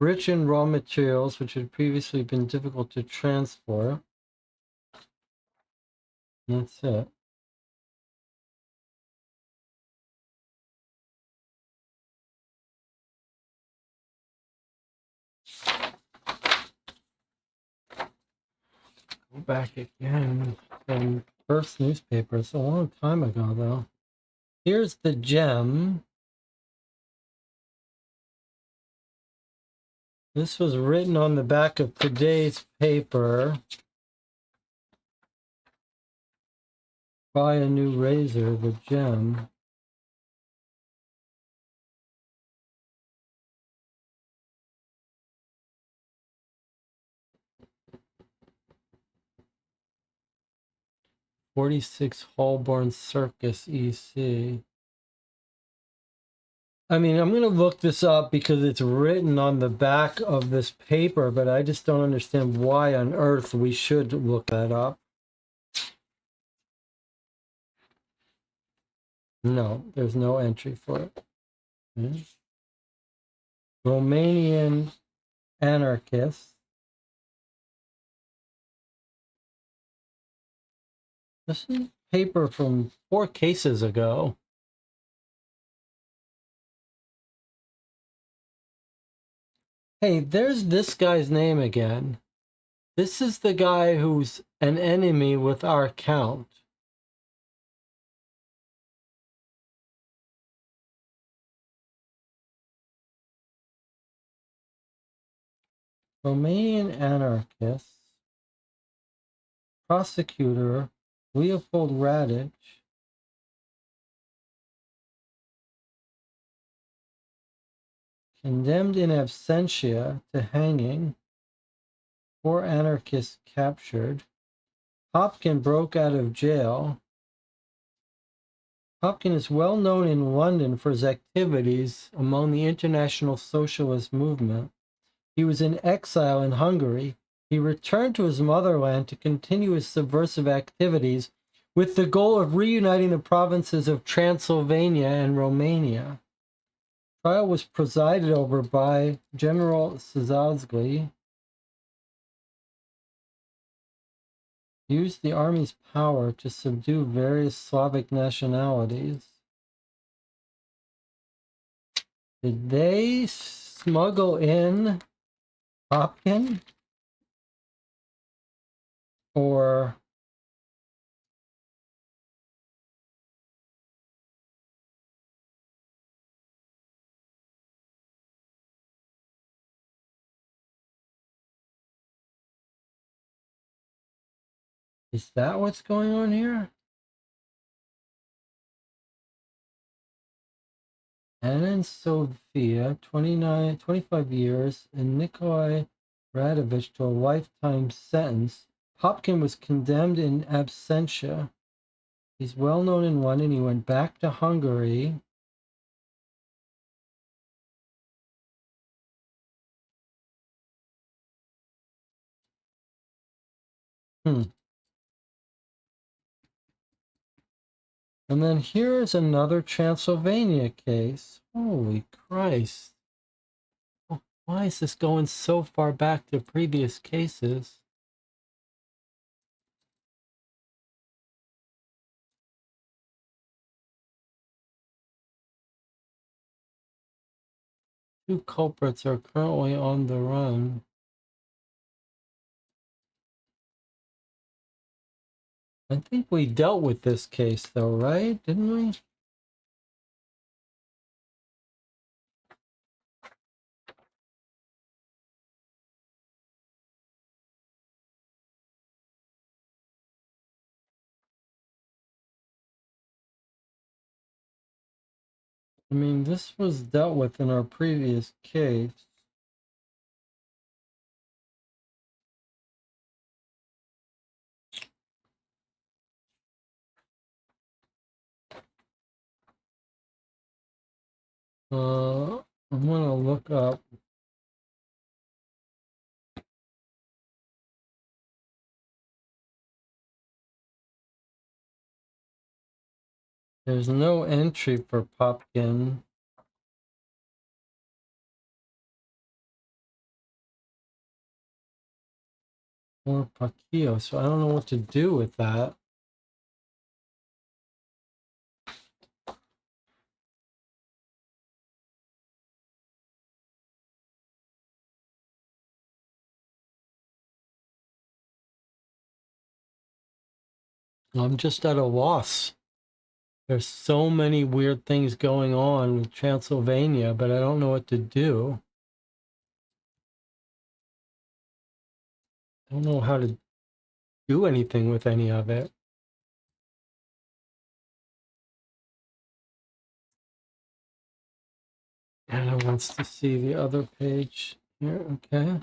Rich in raw materials, which had previously been difficult to transport. That's it. Go back again from first newspapers a long time ago, though. Here's the gem. This was written on the back of today's paper. Buy a new razor, the gem. "46 Holborn Circus, EC." I mean, I'm going to look this up because it's written on the back of this paper, but I just don't understand why on earth we should look that up. No, there's no entry for it. Romanian anarchists. This is paper from 4 cases ago. Hey, there's this guy's name again. This is the guy who's an enemy with our count. Romanian anarchists. Prosecutor Leopold Radic. Condemned in absentia to hanging. 4 anarchists captured. Hopkin broke out of jail. Hopkin is well known in London for his activities among the international socialist movement. He was in exile in Hungary. He returned to his motherland to continue his subversive activities with the goal of reuniting the provinces of Transylvania and Romania. Trial was presided over by General Szazgli. Used the army's power to subdue various Slavic nationalities. Did they smuggle in Hopkin? Or is that what's going on here? Anna and Sophia, 25 years, and Nikolai Radovich to a lifetime sentence. Hopkin was condemned in absentia. He's well known in London. He went back to Hungary. And then here's another Transylvania case. Holy Christ. Why is this going so far back to previous cases? Two culprits are currently on the run. I think we dealt with this case though, right? Didn't we? I mean, this was dealt with in our previous case. I'm gonna look up. There's no entry for Popkin. Or Paquillo, so I don't know what to do with that. I'm just at a loss. There's so many weird things going on with Transylvania, but I don't know what to do. I don't know how to do anything with any of it. Anna wants to see the other page here. Okay.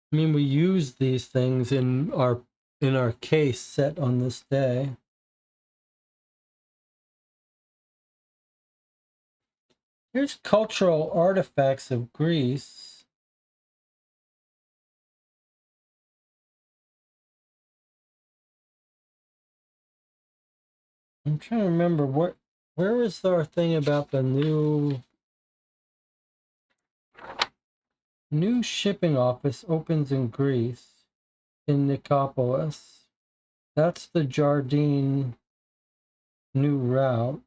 I mean, we use these things in our case set on this day. Here's cultural artifacts of Greece. I'm trying to remember where is our thing about the new shipping office opens in Greece in Nicopolis. That's the Jardine new route.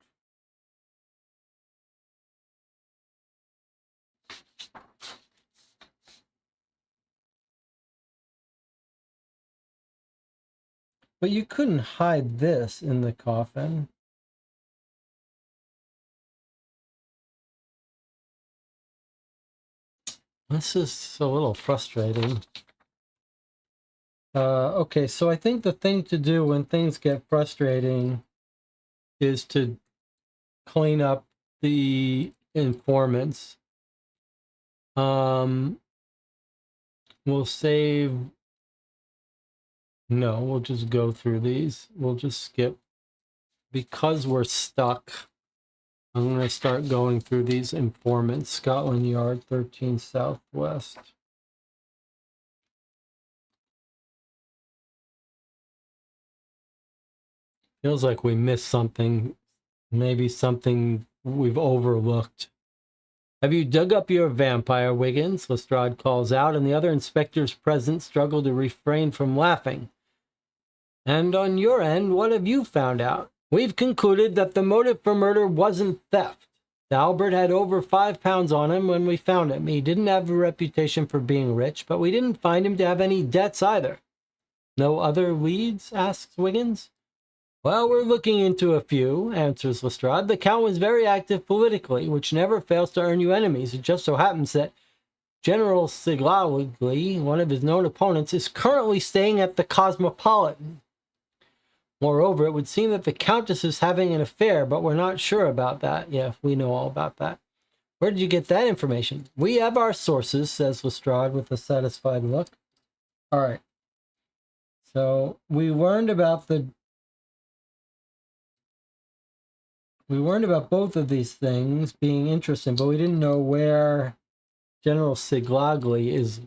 But you couldn't hide this in the coffin. This is a little frustrating. Okay, so I think the thing to do when things get frustrating is to clean up the informants. We'll save. No, we'll just go through these. We'll just skip. Because we're stuck, I'm going to start going through these informants. Scotland Yard, 13 Southwest. Feels like we missed something. Maybe something we've overlooked. Have you dug up your vampire, Wiggins? Lestrade calls out, and the other inspectors present struggle to refrain from laughing. And on your end, what have you found out? We've concluded that the motive for murder wasn't theft. Albert had over £5 on him when we found him. He didn't have a reputation for being rich, but we didn't find him to have any debts either. No other leads? Asks Wiggins. Well, we're looking into a few, answers Lestrade. The Count was very active politically, which never fails to earn you enemies. It just so happens that General Siglawigli, one of his known opponents, is currently staying at the Cosmopolitan. Moreover, it would seem that the Countess is having an affair, but we're not sure about that. Yeah, we know all about that. Where did you get that information? We have our sources, says Lestrade with a satisfied look. All right. So we learned about both of these things being interesting, but we didn't know where General Siglagli is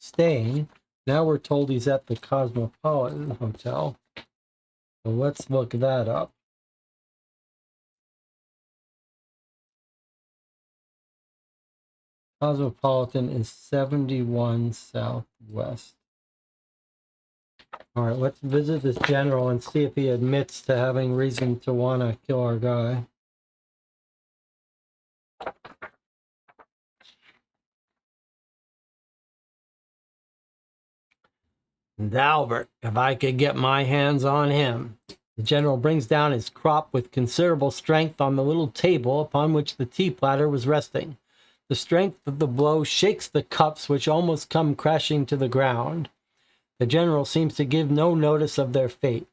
staying. Now we're told he's at the Cosmopolitan Hotel. So let's look that up. Cosmopolitan is 71 Southwest. All right, let's visit this general and see if he admits to having reason to want to kill our guy. Albert, if I could get my hands on him. The general brings down his crop with considerable strength on the little table upon which the tea platter was resting. The strength of the blow shakes the cups, which almost come crashing to the ground. The general seems to give no notice of their fate.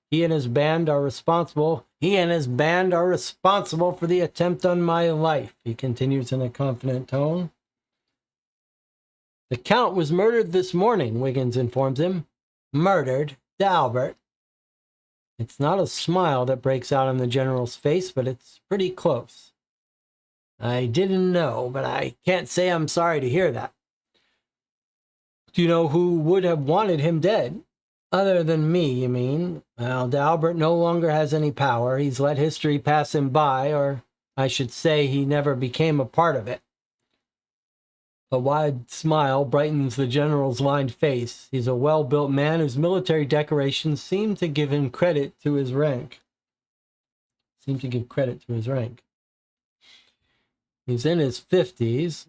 He and his band are responsible for the attempt on my life, he continues in a confident tone. The Count was murdered this morning, Wiggins informs him. Murdered? D'Albert? It's not a smile that breaks out on the general's face, but it's pretty close. I didn't know, but I can't say I'm sorry to hear that. Do you know who would have wanted him dead? Other than me, you mean? Well, D'Albert no longer has any power. He's let history pass him by, or I should say he never became a part of it. A wide smile brightens the general's lined face. He's a well-built man whose military decorations seem to give credit to his rank. He's in his 50s,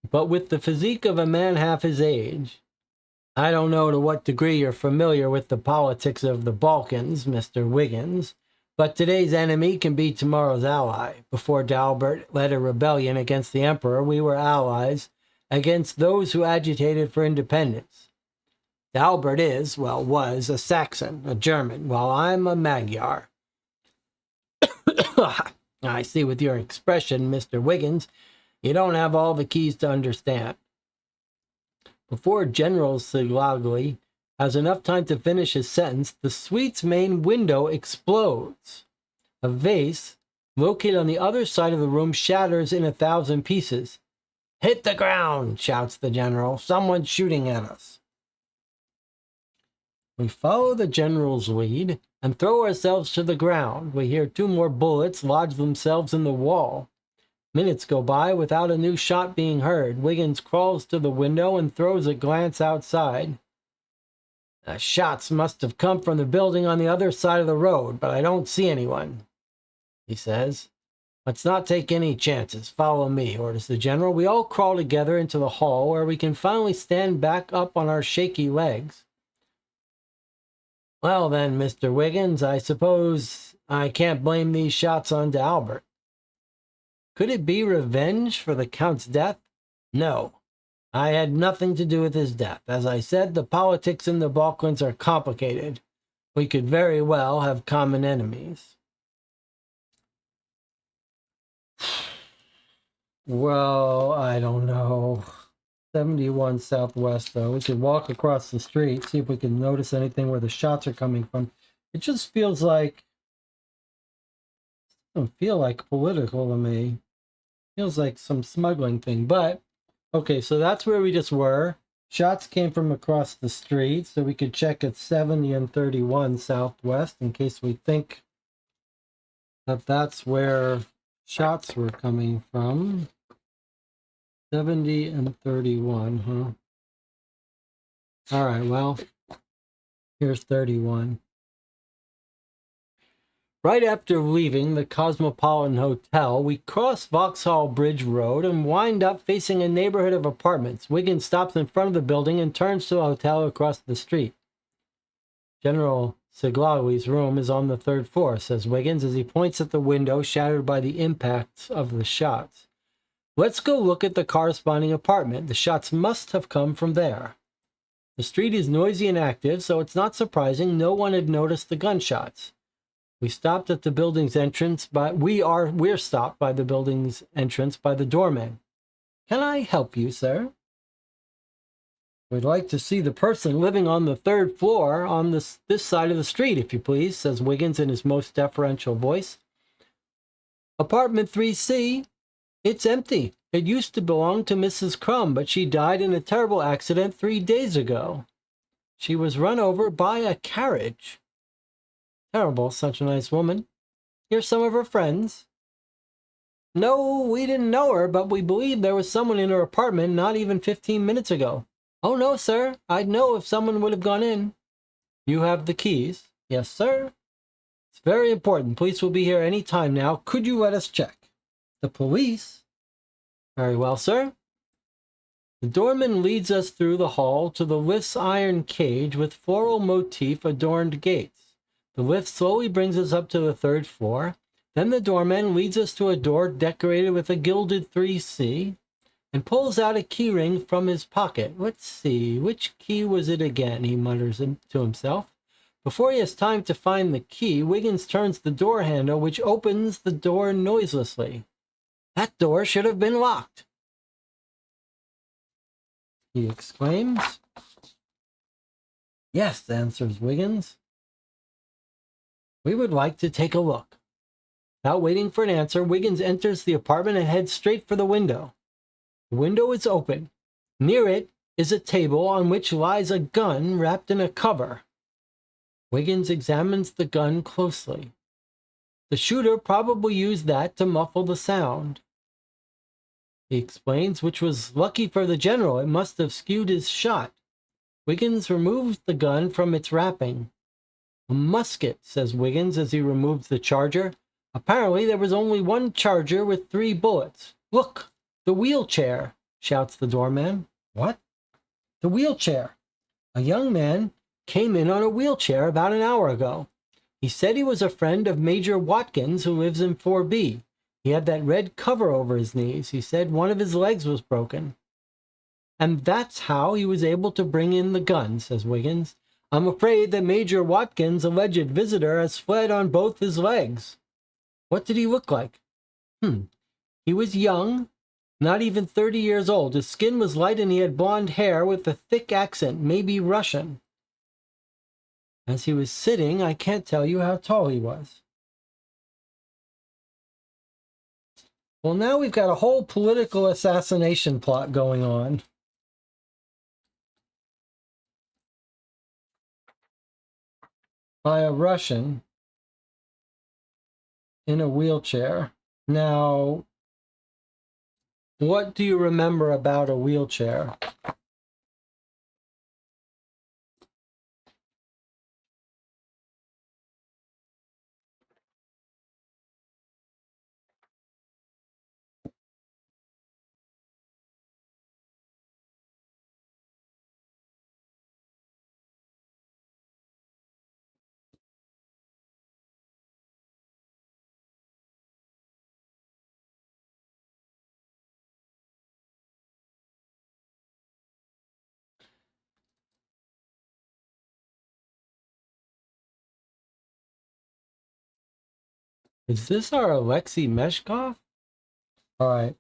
but with the physique of a man half his age. I don't know to what degree you're familiar with the politics of the Balkans, Mr. Wiggins, but today's enemy can be tomorrow's ally. Before D'Albert led a rebellion against the emperor, we were allies against those who agitated for independence. D'Albert was a Saxon, a German, while I'm a Magyar. I see with your expression, Mr. Wiggins, you don't have all the keys to understand. Before General Siglagli has enough time to finish his sentence, the suite's main window explodes. A vase, located on the other side of the room, shatters in 1,000 pieces. Hit the ground, shouts the general. Someone's shooting at us. We follow the general's lead and throw ourselves to the ground. We hear 2 more bullets lodge themselves in the wall. Minutes go by without a new shot being heard. Wiggins crawls to the window and throws a glance outside. The shots must have come from the building on the other side of the road, but I don't see anyone, he says. Let's not take any chances. Follow me, orders the general. We all crawl together into the hall where we can finally stand back up on our shaky legs. Well then, Mr. Wiggins, I suppose I can't blame these shots on D'Albert. Could it be revenge for the Count's death? No. I had nothing to do with his death. As I said, the politics in the Balkans are complicated. We could very well have common enemies. Well, I don't know. 71 Southwest, though. We could walk across the street, see if we can notice anything where the shots are coming from. It just feels like... It doesn't feel like political to me. It feels like some smuggling thing, but... Okay, so that's where we just were. Shots came from across the street, so we could check at 70 and 31 Southwest in case we think that that's where shots were coming from. 70 and 31, huh? All right, well, here's 31. Right after leaving the Cosmopolitan Hotel, we cross Vauxhall Bridge Road and wind up facing a neighborhood of apartments. Wiggins stops in front of the building and turns to a hotel across the street. General Siglawi's room is on the 3rd floor, says Wiggins as he points at the window shattered by the impacts of the shots. Let's go look at the corresponding apartment. The shots must have come from there. The street is noisy and active, so it's not surprising no one had noticed the gunshots. We stopped at the building's entrance, but we're stopped by the building's entrance by the doorman. Can I help you, sir? We'd like to see the person living on the 3rd floor on this side of the street, if you please, says Wiggins in his most deferential voice. Apartment 3C. It's empty. It used to belong to Mrs. Crumb, but she died in a terrible accident 3 days ago. She was run over by a carriage. Terrible, such a nice woman. Here's some of her friends. No, we didn't know her, but we believe there was someone in her apartment not even 15 minutes ago. Oh, no, sir. I'd know if someone would have gone in. You have the keys? Yes, sir. It's very important. Police will be here any time now. Could you let us check? The police? Very well, sir. The doorman leads us through the hall to the lift's iron cage with floral motif adorned gates. The lift slowly brings us up to the 3rd floor. Then the doorman leads us to a door decorated with a gilded 3C and pulls out a keyring from his pocket. Let's see, which key was it again? He mutters to himself. Before he has time to find the key, Wiggins turns the door handle, which opens the door noiselessly. That door should have been locked, he exclaims. Yes, answers Wiggins. We would like to take a look. Without waiting for an answer, Wiggins enters the apartment and heads straight for the window. The window is open. Near it is a table on which lies a gun wrapped in a cover. Wiggins examines the gun closely. The shooter probably used that to muffle the sound, he explains, which was lucky for the general. It must have skewed his shot. Wiggins removes the gun from its wrapping. A musket, says Wiggins as he removes the charger. Apparently there was only one charger with 3 bullets. Look, the wheelchair, shouts the doorman. What? The wheelchair. A young man came in on a wheelchair about an hour ago. He said he was a friend of Major Watkins who lives in 4B. He had that red cover over his knees. He said one of his legs was broken. And that's how he was able to bring in the gun, says Wiggins. I'm afraid that Major Watkins' alleged visitor has fled on both his legs. What did he look like? He was young, not even 30 years old. His skin was light and he had blonde hair with a thick accent, maybe Russian. As he was sitting, I can't tell you how tall he was. Well, now we've got a whole political assassination plot going on. By a Russian in a wheelchair. Now, what do you remember about a wheelchair? Is this our Alexei Meshkov? All right.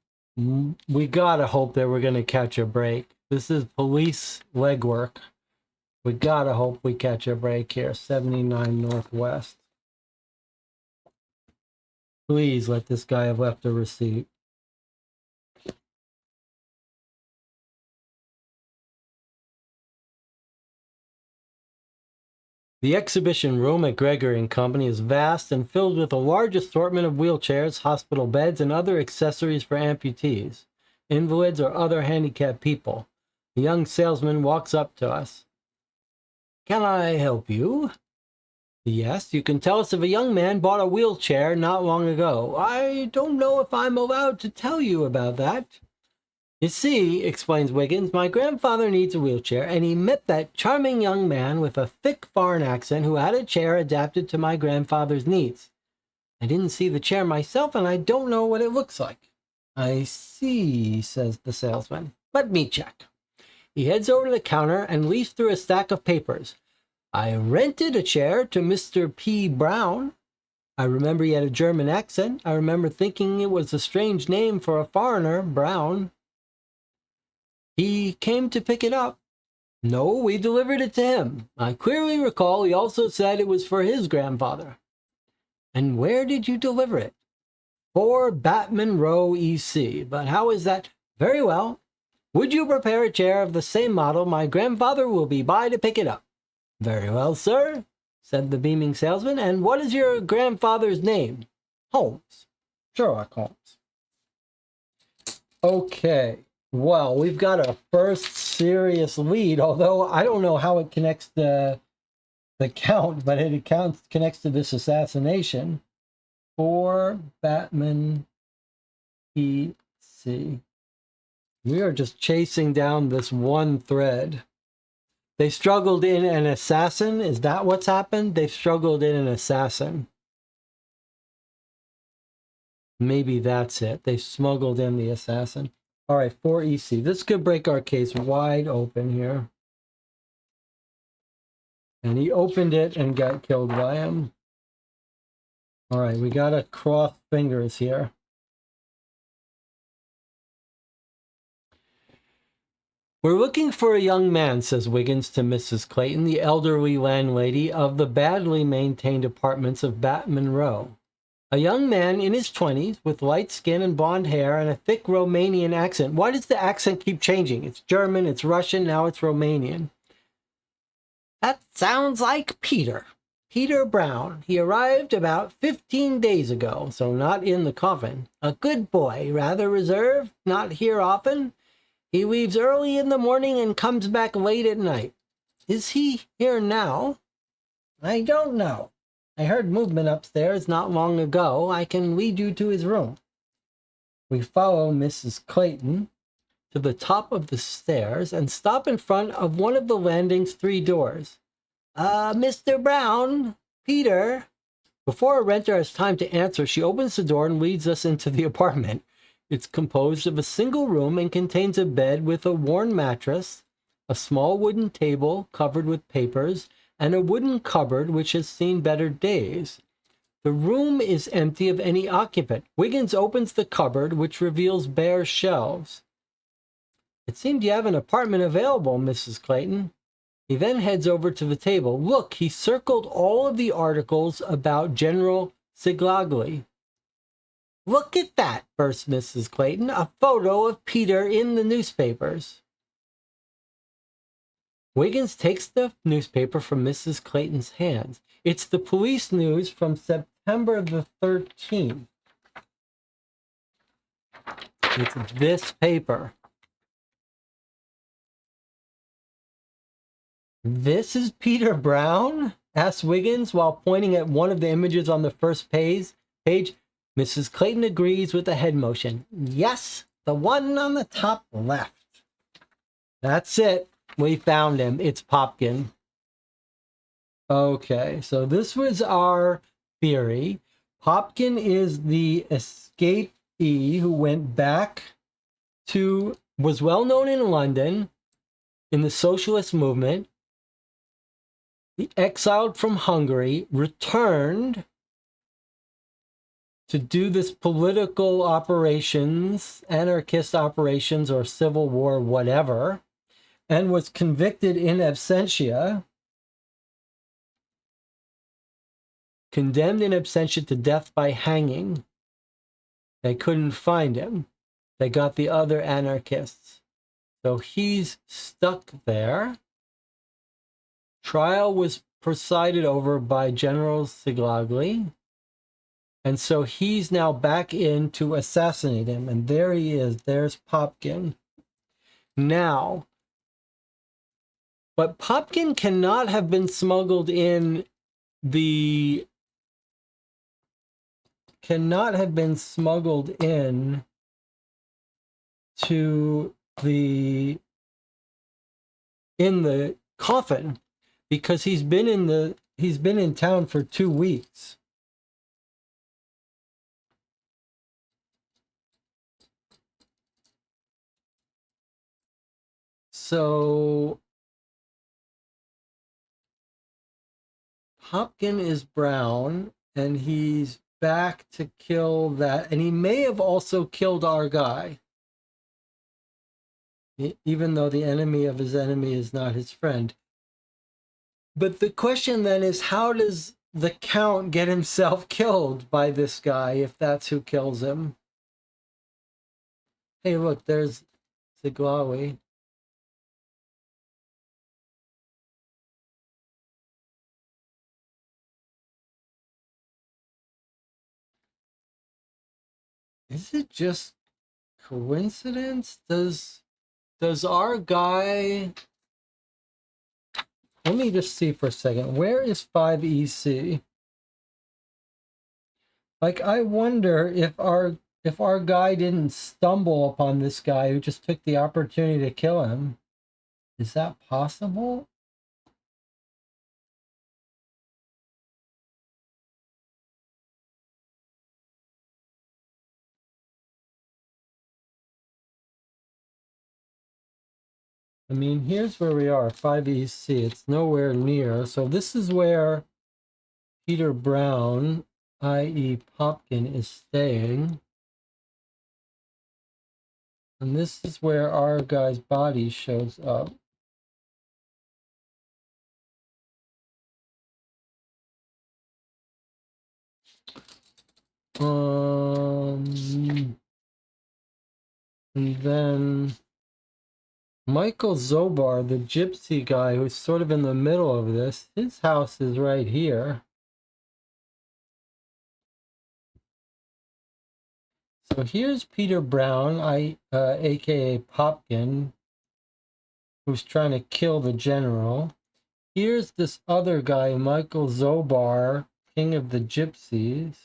We gotta hope that we're gonna catch a break. This is police legwork. We gotta hope we catch a break here. 79 Northwest. Please let this guy have left a receipt. The exhibition room at Gregory & Company is vast and filled with a large assortment of wheelchairs, hospital beds, and other accessories for amputees, invalids, or other handicapped people. The young salesman walks up to us. Can I help you? Yes, you can tell us if a young man bought a wheelchair not long ago. I don't know if I'm allowed to tell you about that. You see, explains Wiggins, my grandfather needs a wheelchair, and he met that charming young man with a thick foreign accent who had a chair adapted to my grandfather's needs. I didn't see the chair myself, and I don't know what it looks like. I see, says the salesman. Let me check. He heads over to the counter and leafs through a stack of papers. I rented a chair to Mr. P. Brown. I remember he had a German accent. I remember thinking it was a strange name for a foreigner, Brown. He came to pick it up. No, we delivered it to him. I clearly recall he also said it was for his grandfather. And where did you deliver it? 4 Batman Row, EC. But how is that? Very well. Would you prepare a chair of the same model? My grandfather will be by to pick it up. Very well, sir, said the beaming salesman. And what is your grandfather's name? Holmes. Sherlock Holmes. Okay. Well, we've got a first serious lead, although I don't know how it connects to the count, but it connects to this assassination. 4 Batman EC. We are just chasing down this one thread. They struggled in an assassin. Is that what's happened? They've struggled in an assassin. Maybe that's it. They smuggled in the assassin. All right, 4EC. This could break our case wide open here. And he opened it and got killed by him. All right, we got to cross fingers here. We're looking for a young man, says Wiggins to Mrs. Clayton, the elderly landlady of the badly maintained apartments of Batman Row. A young man in his 20s with light skin and blonde hair and a thick Romanian accent. Why does the accent keep changing? It's German, it's Russian, now it's Romanian. That sounds like Peter. Peter Brown. He arrived about 15 days ago, so not in the coffin. A good boy, rather reserved, not here often. He leaves early in the morning and comes back late at night. Is he here now? I don't know. I heard movement upstairs not long ago. I can lead you to his room. We follow Mrs. Clayton to the top of the stairs and stop in front of one of the landing's 3 doors. Mr. Brown, Peter. Before a renter has time to answer, she opens the door and leads us into the apartment. It's composed of a single room and contains a bed with a worn mattress, a small wooden table covered with papers, and a wooden cupboard which has seen better days. The room is empty of any occupant. Wiggins opens the cupboard, which reveals bare shelves. It seemed you have an apartment available, Mrs. Clayton. He then heads over to the table. Look, he circled all of the articles about General Siglagli. Look at that, burst Mrs. Clayton. A photo of Peter in the newspapers. Wiggins takes the newspaper from Mrs. Clayton's hands. It's the police news from September the 13th. It's this paper. This is Peter Brown? Asked Wiggins while pointing at one of the images on the first page. Mrs. Clayton agrees with a head motion. Yes, the one on the top left. That's it. We found him. It's Popkin. Okay, so this was our theory. Popkin is the escapee who went back to, was well known in London in the socialist movement. He exiled from Hungary, returned to do this political operations, anarchist operations or civil war, whatever, and was convicted in absentia, condemned in absentia to death by hanging. They couldn't find him. They got the other anarchists. So he's stuck there. Trial was presided over by General Siglagli. And so he's now back in to assassinate him. And there he is. There's Popkin. Now, but Popkin cannot have been smuggled in the... cannot have been smuggled in to the... in the coffin, because he's been in town for 2 weeks. So Popkin is Brown, and he's back to kill that, and he may have also killed our guy, even though the enemy of his enemy is not his friend. But the question then is, how does the Count get himself killed by this guy if that's who kills him? Hey, look, there's Siglawi. Is it just coincidence? Does our guy... Let me just see for a second. Where is 5EC? Like, I wonder if our if our guy didn't stumble upon this guy who just took the opportunity to kill him. Is that possible? I mean, here's where we are, 5EC. It's nowhere near. So this is where Peter Brown, i.e. Popkin, is staying. And this is where our guy's body shows up. And then Michael Zobar, the gypsy guy who's sort of in the middle of this, his house is right here. So here's Peter Brown, aka Popkin, who's trying to kill the general. Here's this other guy, Michael Zobar, king of the gypsies.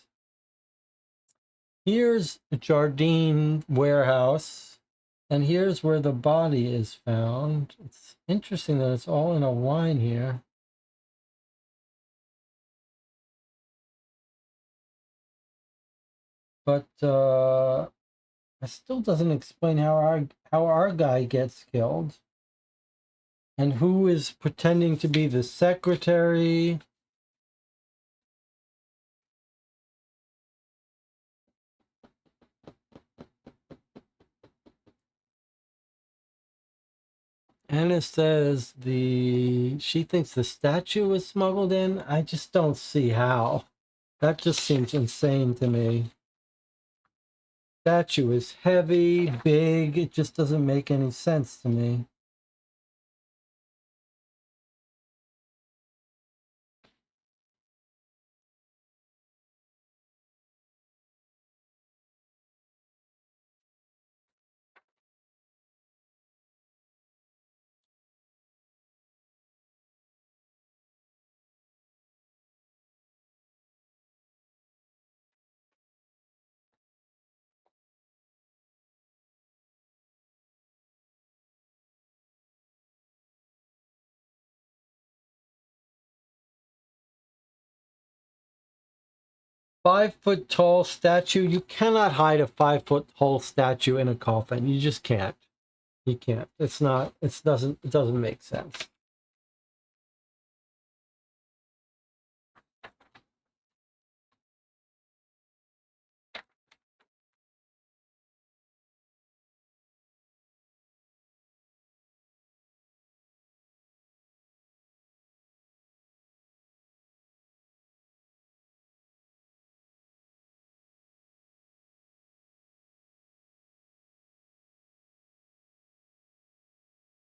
Here's Jardine warehouse, and here's where the body is found. It's interesting that it's all in a line here. But it still doesn't explain how our guy gets killed. And who is pretending to be the secretary? Anna says she thinks the statue was smuggled in. I just don't see how. That just seems insane to me. Statue is heavy, big. It just doesn't make any sense to me. Five-foot-tall statue. You cannot hide a 5-foot-tall statue in a coffin. You just can't. You can't. It's not. It doesn't make sense.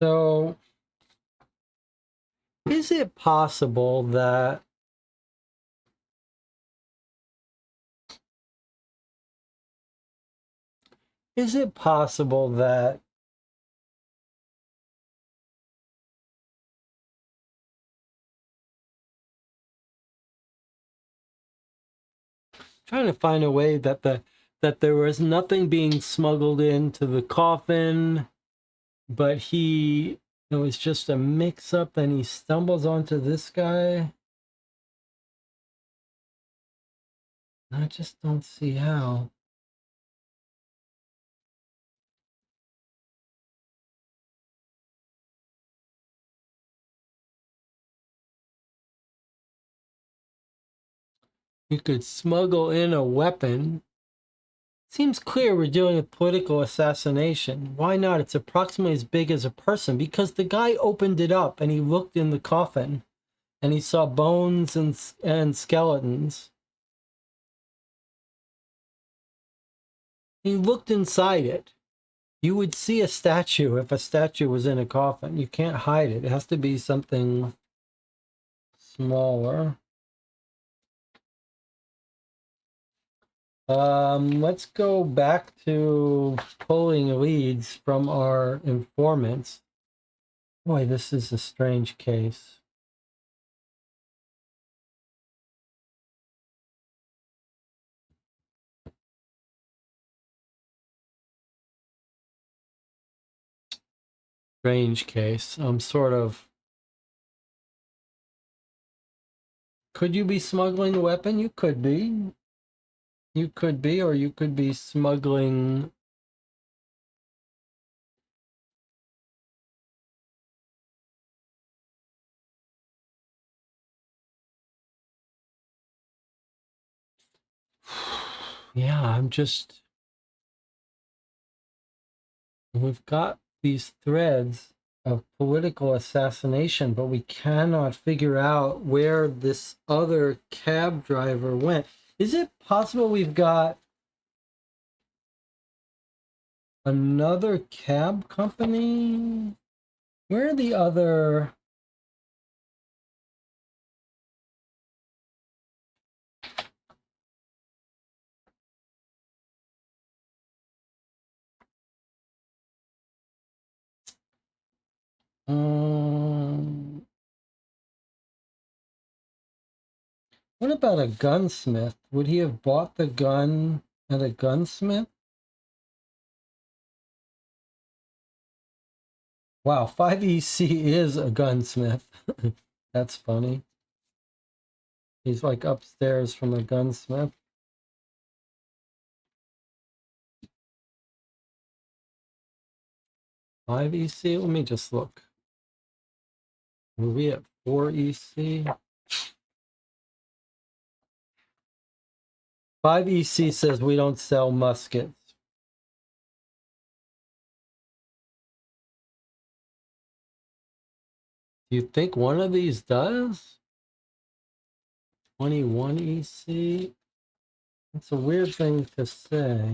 So, is it possible that trying to find a way that there was nothing being smuggled into the coffin, but it was just a mix-up, and he stumbles onto this guy? I just don't see how. You could smuggle in a weapon. Seems clear we're dealing with political assassination. Why not? It's approximately as big as a person, because the guy opened it up and he looked in the coffin and he saw bones and skeletons. He looked inside it. You would see a statue if a statue was in a coffin. You can't hide it. It has to be something smaller. Let's go back to pulling leads from our informants. Boy, this is a strange case. strange case. Sort of. Could you be smuggling a weapon? You could be. You could be, or you could be smuggling. Yeah, I'm just. We've got these threads of political assassination, but we cannot figure out where this other cab driver went. Is it possible we've got another cab company? Where are the other? What about a gunsmith? Would he have bought the gun at a gunsmith? Wow, 5EC is a gunsmith. That's funny. He's like upstairs from a gunsmith. 5EC? Let me just look. Were we at 4EC? 5EC says we don't sell muskets. Do you think one of these does? 21EC? It's a weird thing to say.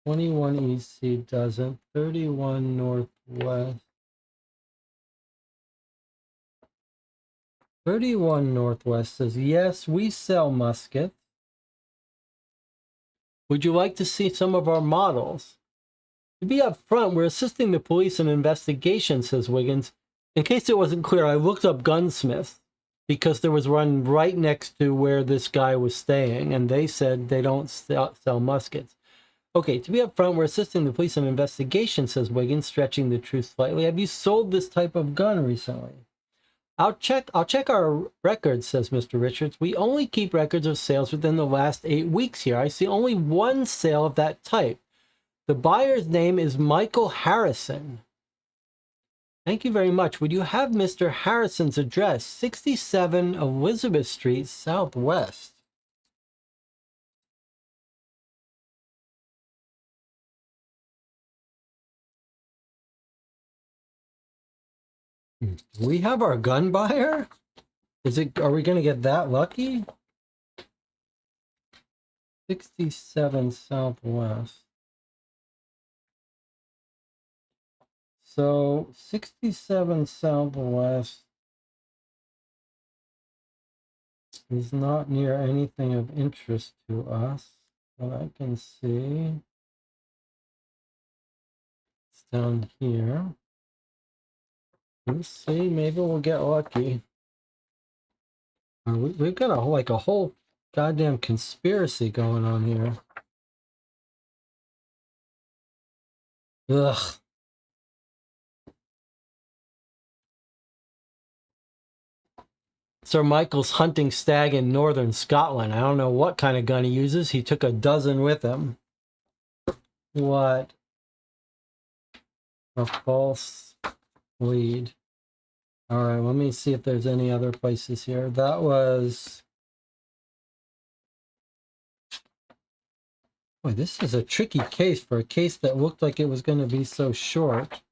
21EC doesn't. 31 Northwest. 31 Northwest says, yes, we sell muskets. Would you like to see some of our models? To be upfront, we're assisting the police in investigation, says Wiggins. In case it wasn't clear, I looked up gunsmiths because there was one right next to where this guy was staying, and they said they don't sell muskets. Okay, to be upfront, we're assisting the police in investigation, says Wiggins, stretching the truth slightly. Have you sold this type of gun recently? I'll check our records, says Mr. Richards. We only keep records of sales within the last 8 weeks here. I see only one sale of that type. The buyer's name is Michael Harrison. Thank you very much. Would you have Mr. Harrison's address? 67 Elizabeth Street, Southwest. We have our gun buyer? Are we going to get that lucky? 67 Southwest. So 67 Southwest is not near anything of interest to us. What I can see, it's down here. Let's see, maybe we'll get lucky. We've got a whole goddamn conspiracy going on here. Ugh. Sir Michael's hunting stag in northern Scotland. I don't know what kind of gun he uses. He took a dozen with him. What? A false lead. All right, let me see if there's any other places here. That was... Boy, this is a tricky case for a case that looked like it was going to be so short.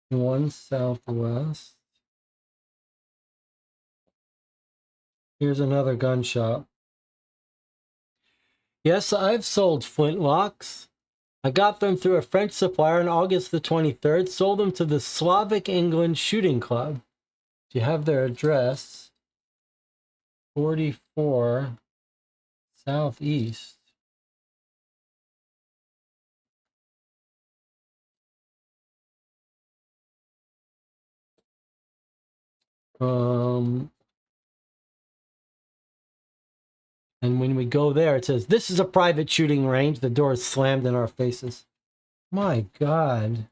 One Southwest. Here's another gun shop. Yes, I've sold flintlocks. I got them through a French supplier on August the 23rd, sold them to the Slavic England Shooting Club. Do you have their address? 44 Southeast. And when we go there, it says, "This is a private shooting range." The door is slammed in our faces. My God.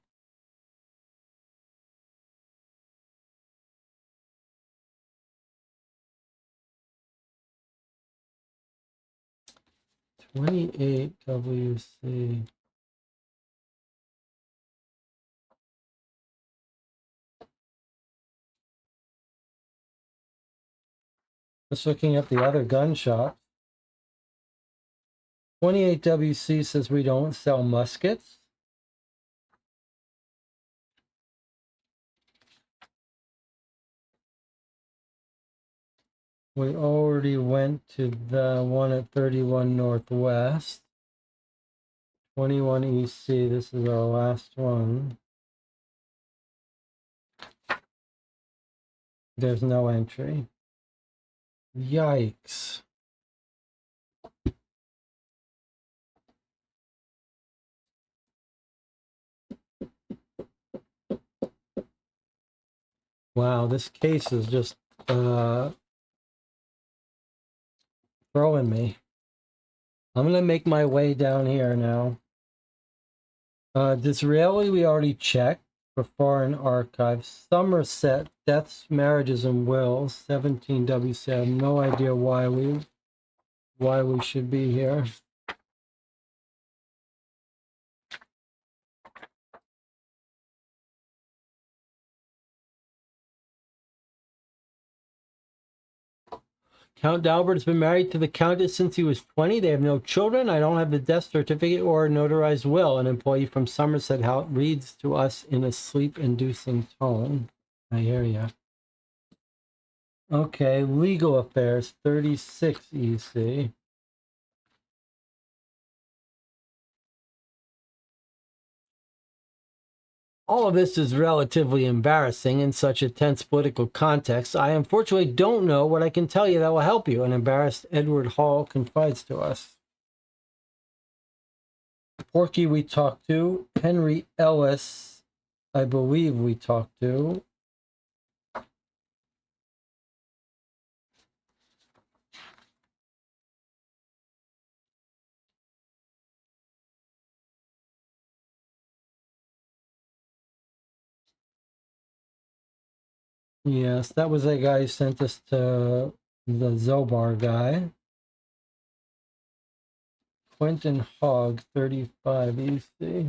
"28 WC." Just looking at the other gun shop. 28 WC says we don't sell muskets. We already went to the one at 31 Northwest. 21 EC, this is our last one. There's no entry. Yikes. Wow, this case is just throwing me. I'm going to make my way down here now. Disraeli, we already checked for foreign archives. Somerset, deaths, marriages, and wills. 17 WC. I have no idea why we should be here. Count D'Albert has been married to the Countess since he was 20. They have no children. I don't have the death certificate or a notarized will. An employee from Somerset House reads to us in a sleep-inducing tone. I hear ya. Okay, legal affairs, 36 EC. All of this is relatively embarrassing in such a tense political context. I unfortunately don't know what I can tell you that will help you, an embarrassed Edward Hall confides to us. Porky we talked to. Henry Ellis, I believe we talked to. Yes, that was that guy who sent us to the Zobar guy. Quentin Hogg, 35 EC.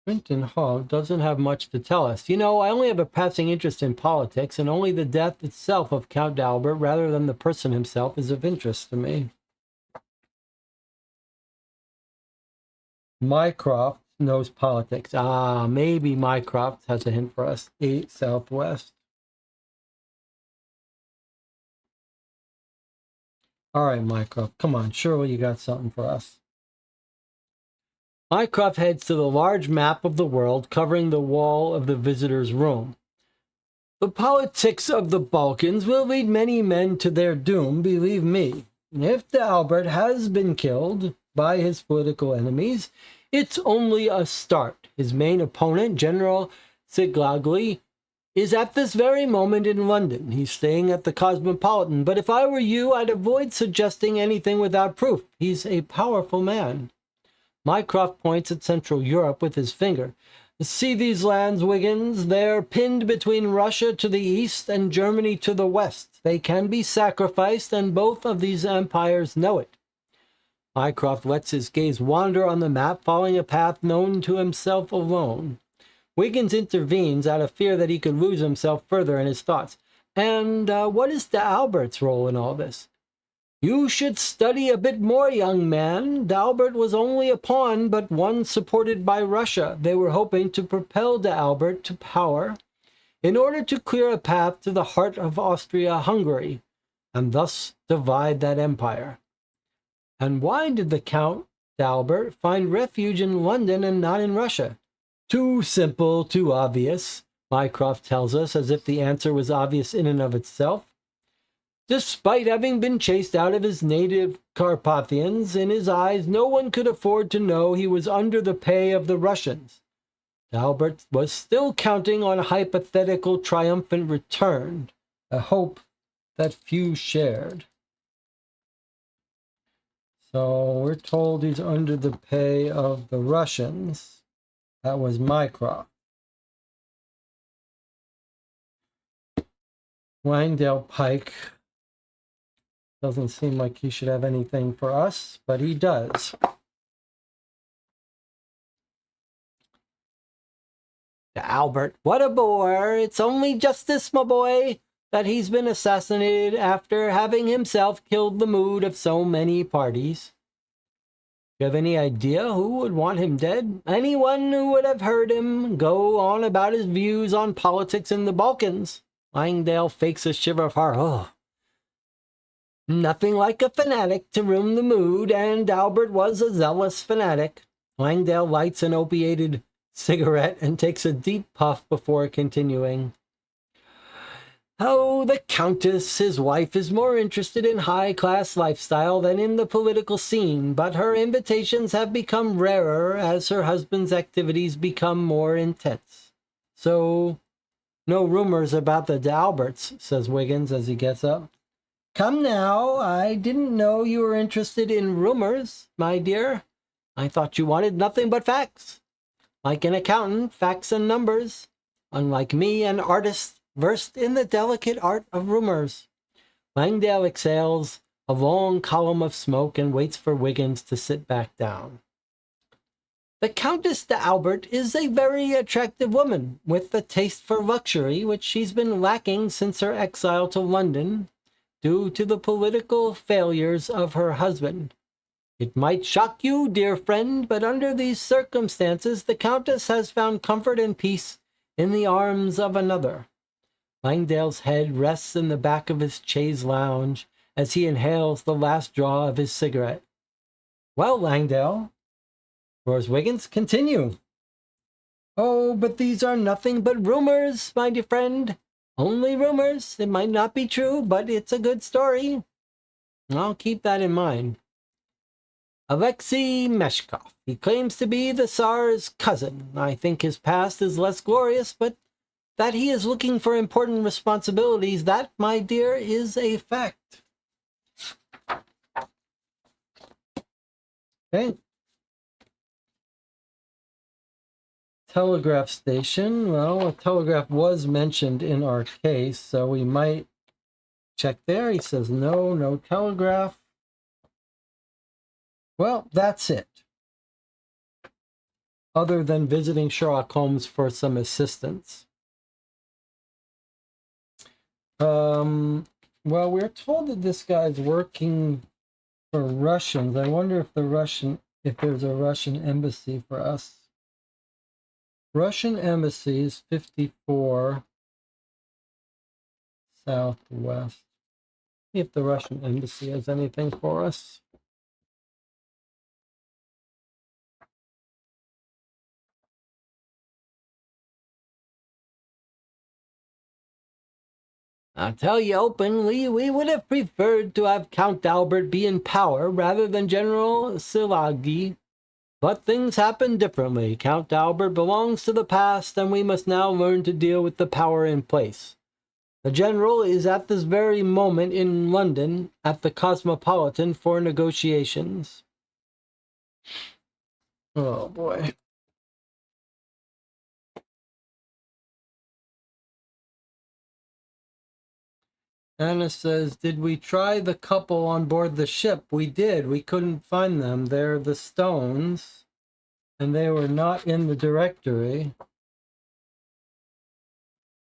Quentin Hogg doesn't have much to tell us. You know, I only have a passing interest in politics, and only the death itself of Count D'Albert, rather than the person himself, is of interest to me. Mycroft knows politics. Ah, maybe Mycroft has a hint for us. 8 Southwest. All right, Mycroft, come on. Surely you got something for us. Mycroft heads to the large map of the world covering the wall of the visitor's room. The politics of the Balkans will lead many men to their doom, believe me. If D'Albert has been killed by his political enemies, it's only a start. His main opponent, General Siglagli, is at this very moment in London. He's staying at the Cosmopolitan, but if I were you, I'd avoid suggesting anything without proof. He's a powerful man. Mycroft points at Central Europe with his finger. See these lands, Wiggins? They're pinned between Russia to the east and Germany to the west. They can be sacrificed, and both of these empires know it. Mycroft lets his gaze wander on the map, following a path known to himself alone. Wiggins intervenes out of fear that he could lose himself further in his thoughts. And what is D'Albert's role in all this? You should study a bit more, young man. D'Albert was only a pawn, but one supported by Russia. They were hoping to propel D'Albert to power in order to clear a path to the heart of Austria-Hungary, and thus divide that empire. And why did the Count D'Albert find refuge in London and not in Russia? Too simple, too obvious, Mycroft tells us, as if the answer was obvious in and of itself. Despite having been chased out of his native Carpathians, in his eyes no one could afford to know he was under the pay of the Russians. D'Albert was still counting on a hypothetical triumphant return, a hope that few shared. So we're told he's under the pay of the Russians. That was Mycroft. Langdale Pike doesn't seem like he should have anything for us, but he does. Albert, what a bore. It's only justice, my boy, that he's been assassinated after having himself killed the mood of so many parties. You have any idea who would want him dead? Anyone who would have heard him go on about his views on politics in the Balkans. Langdale fakes a shiver of horror. Oh. Nothing like a fanatic to ruin the mood, and Albert was a zealous fanatic. Langdale lights an opiated cigarette and takes a deep puff before continuing. Oh, the Countess, his wife, is more interested in high-class lifestyle than in the political scene, but her invitations have become rarer as her husband's activities become more intense. So, no rumors about the D'Alberts, says Wiggins as he gets up. Come now, I didn't know you were interested in rumors, my dear. I thought you wanted nothing but facts. Like an accountant, facts and numbers. Unlike me, an artist versed in the delicate art of rumors. Langdale exhales a long column of smoke and waits for Wiggins to sit back down. The Countess d'Albert is a very attractive woman, with a taste for luxury which she's been lacking since her exile to London, due to the political failures of her husband. It might shock you, dear friend, but under these circumstances, the Countess has found comfort and peace in the arms of another. Langdale's head rests in the back of his chaise lounge as he inhales the last draw of his cigarette. Well, Langdale, roars Wiggins, continue. Oh, but these are nothing but rumors, my dear friend. Only rumors. It might not be true, but it's a good story. I'll keep that in mind. Alexei Meshkov. He claims to be the Tsar's cousin. I think his past is less glorious, but that he is looking for important responsibilities, that, my dear, is a fact. Okay. Telegraph station. Well, a telegraph was mentioned in our case, so we might check there. He says no telegraph. Well, that's it. Other than visiting Sherlock Holmes for some assistance. Well, we're told that this guy's working for Russians. I wonder if there's a Russian embassy for us. Russian embassy is 54 southwest. See if the Russian embassy has anything for us. I'll tell you openly, we would have preferred to have Count Albert be in power rather than General Szilágyi. But things happen differently. Count Albert belongs to the past, and we must now learn to deal with the power in place. The general is at this very moment in London at the Cosmopolitan for negotiations. Oh, boy. Anna says, did we try the couple on board the ship? We did. We couldn't find them. They're the Stones, and they were not in the directory.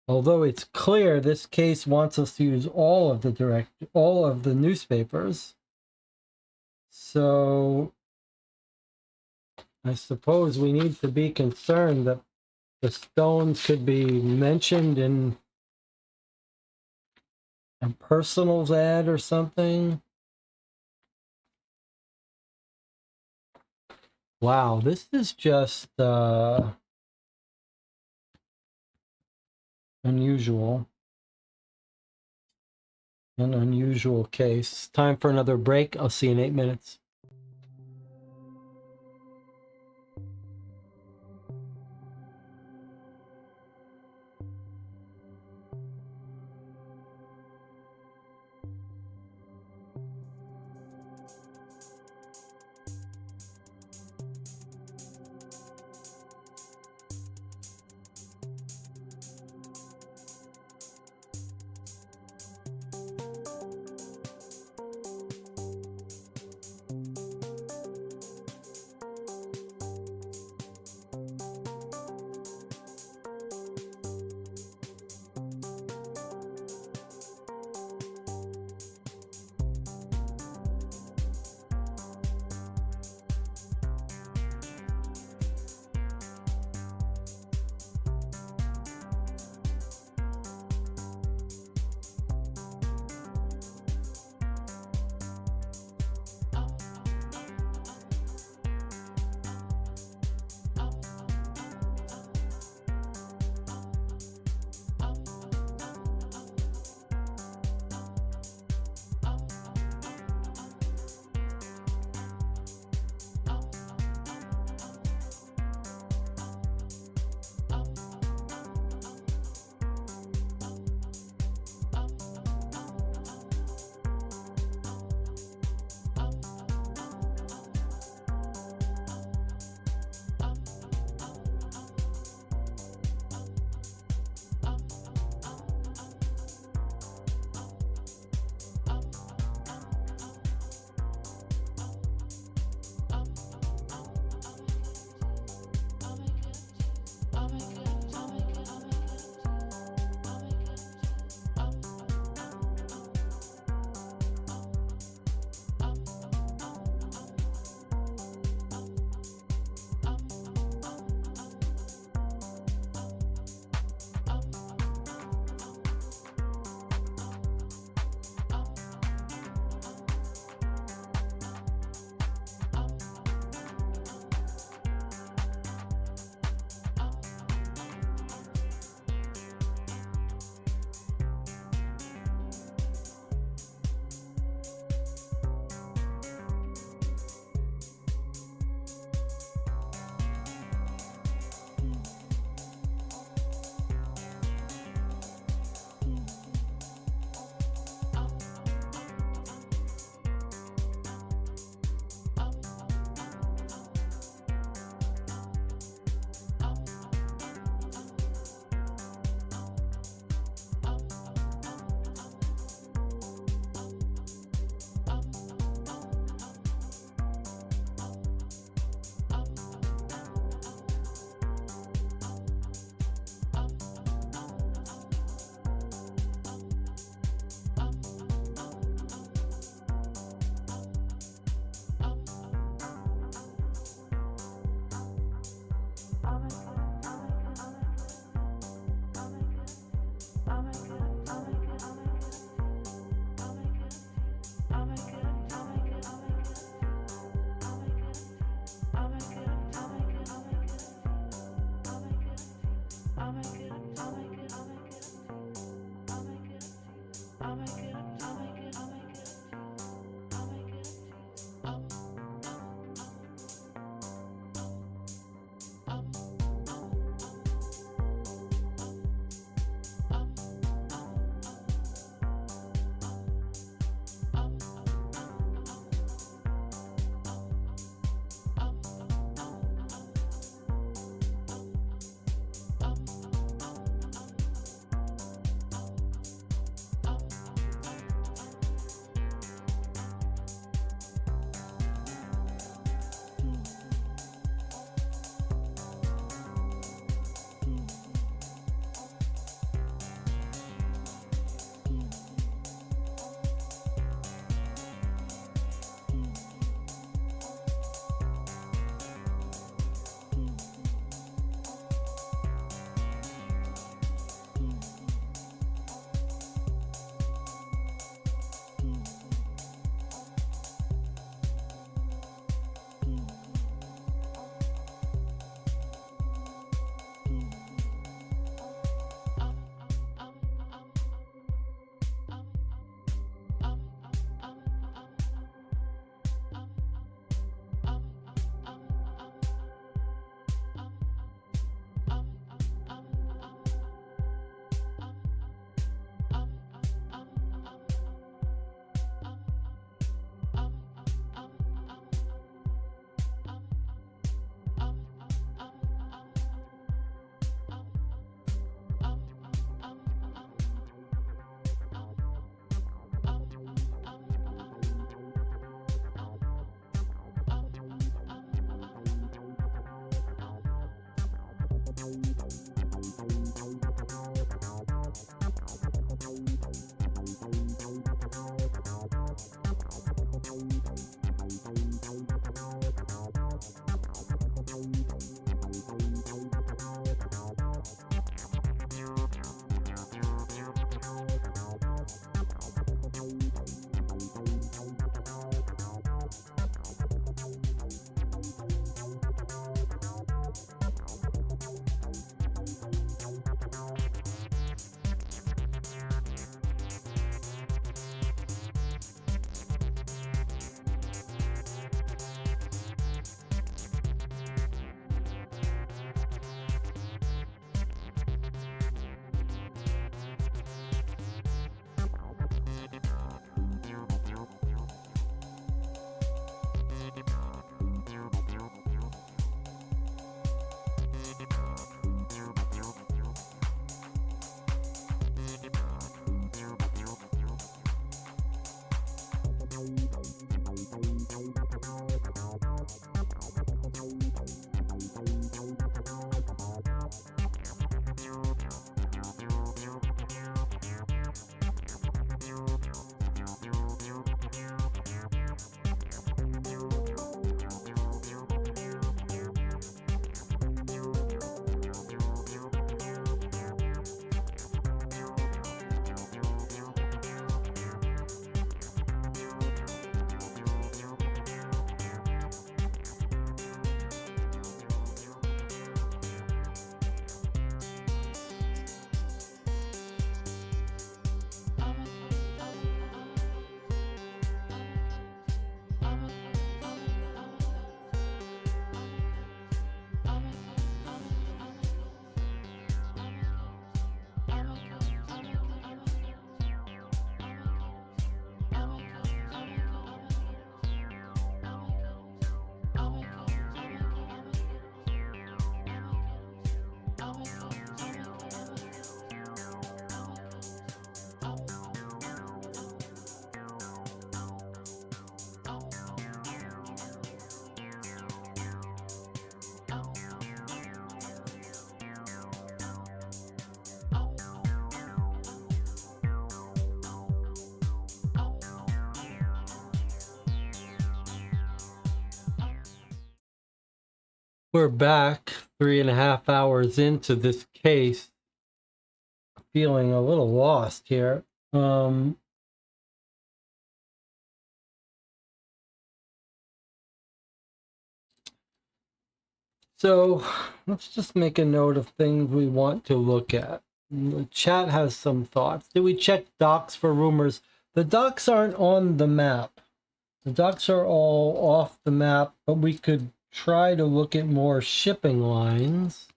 Although it's clear this case wants us to use all of the newspapers. So I suppose we need to be concerned that the Stones could be mentioned in a personals ad or something. Wow, this is just unusual. An unusual case. Time for another break. I'll see you in 8 minutes. We're back 3.5 hours into this case. Feeling a little lost here. So let's just make a note of things we want to look at. The chat has some thoughts. Did we check docks for rumors? The docks aren't on the map. The docks are all off the map, but we could try to look at more shipping lines.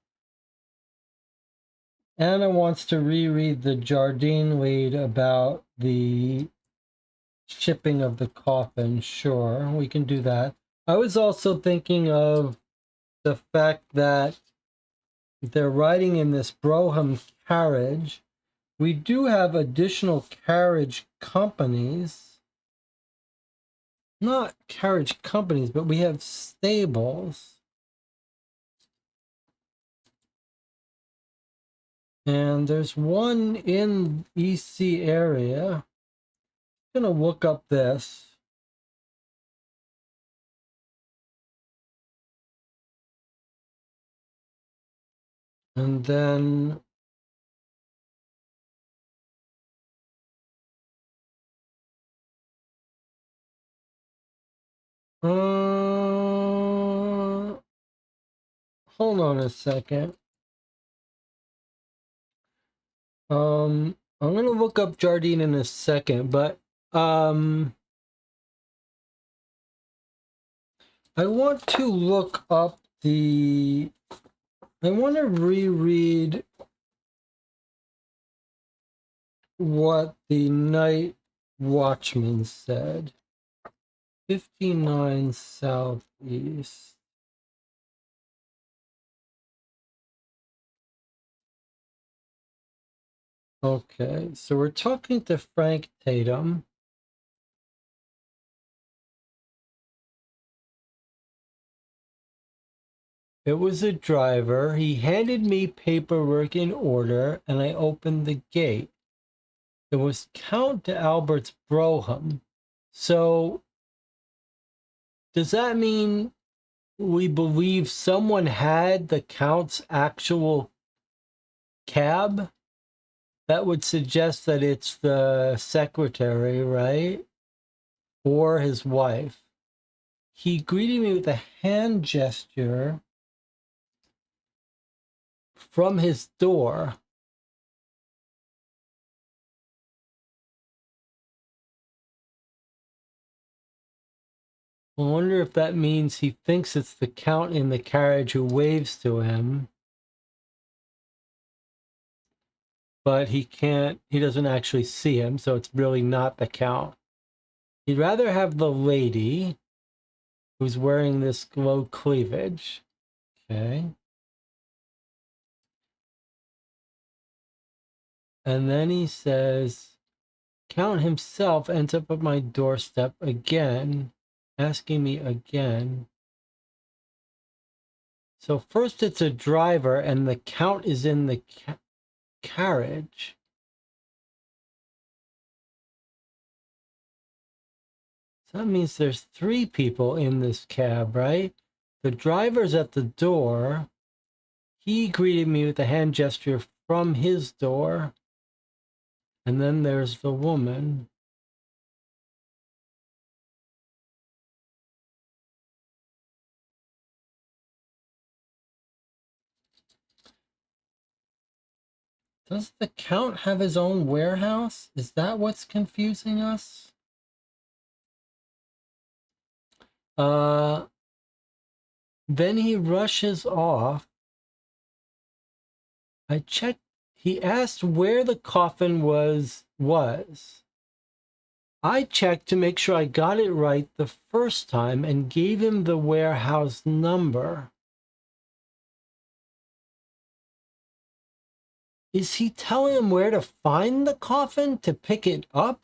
Anna wants to reread the Jardine lead about the shipping of the coffin. Sure, we can do that. I was also thinking of the fact that they're riding in this Brougham carriage. We do have additional carriage companies. Not carriage companies, but we have stables. And there's one in EC area. I'm going to look up this. And then hold on a second. I'm going to look up Jardine in a second, but I want to look up I want to reread what the night watchman said. 59 Southeast. Okay, so we're talking to Frank Tatum. It was a driver. He handed me paperwork in order, and I opened the gate. It was Count de Albert's Brougham. So, does that mean we believe someone had the Count's actual cab? That would suggest that it's the secretary, right? Or his wife. He greeted me with a hand gesture from his door. I wonder if that means he thinks it's the Count in the carriage who waves to him. But he doesn't actually see him, so it's really not the Count. He'd rather have the lady who's wearing this low cleavage. Okay. And then he says, Count himself ends up at my doorstep again, asking me again. So first it's a driver, and the Count is in the carriage. So that means there's 3 people in this cab, right? The driver's at the door. He greeted me with a hand gesture from his door. And then there's the woman. Does the Count have his own warehouse? Is that what's confusing us? Then he rushes off. I checked. He asked where the coffin was. I checked to make sure I got it right the first time and gave him the warehouse number. Is he telling him where to find the coffin to pick it up?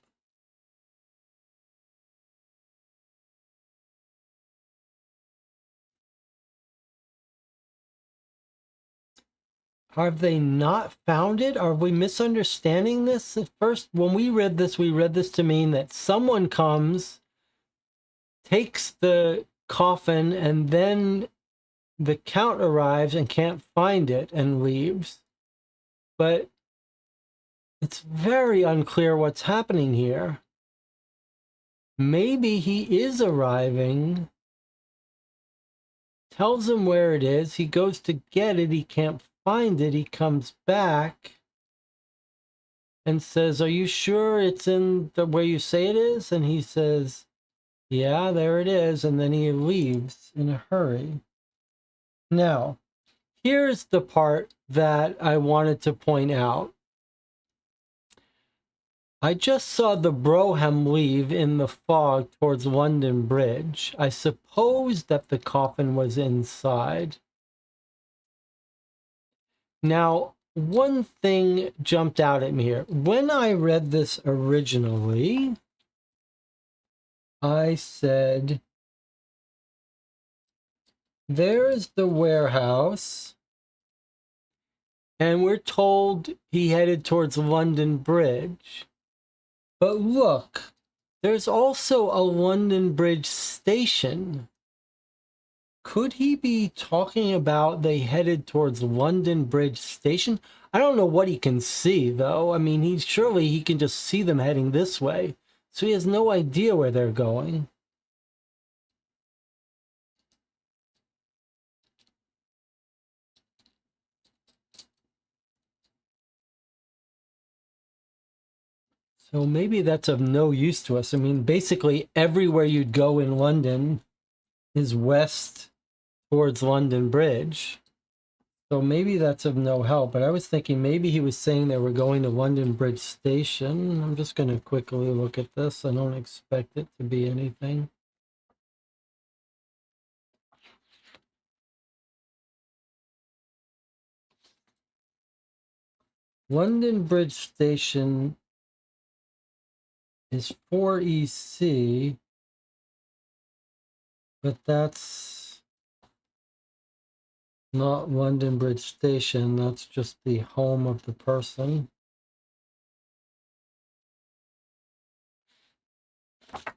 Have they not found it? Are we misunderstanding this? At first, when we read this to mean that someone comes, takes the coffin, and then the Count arrives and can't find it and leaves. But it's very unclear what's happening here. Maybe he is arriving, tells him where it is, he goes to get it, he can't find it, he comes back and says, "Are you sure it's in the where you say it is?" And he says, "Yeah, there it is," and then he leaves in a hurry. Now, here's the part that I wanted to point out. I just saw the Brougham leave in the fog towards London Bridge. I suppose that the coffin was inside. Now, one thing jumped out at me here. When I read this originally, I said, there's the warehouse, and we're told he headed towards London Bridge. But look, there's also a London Bridge station. Could he be talking about they headed towards London Bridge Station? I don't know what he can see, though. I mean, surely he can just see them heading this way. So he has no idea where they're going. So maybe that's of no use to us. I mean, basically everywhere you'd go in London is west towards London Bridge. So maybe that's of no help, but I was thinking maybe he was saying they were going to London Bridge Station. I'm just going to quickly look at this. I don't expect it to be anything. London Bridge Station is 4EC, but that's not London Bridge Station. That's just the home of the person.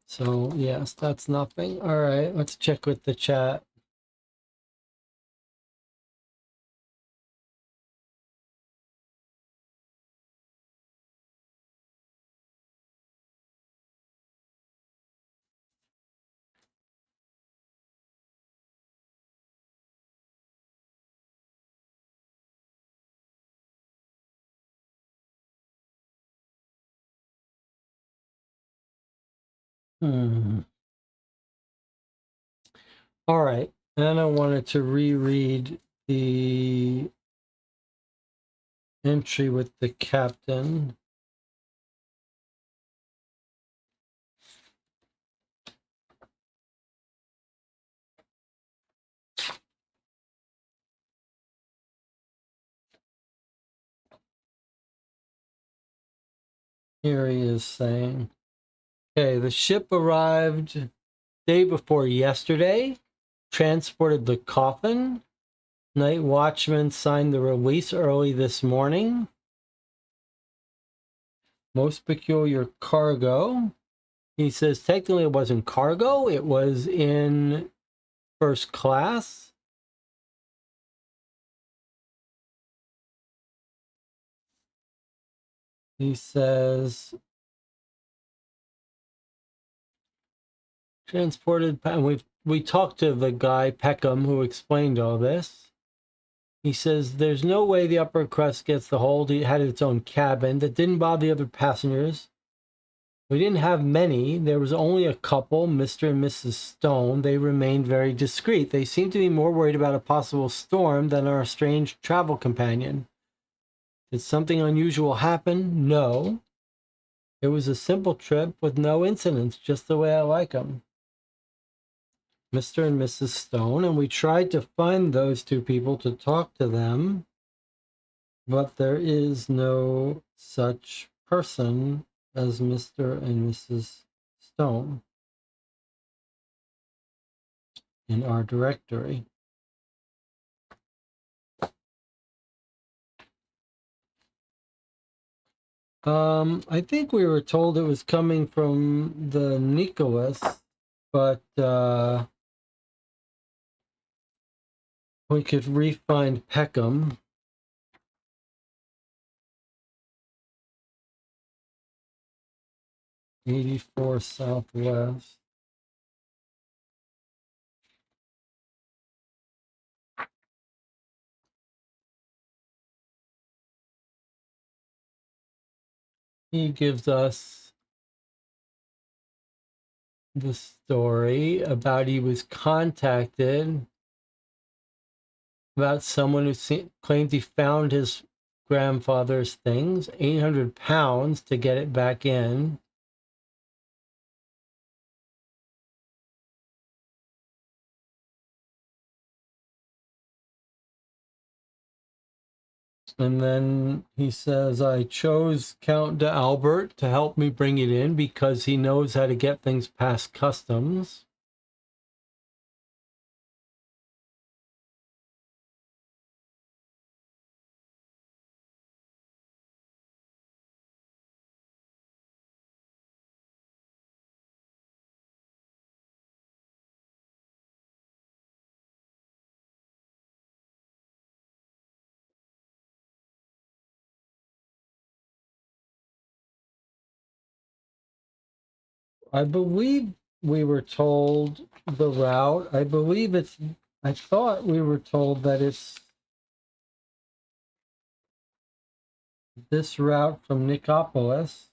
So, yes, that's nothing. All right, let's check with the chat. All right, and I wanted to reread the entry with the captain. Here he is saying, okay, the ship arrived day before yesterday, transported the coffin. Night watchman signed the release early this morning. Most peculiar cargo. He says technically it wasn't cargo, it was in first class. He says transported, and we talked to the guy Peckham who explained all this. He says there's no way the upper crust gets the hold. It had its own cabin that didn't bother the other passengers. We didn't have many. There was only a couple, Mr. and Mrs. Stone. They remained very discreet. They seemed to be more worried about a possible storm than our strange travel companion. Did something unusual happen? No. It was a simple trip with no incidents, just the way I like them. Mr. and Mrs. Stone, and we tried to find those two people to talk to them, but there is no such person as Mr. and Mrs. Stone in our directory. I think we were told it was coming from the Nicholas, but We could re-find Peckham. '84 Southwest. He gives us the story about he was contacted about someone who claimed he found his grandfather's things, 800 pounds to get it back in. And then he says, I chose Count d'Albert to help me bring it in because he knows how to get things past customs. I believe we were told the route. I thought we were told that it's this route from Nicopolis,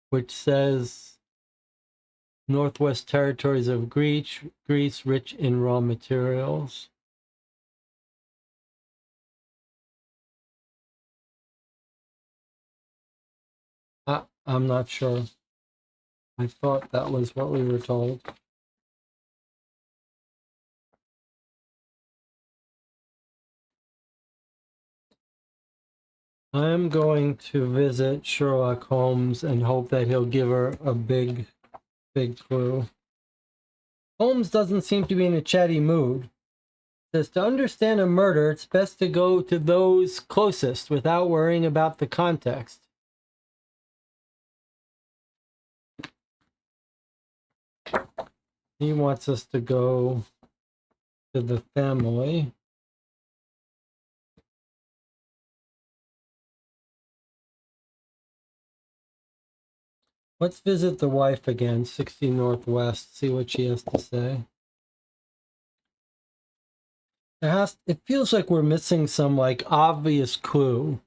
which says Northwest Territories of Greece, rich in raw materials. I'm not sure. I thought that was what we were told. I'm going to visit Sherlock Holmes and hope that he'll give her a big clue. Holmes doesn't seem to be in a chatty mood. Says to understand a murder, it's best to go to those closest without worrying about the context. He wants us to go to the family. Let's visit the wife again, 60 Northwest, see what she has to say. It feels like we're missing some like obvious clue.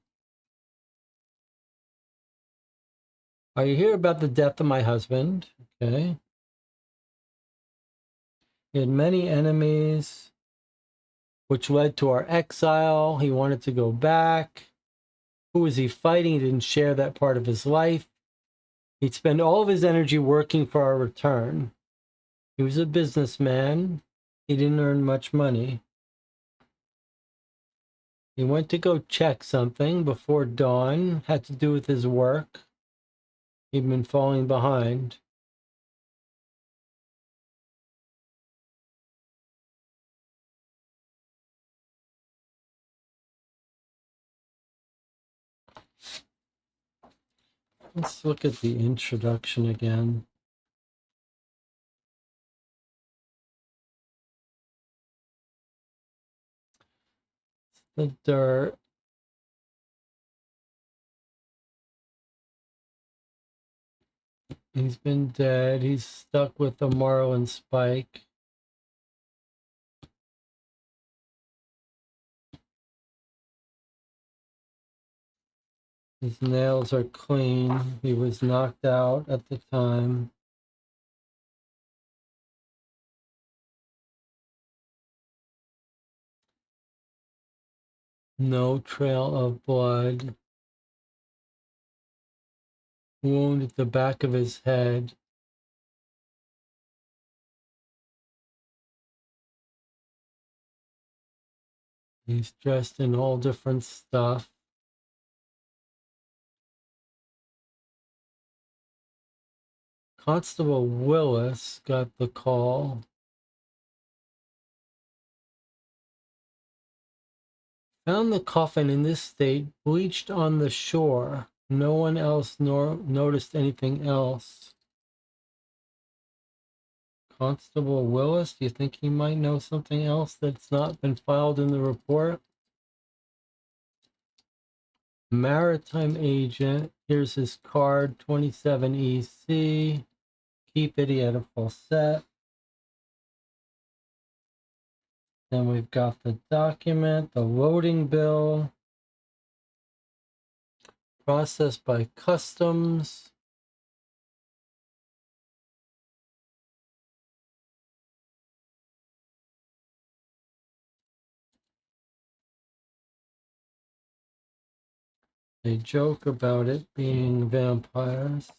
Are you here about the death of my husband? Okay. He had many enemies, which led to our exile. He wanted to go back. Who was he fighting? He didn't share that part of his life. He'd spend all of his energy working for our return. He was a businessman. He didn't earn much money. He went to go check something before dawn, had to do with his work. He'd been falling behind. Let's look at the introduction again. The dirt. He's been dead. He's stuck with the marlin spike. His nails are clean. He was knocked out at the time. No trail of blood. Wound at the back of his head. He's dressed in all different stuff. Constable Willis got the call. Found the coffin in this state, bleached on the shore. No one else noticed anything else. Constable Willis, do you think he might know something else that's not been filed in the report? Maritime agent, here's his card, 27EC. Keep it, he had a full set. Then we've got the document, the loading bill, processed by customs. They joke about it being vampires.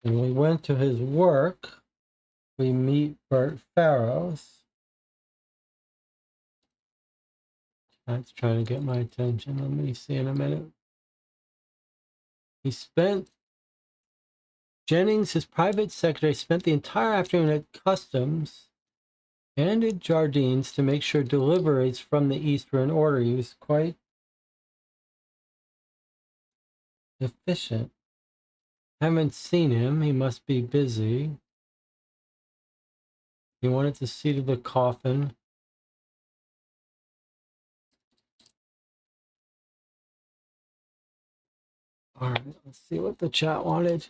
And we went to his work. We meet Bert Farrows. That's trying to get my attention. Let me see in a minute. Jennings, his private secretary, spent the entire afternoon at customs and at Jardine's to make sure deliveries from the East were in order. He was quite efficient. Haven't seen him. He must be busy. He wanted to see to the coffin. All right, let's see what the chat wanted.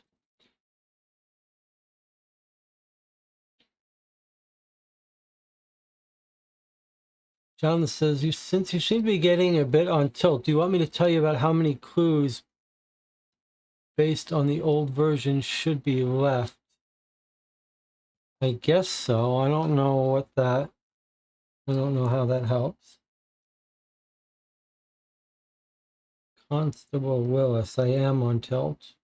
John says, since you seem to be getting a bit on tilt, do you want me to tell you about how many clues based on the old version should be left? I guess so. I don't know how that helps. Constable Willis, I am on tilt.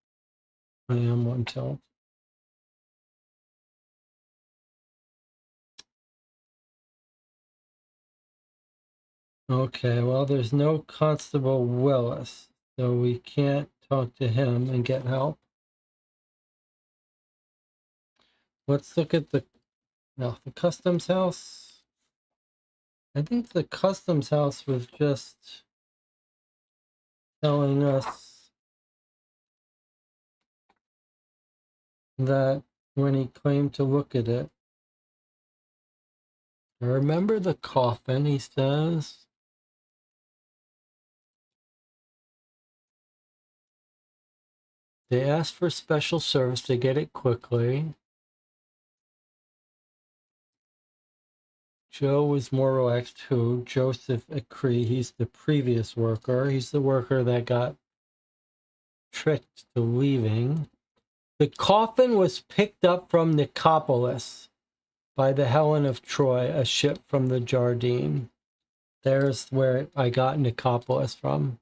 Okay, well, there's no Constable Willis, so we can't talk to him and get help. Let's look at the customs house. I think the customs house was just telling us that when he claimed to look at it. I remember the coffin, he says. They asked for special service to get it quickly. Joe was more relaxed. Who? Joseph Acree. He's the previous worker. He's the worker that got tricked to leaving. The coffin was picked up from Nicopolis by the Helen of Troy, a ship from the Jardine. There's where I got Nicopolis from.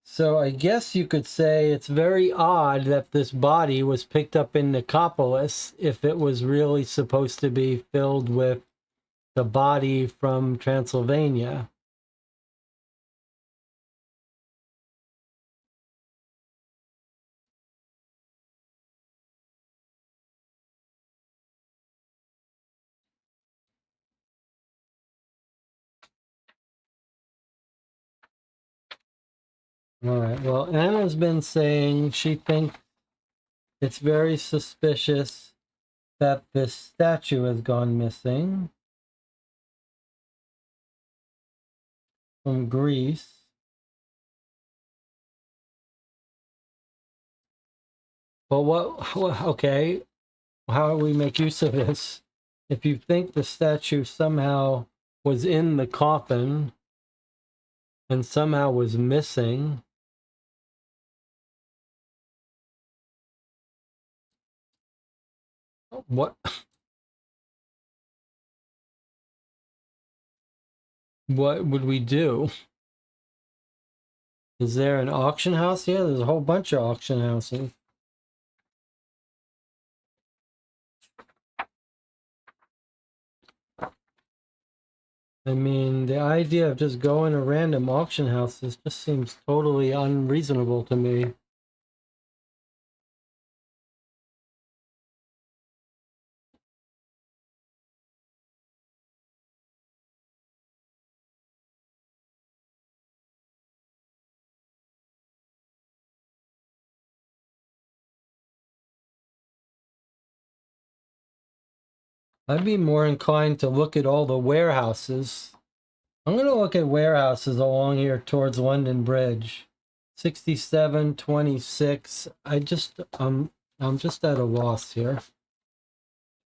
So I guess you could say it's very odd that this body was picked up in Nicopolis if it was really supposed to be filled with the body from Transylvania. All right, well, Anna's been saying she thinks it's very suspicious that this statue has gone missing from Greece. But okay, how do we make use of this? If you think the statue somehow was in the coffin and somehow was missing, what would we do? Is there an auction house? Yeah, there's a whole bunch of auction houses. I mean, the idea of just going to random auction houses just seems totally unreasonable to me. I'd be more inclined to look at all the warehouses. I'm going to look at warehouses along here towards London Bridge. 67, 26. I'm just at a loss here.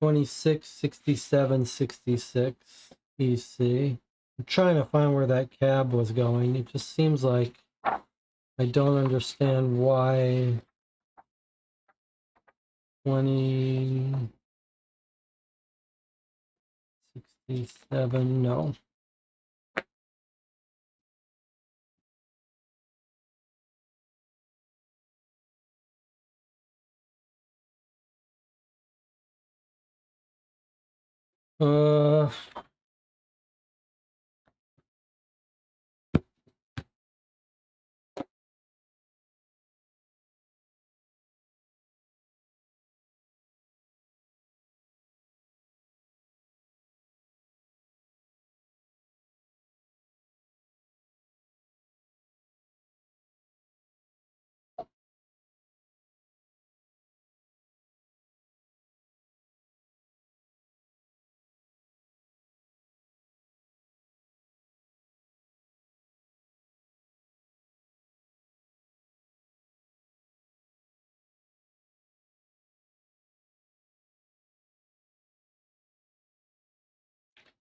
26, 67, 66. EC. I'm trying to find where that cab was going. It just seems like I don't understand why 20, 67, no. Uh,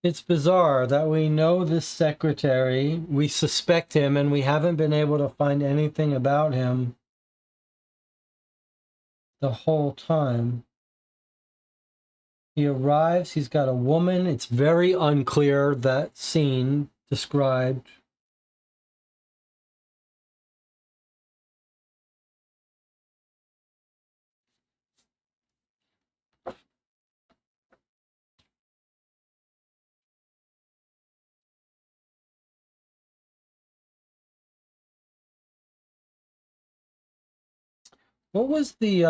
it's bizarre that we know this secretary, we suspect him, and we haven't been able to find anything about him the whole time. He arrives, he's got a woman. It's very unclear, that scene described. What was the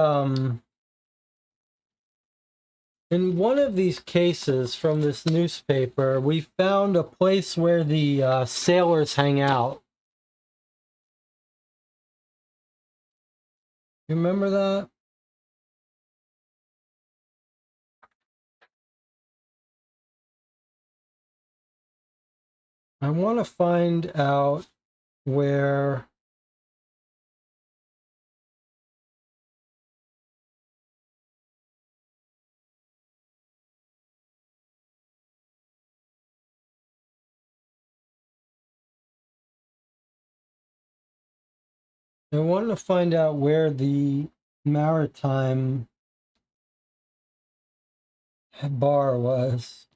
in one of these cases from this newspaper, we found a place where the sailors hang out. You remember that? I want to find out where. I want to find out where the maritime bar was.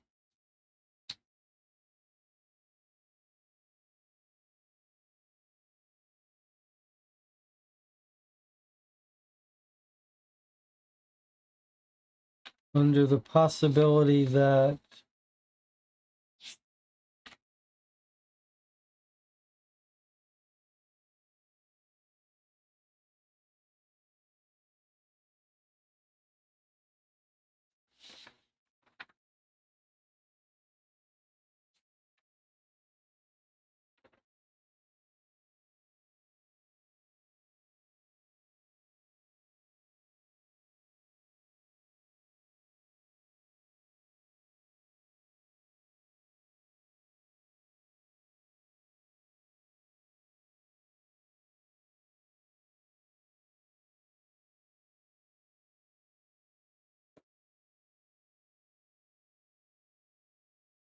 Under the possibility that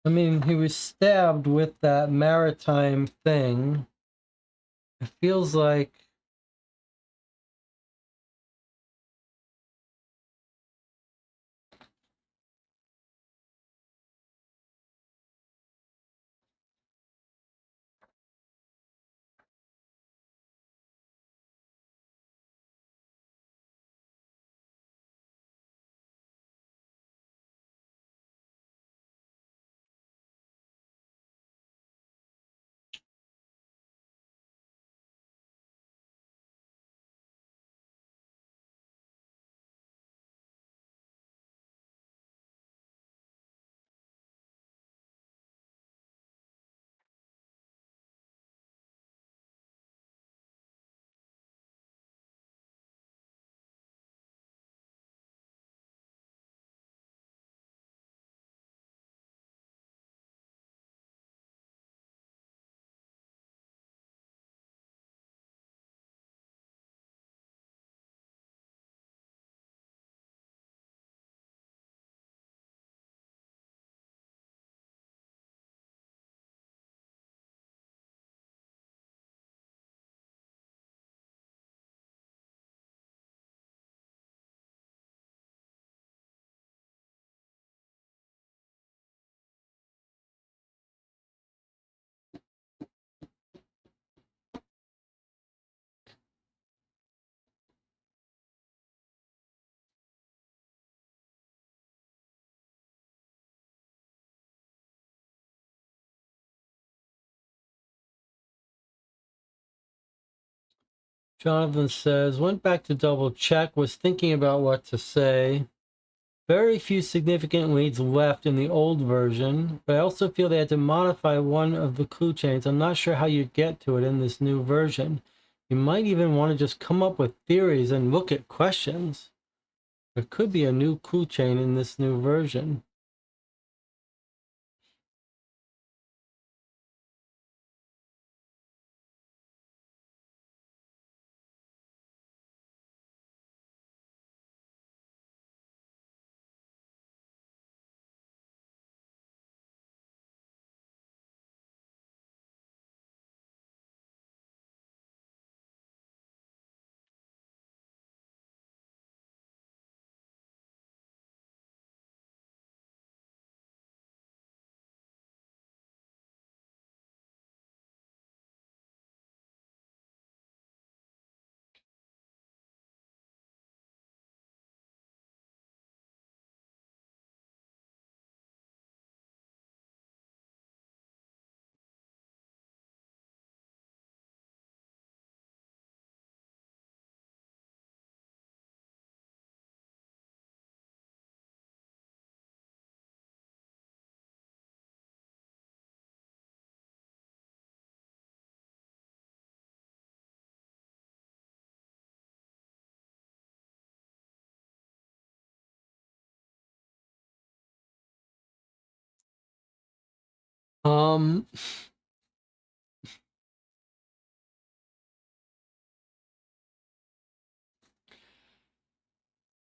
I mean, he was stabbed with that maritime thing. It feels like Jonathan says, went back to double check, was thinking about what to say. Very few significant leads left in the old version, but I also feel they had to modify one of the clue chains. I'm not sure how you get to it in this new version. You might even want to just come up with theories and look at questions. There could be a new clue chain in this new version.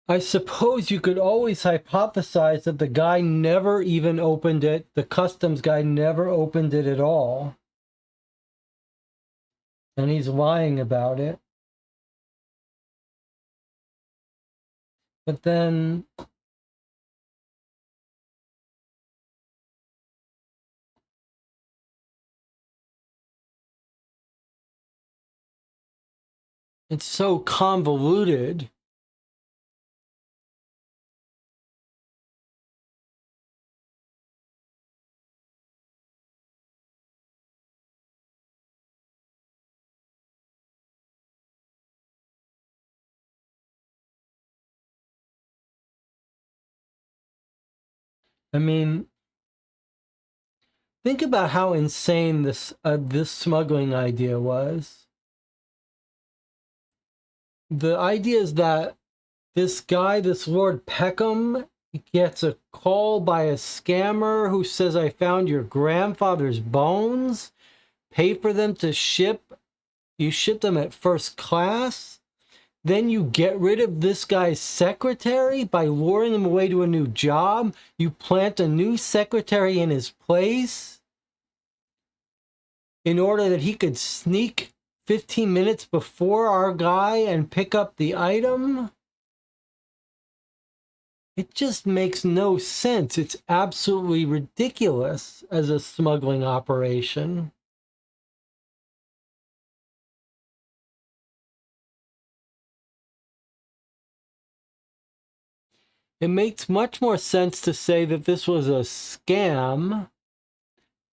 I suppose you could always hypothesize that the guy never even opened it. The customs guy never opened it at all. And he's lying about it. But then it's so convoluted. I mean, think about how insane this smuggling idea was. The idea is that this guy, this Lord Peckham, gets a call by a scammer who says, I found your grandfather's bones, pay for them to ship. You ship them at first class. Then you get rid of this guy's secretary by luring him away to a new job. You plant a new secretary in his place in order that he could sneak 15 minutes before our guy and pick up the item. It just makes no sense. It's absolutely ridiculous as a smuggling operation. It makes much more sense to say that this was a scam,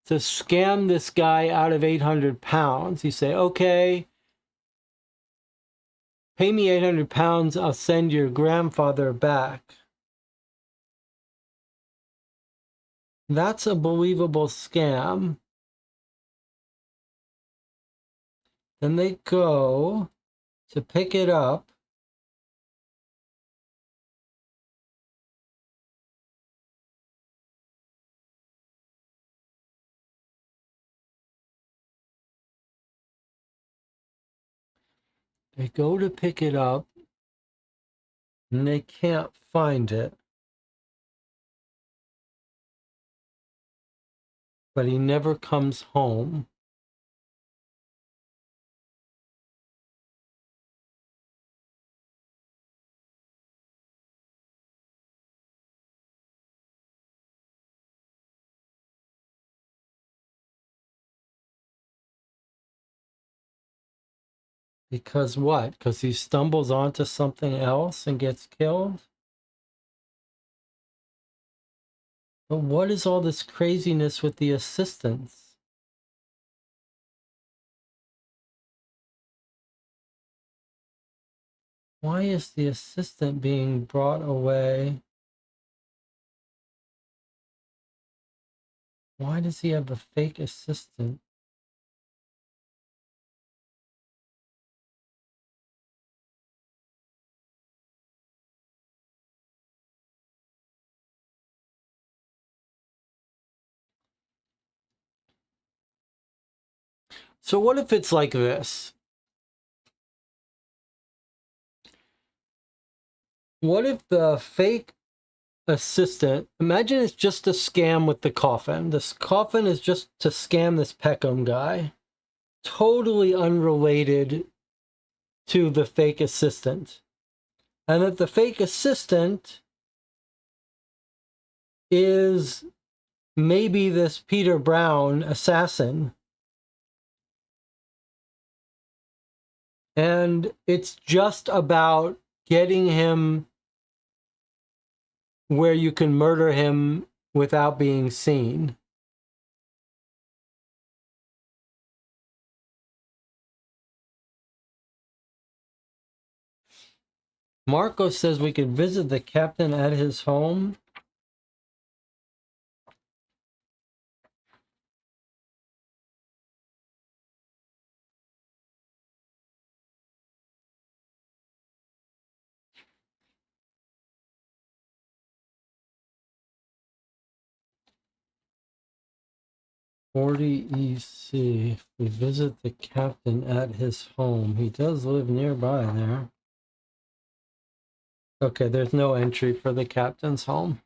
to scam this guy out of 800 pounds. You say, okay, pay me 800 pounds, I'll send your grandfather back. That's a believable scam. Then they go to pick it up. They go to pick it up, and they can't find it. But he never comes home. Because what? Because he stumbles onto something else and gets killed? But what is all this craziness with the assistants? Why is the assistant being brought away? Why does he have a fake assistant? So what if it's like this? What if the fake assistant, imagine it's just a scam with the coffin. This coffin is just to scam this Peckham guy. Totally unrelated to the fake assistant. And that the fake assistant is maybe this Peter Brown assassin. And it's just about getting him where you can murder him without being seen. Marco says we could visit the captain at his home. $40 EC. If we visit the captain at his home. He does live nearby there. Okay, there's no entry for the captain's home.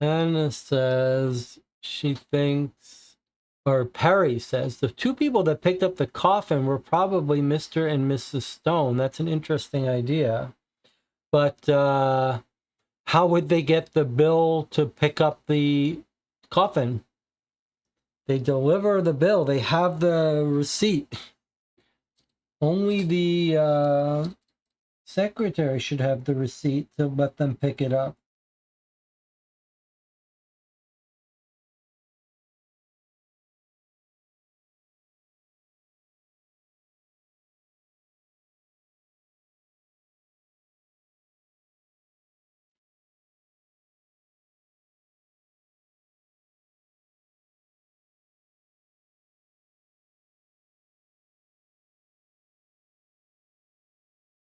Anna says she thinks, or Perry says, the two people that picked up the coffin were probably Mr. and Mrs. Stone. That's an interesting idea. But how would they get the bill to pick up the coffin? They deliver the bill. They have the receipt. Only the secretary should have the receipt to let them pick it up.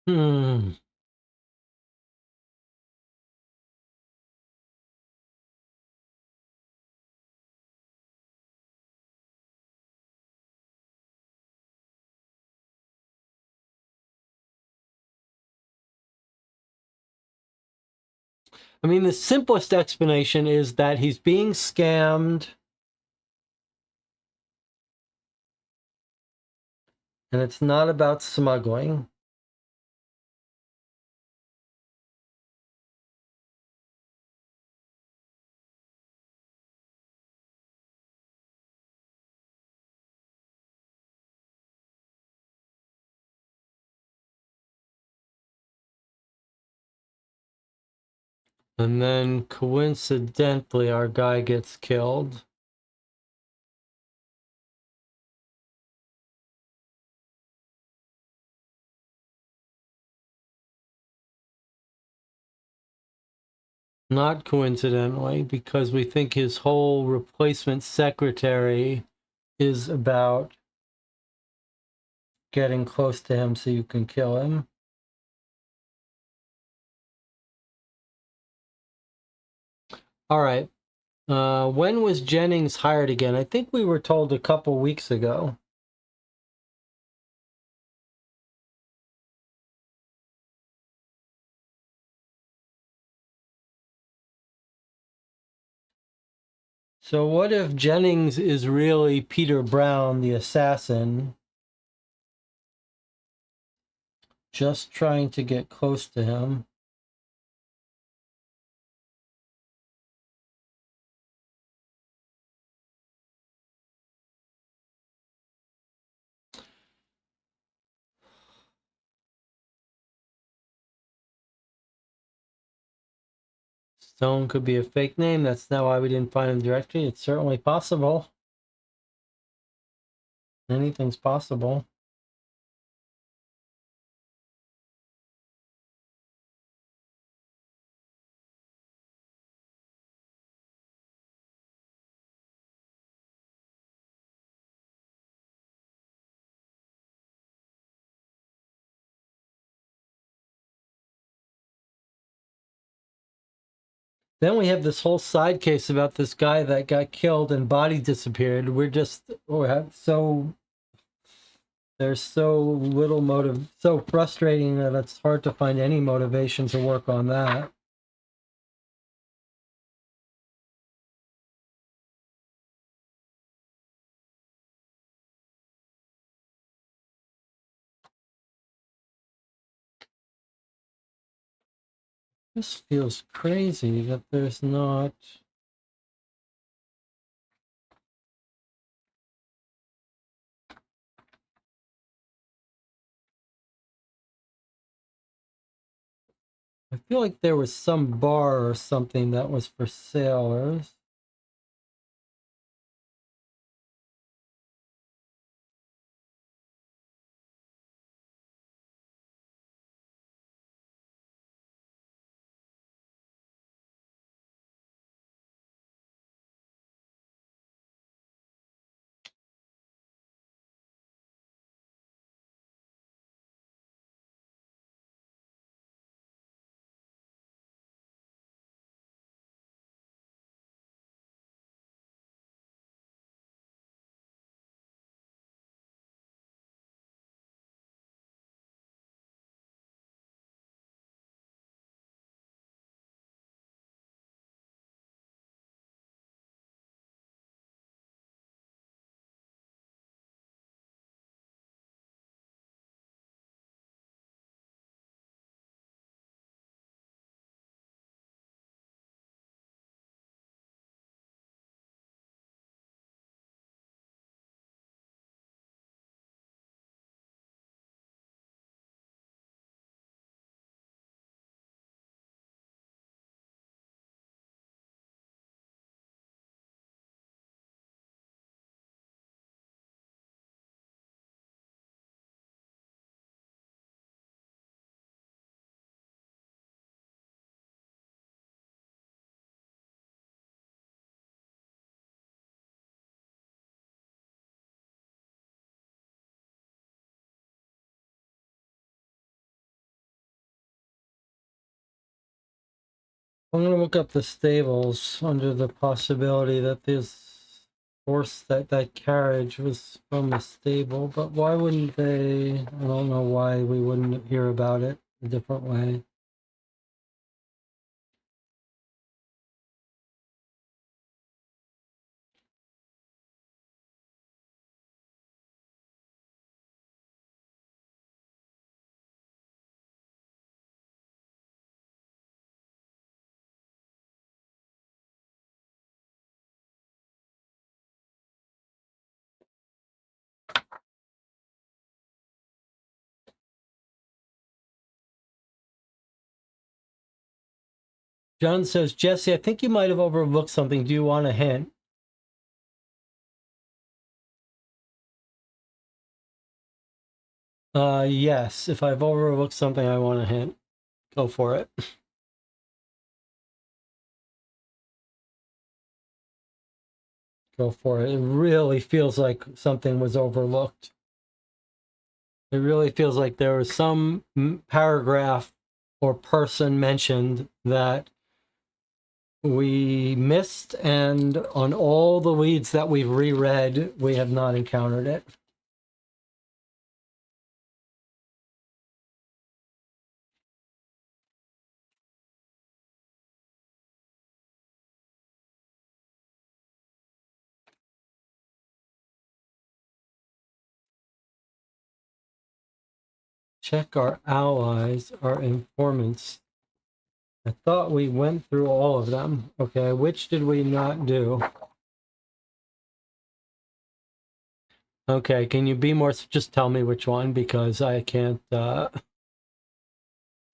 Hmm. I mean, the simplest explanation is that he's being scammed and it's not about smuggling. And then coincidentally, our guy gets killed. Not coincidentally, because we think his whole replacement secretary is about getting close to him so you can kill him. All right. When was Jennings hired again? I think we were told a couple weeks ago. So what if Jennings is really Peter Brown, the assassin, just trying to get close to him? Stone could be a fake name. That's not why we didn't find him directly. It's certainly possible. Anything's possible. Then we have this whole side case about this guy that got killed and body disappeared. There's so little motive, so frustrating that it's hard to find any motivation to work on that. This feels crazy that there's not. I feel like there was some bar or something that was for sailors. I'm going to look up the stables under the possibility that this horse, that carriage was from a stable, but why wouldn't they? I don't know why we wouldn't hear about it a different way. John says, Jesse, I think you might have overlooked something. Do you want a hint? Yes. If I've overlooked something, I want a hint. Go for it. Go for it. It really feels like something was overlooked. It really feels like there was some paragraph or person mentioned that we missed, and on all the leads that we've reread, we have not encountered it. Check our allies, our informants. I thought we went through all of them. Okay, which did we not do? Okay, can you be more, just tell me which one, because I can't, I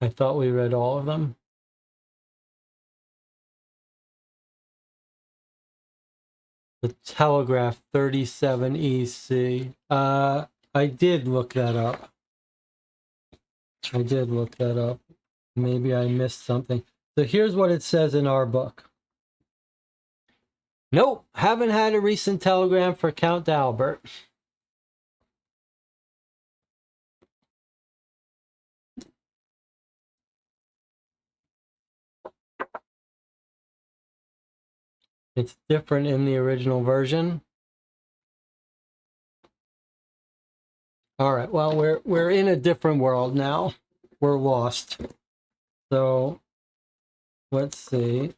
thought we read all of them. The telegraph 37 EC. I did look that up. Maybe I missed something. So here's what it says in our book. Nope, haven't had a recent telegram for Count Albert. It's different in the original version. All right, well, we're in a different world now. We're lost. So let's see.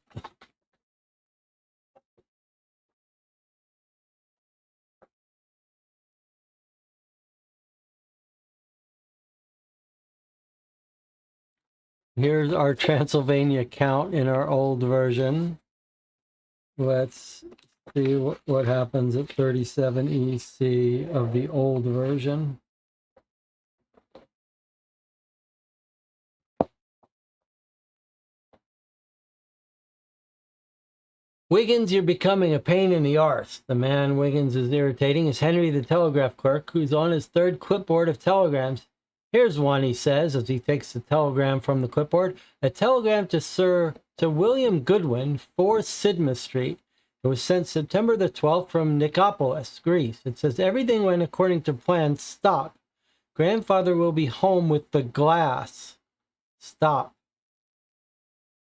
Here's our Transylvania count in our old version. Let's see what happens at 37 EC of the old version. Wiggins, you're becoming a pain in the arse. The man Wiggins is irritating is Henry the telegraph clerk, who's on his third clipboard of telegrams. Here's one, he says, as he takes the telegram from the clipboard. A telegram to William Goodwin, 4 Sidmouth Street. It was sent September the 12th from Nicopolis, Greece. It says, everything went according to plan. Stop. Grandfather will be home with the glass. Stop.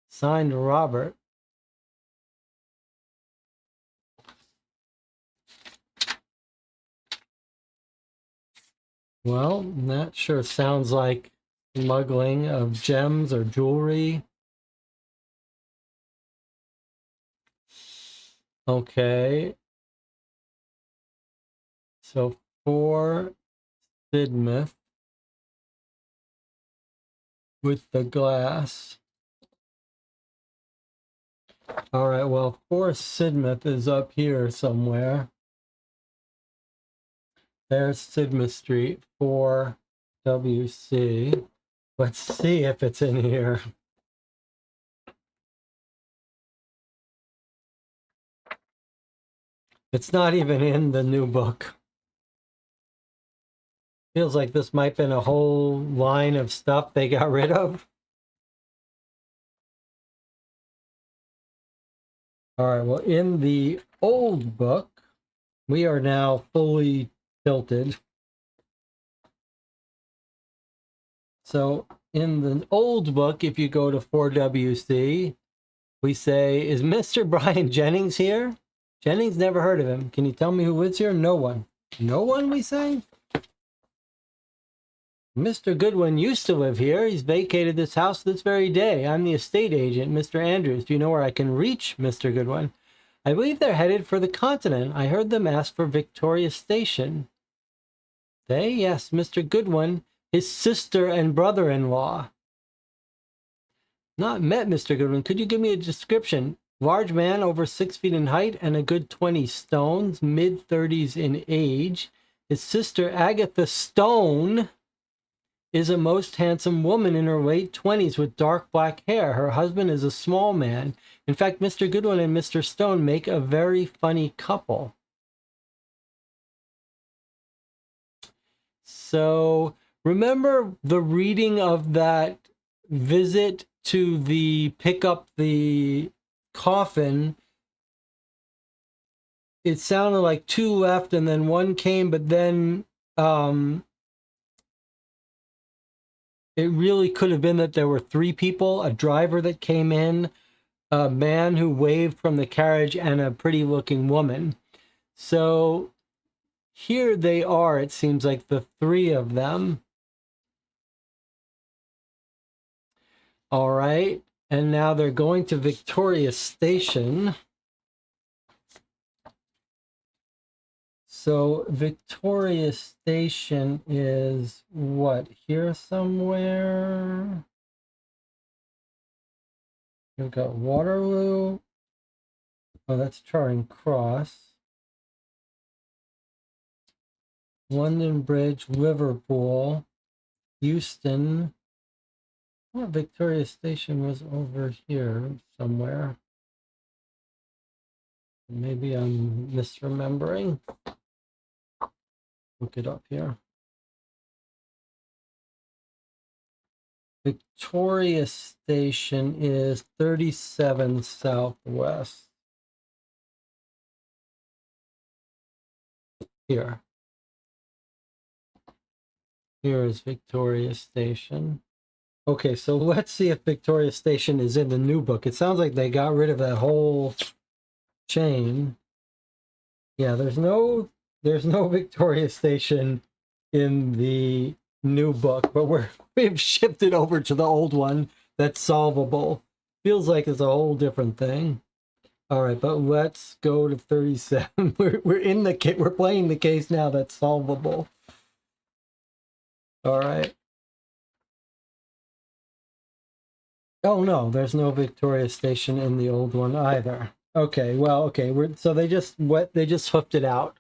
Signed, Robert. Well, that sure sounds like smuggling of gems or jewelry. Okay. So 4 Sidmouth with the glass. All right, well, 4 Sidmouth is up here somewhere. There's Sidmouth Street, 4 WC. Let's see if it's in here. It's not even in the new book. Feels like this might have been a whole line of stuff they got rid of. All right, well, in the old book, we are now fully tilted. So in the old book, if you go to 4WC, we say, is Mr. Brian Jennings here? Jennings, never heard of him. Can you tell me who lives here? No one. No one, we say? Mr. Goodwin used to live here. He's vacated this house this very day. I'm the estate agent, Mr. Andrews. Do you know where I can reach Mr. Goodwin? I believe they're headed for the continent. I heard them ask for Victoria Station. They? Yes, Mr. Goodwin, his sister and brother-in-law. Not met Mr. Goodwin. Could you give me a description? Large man, over 6 feet in height and a good 20 stones, mid-30s in age. His sister, Agatha Stone, is a most handsome woman in her late 20s with dark black hair. Her husband is a small man. In fact, Mr. Goodwin and Mr. Stone make a very funny couple. So remember the reading of that visit to pick up the coffin? It sounded like 2 left and then 1 came, but then it really could have been that there were 3 people, a driver that came in, a man who waved from the carriage, and a pretty looking woman. So here they are, it seems like the 3 of them. All right, and now they're going to Victoria Station. So Victoria Station is what, here somewhere? We've got Waterloo. Oh, that's Charing Cross. London Bridge, Liverpool, Euston. Oh, Victoria Station was over here somewhere. Maybe I'm misremembering. Look it up here. Victoria Station is 37 Southwest. Here. Here is Victoria Station. Okay, so let's see if Victoria Station is in the new book. It sounds like they got rid of that whole chain. Yeah, there's no Victoria Station in the new book, but we've shifted over to the old one that's solvable. Feels like it's a whole different thing. All right, but let's go to 37. We're in the we're playing the case now that's solvable. All right. Oh no, there's no Victoria Station in the old one either. Okay, well, okay, so they just hooked it out.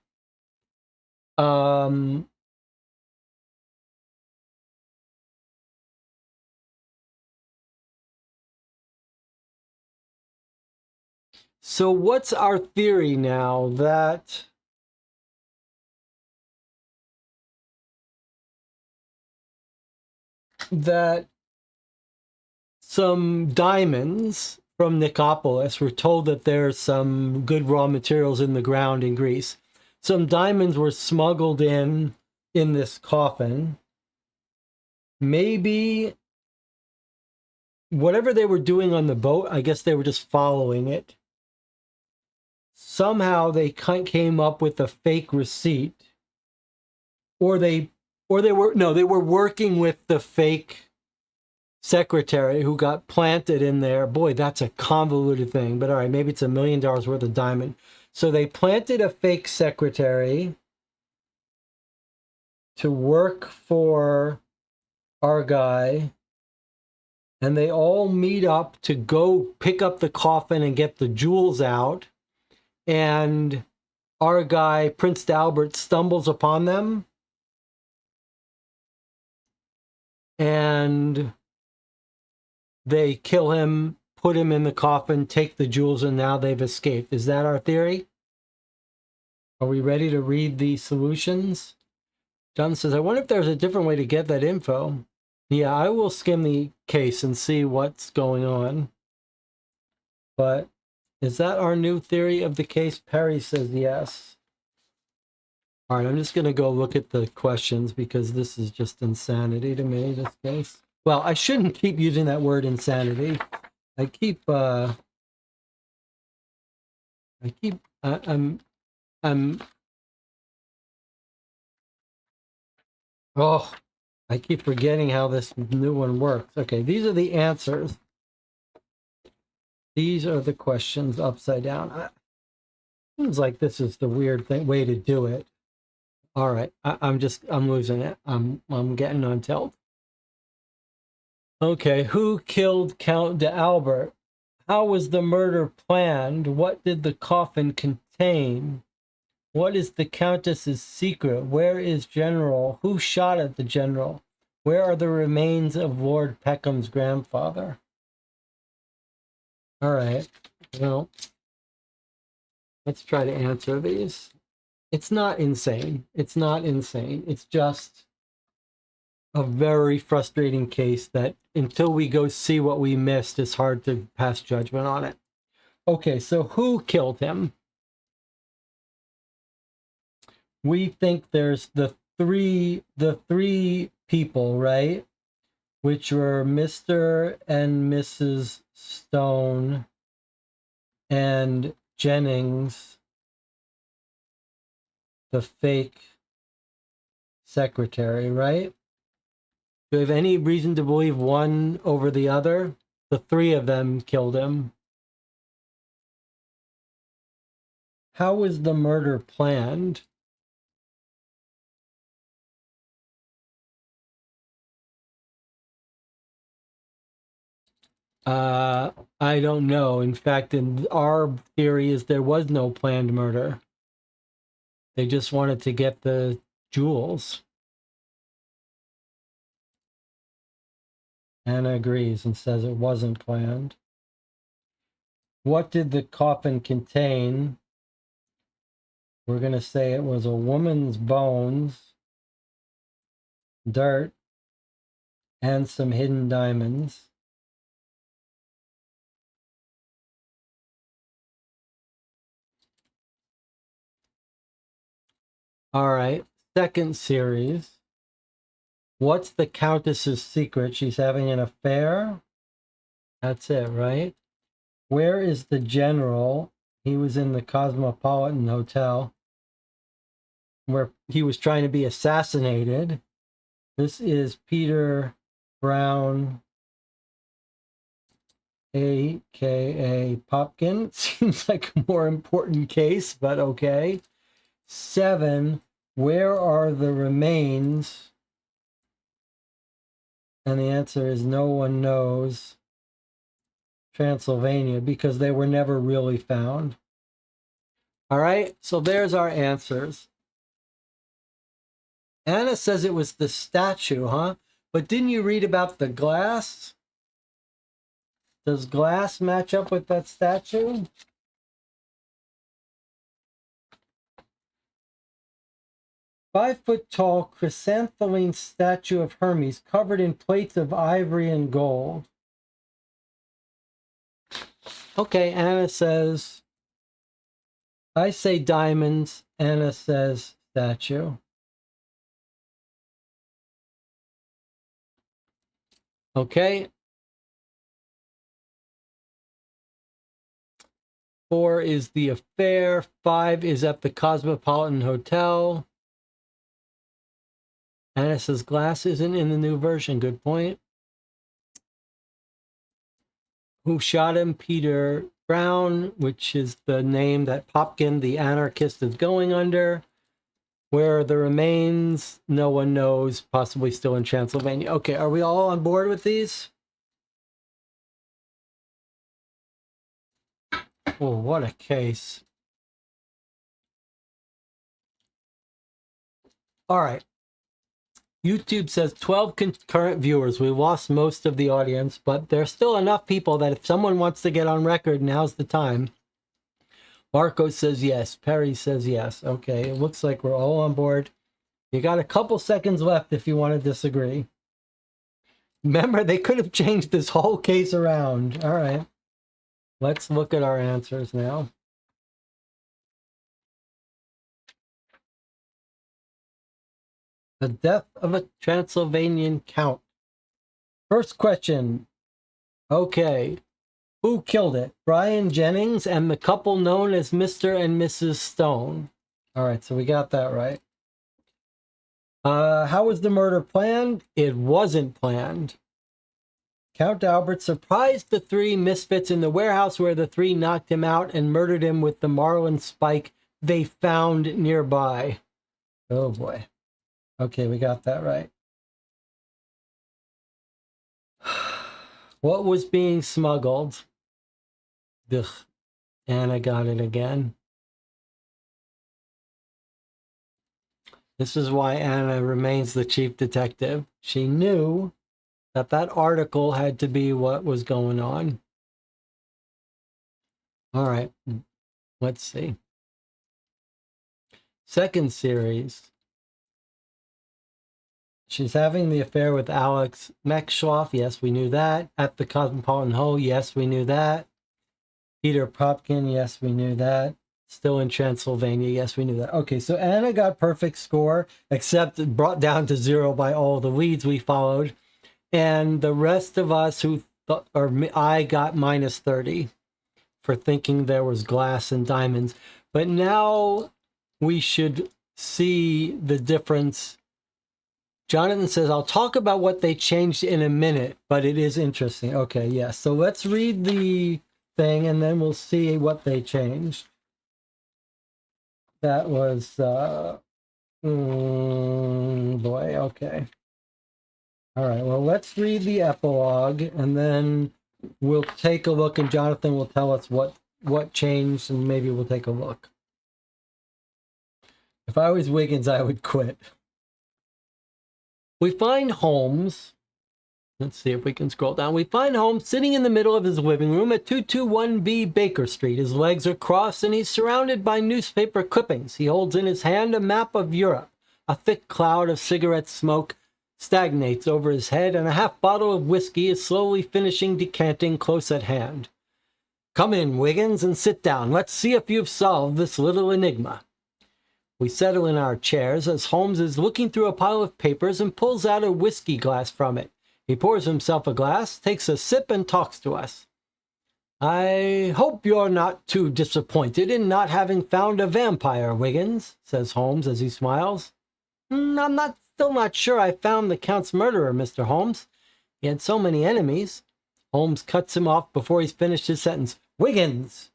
So what's our theory now that some diamonds from Nicopolis were told that there's some good raw materials in the ground in Greece. Some diamonds were smuggled in this coffin. Maybe whatever they were doing on the boat, I guess they were just following it. Somehow they came up with a fake receipt, or they were working with the fake secretary who got planted in there. Boy, that's a convoluted thing, but all right, maybe it's $1 million worth of diamond. So they planted a fake secretary to work for our guy, and they all meet up to go pick up the coffin and get the jewels out, and our guy, Prince Albert, stumbles upon them, and they kill him, put him in the coffin, take the jewels, and now they've escaped. Is that our theory? Are we ready to read the solutions? John says, I wonder if there's a different way to get that info. Yeah, I will skim the case and see what's going on. But is that our new theory of the case? Perry says yes. All right, I'm just going to go look at the questions because this is just insanity to me, this case. Well, I shouldn't keep using that word insanity. I'm I keep forgetting how this new one works. Okay, these are the answers. These are the questions upside down. Seems like this is the weird way to do it. All right, I'm losing it. I'm getting on tilt. Okay, who killed Count d'Albert? How was the murder planned? What did the coffin contain? What is the Countess's secret? Where is General? Who shot at the General? Where are the remains of Lord Peckham's grandfather? All right, well, let's try to answer these. It's not insane. It's not insane. It's just a very frustrating case that until we go see what we missed, it's hard to pass judgment on it. Okay, so who killed him? We think there's the three people, right? Which were Mr. and Mrs. Stone and Jennings, the fake secretary, right? Do we have any reason to believe one over the other? The three of them killed him. How was the murder planned? I don't know. In fact, in our theory is there was no planned murder. They just wanted to get the jewels. Anna agrees and says it wasn't planned. What did the coffin contain? We're going to say it was a woman's bones, dirt, and some hidden diamonds. All right, second series. What's the Countess's secret? She's having an affair. That's it, right? Where is the general? He was in the Cosmopolitan Hotel where he was trying to be assassinated. This is Peter Brown, a.k.a. Popkin. Seems like a more important case, but okay. 7, where are the remains? And the answer is no one knows. Transylvania, because they were never really found. All right, so there's our answers. Anna says it was the statue, huh? But didn't you read about the glass? Does glass match up with that statue? Five-foot-tall chrysanthemum statue of Hermes covered in plates of ivory and gold. Okay, Anna says, I say diamonds. Anna says statue. Okay. 4 is the affair. 5 is at the Cosmopolitan Hotel. Anna says glass isn't in the new version. Good point. Who shot him? Peter Brown, which is the name that Popkin, the anarchist, is going under. Where are the remains? No one knows. Possibly still in Transylvania. Okay, are we all on board with these? Oh, what a case. All right. YouTube says 12 concurrent viewers. We lost most of the audience, but there's still enough people that if someone wants to get on record, now's the time. Marco says yes. Perry says yes. Okay, it looks like we're all on board. You got a couple seconds left if you want to disagree. Remember, they could have changed this whole case around. All right. Let's look at our answers now. The death of a Transylvanian count. First question. Okay. Who killed it? Brian Jennings and the couple known as Mr. and Mrs. Stone. All right, so we got that right. How was the murder planned? It wasn't planned. Count Albert surprised the 3 misfits in the warehouse where the 3 knocked him out and murdered him with the marlin spike they found nearby. Oh boy. Okay, we got that right. What was being smuggled? Ugh. Anna got it again. This is why Anna remains the chief detective. She knew that that article had to be what was going on. All right, let's see. Second series. She's having the affair with Alex Mekshloff. Yes, we knew that. At the Cosmopolitan Ho. Yes, we knew that. Peter Popkin. Yes, we knew that. Still in Transylvania. Yes, we knew that. Okay, so Anna got perfect score, except brought down to 0 by all the leads we followed. And the rest of us who thought, or I got minus 30 for thinking there was glass and diamonds. But now we should see the difference. Jonathan says, I'll talk about what they changed in a minute, but it is interesting. Okay, yes. So let's read the thing and then we'll see what they changed. That was, boy, okay. All right, well, let's read the epilogue and then we'll take a look and Jonathan will tell us what changed and maybe we'll take a look. If I was Wiggins, I would quit. We find Holmes Let's see if we can scroll down. We find Holmes sitting in the middle of his living room at 221B Baker Street. His legs are crossed and he's surrounded by newspaper clippings. He holds in his hand a map of Europe. A thick cloud of cigarette smoke stagnates over his head, and a half bottle of whiskey is slowly finishing decanting close at hand. Come in, Wiggins, and sit down. Let's see if you've solved this little enigma. We settle in our chairs as Holmes is looking through a pile of papers and pulls out a whiskey glass from it. He pours himself a glass, takes a sip, and talks to us. I hope you're not too disappointed in not having found a vampire, Wiggins, says Holmes as he smiles. I'm still not sure I found the Count's murderer, Mr. Holmes. He had so many enemies. Holmes cuts him off before he's finished his sentence. Wiggins!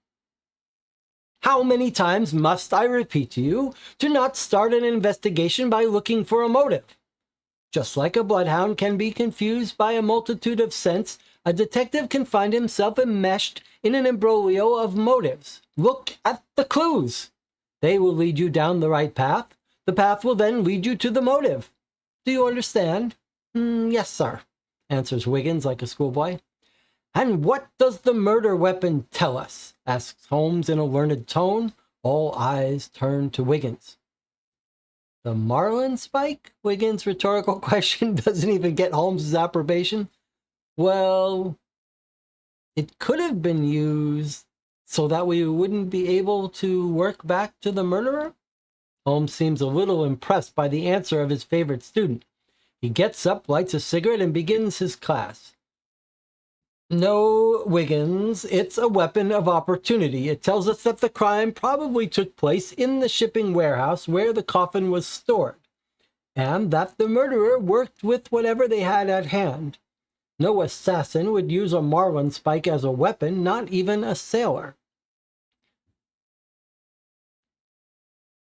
How many times must I repeat to you to not start an investigation by looking for a motive? Just like a bloodhound can be confused by a multitude of scents, a detective can find himself enmeshed in an imbroglio of motives. Look at the clues. They will lead you down the right path. The path will then lead you to the motive. Do you understand? Yes, sir, answers Wiggins like a schoolboy. And what does the murder weapon tell us? Asks Holmes in a learned tone. All eyes turn to Wiggins. The marlin spike? Wiggins' rhetorical question doesn't even get Holmes' approbation. Well, it could have been used so that we wouldn't be able to work back to the murderer? Holmes seems a little impressed by the answer of his favorite student. He gets up, lights a cigarette, and begins his class. No, Wiggins, it's a weapon of opportunity. It tells us that the crime probably took place in the shipping warehouse where the coffin was stored, and that the murderer worked with whatever they had at hand. No assassin would use a marlin spike as a weapon, not even a sailor.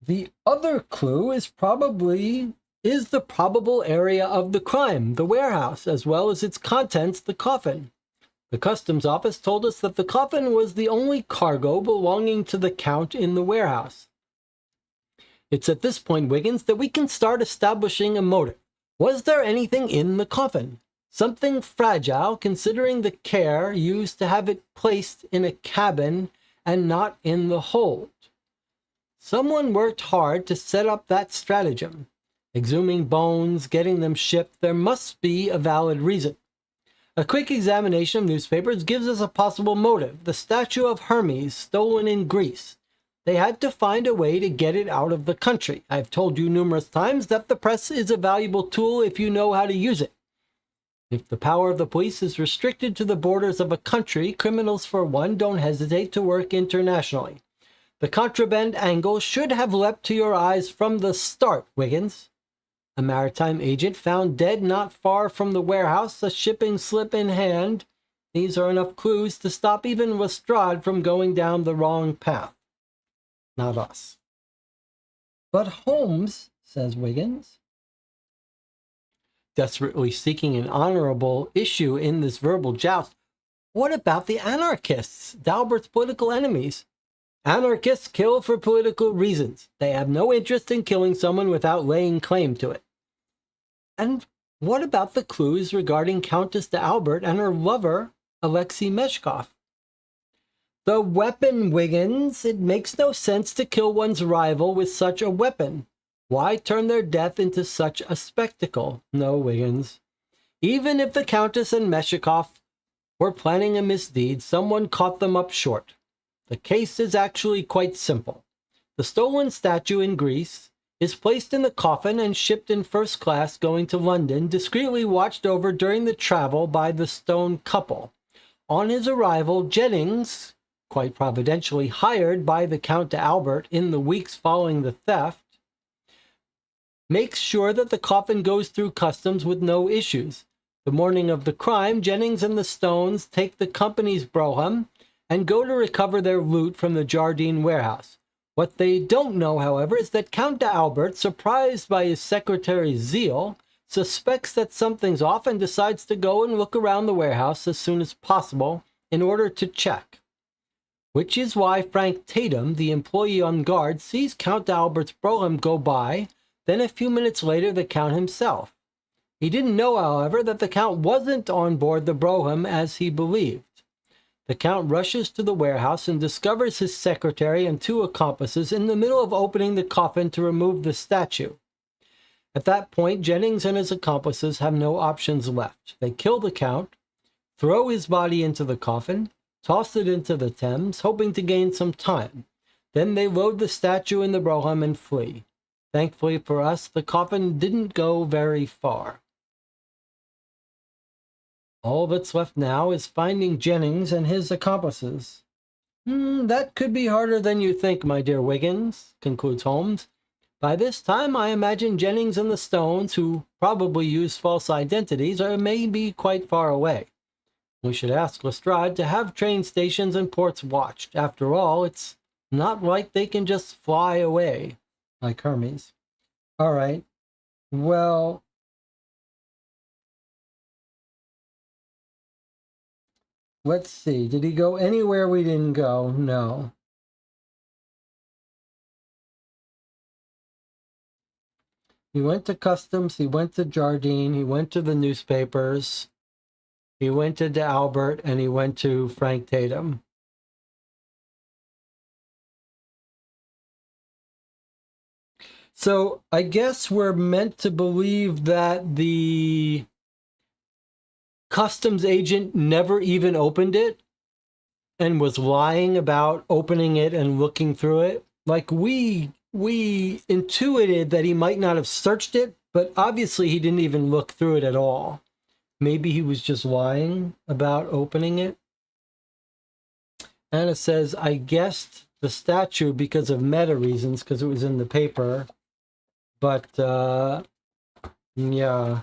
The other clue is the probable area of the crime, the warehouse, as well as its contents, the coffin. The customs office told us that the coffin was the only cargo belonging to the Count in the warehouse. It's at this point, Wiggins, that we can start establishing a motive. Was there anything in the coffin? Something fragile, considering the care used to have it placed in a cabin and not in the hold. Someone worked hard to set up that stratagem. Exhuming bones, getting them shipped, there must be a valid reason. A quick examination of newspapers gives us a possible motive, the statue of Hermes stolen in Greece. They had to find a way to get it out of the country. I've told you numerous times that the press is a valuable tool if you know how to use it. If the power of the police is restricted to the borders of a country, criminals, for one, don't hesitate to work internationally. The contraband angle should have leapt to your eyes from the start, Wiggins. A maritime agent found dead not far from the warehouse, a shipping slip in hand. These are enough clues to stop even Lestrade from going down the wrong path. Not us. But Holmes, says Wiggins, desperately seeking an honorable issue in this verbal joust, what about the anarchists, D'Albert's political enemies? Anarchists kill for political reasons. They have no interest in killing someone without laying claim to it. And what about the clues regarding Countess d'Albert and her lover, Alexei Meshkov? The weapon, Wiggins. It makes no sense to kill one's rival with such a weapon. Why turn their death into such a spectacle? No, Wiggins. Even if the Countess and Meshkov were planning a misdeed, someone caught them up short. The case is actually quite simple. The stolen statue in Greece is placed in the coffin and shipped in first class going to London, discreetly watched over during the travel by the stone couple. On his arrival, Jennings, quite providentially hired by the Count d'Albert in the weeks following the theft, makes sure that the coffin goes through customs with no issues. The morning of the crime, Jennings and the Stones take the company's brougham and go to recover their loot from the Jardine warehouse. What they don't know, however, is that Count d'Albert, surprised by his secretary's zeal, suspects that something's off and decides to go and look around the warehouse as soon as possible in order to check. Which is why Frank Tatum, the employee on guard, sees Count d'Albert's brougham go by, then a few minutes later the Count himself. He didn't know, however, that the Count wasn't on board the brougham as he believed. The Count rushes to the warehouse and discovers his secretary and two accomplices in the middle of opening the coffin to remove the statue. At that point, Jennings and his accomplices have no options left. They kill the Count, throw his body into the coffin, toss it into the Thames, hoping to gain some time. Then they load the statue in the brougham and flee. Thankfully for us, the coffin didn't go very far. All that's left now is finding Jennings and his accomplices. That could be harder than you think, my dear Wiggins, concludes Holmes. By this time, I imagine Jennings and the Stones, who probably use false identities, may be quite far away. We should ask Lestrade to have train stations and ports watched. After all, it's not like they can just fly away, like Hermes. All right. Well, let's see. Did he go anywhere we didn't go? No. He went to Customs, he went to Jardine, he went to the newspapers, he went to Albert, and he went to Frank Tatum. So I guess we're meant to believe that the customs agent never even opened it and was lying about opening it and looking through it. Like we intuited that he might not have searched it, but obviously he didn't even look through it at all. Maybe he was just lying about opening it. Anna says, I guessed the statue because of meta reasons, because it was in the paper. But, yeah.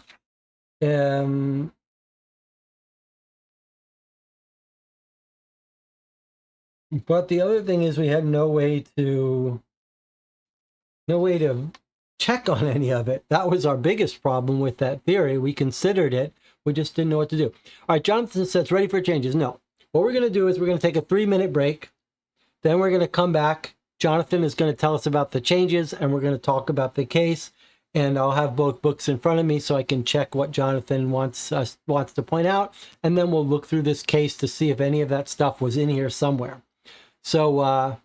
But the other thing is we had no way to check on any of it. That was our biggest problem with that theory. We considered it. We just didn't know what to do. All right, Jonathan says, ready for changes. No. What we're going to do is we're going to take a 3-minute break. Then we're going to come back. Jonathan is going to tell us about the changes, and we're going to talk about the case. And I'll have both books in front of me so I can check what Jonathan wants to point out. And then we'll look through this case to see if any of that stuff was in here somewhere. So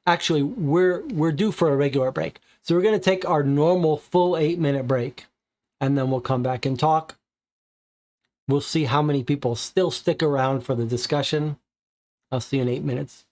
actually, we're due for a regular break. So we're going to take our normal full 8-minute break, and then we'll come back and talk. We'll see how many people still stick around for the discussion. I'll see you in 8 minutes.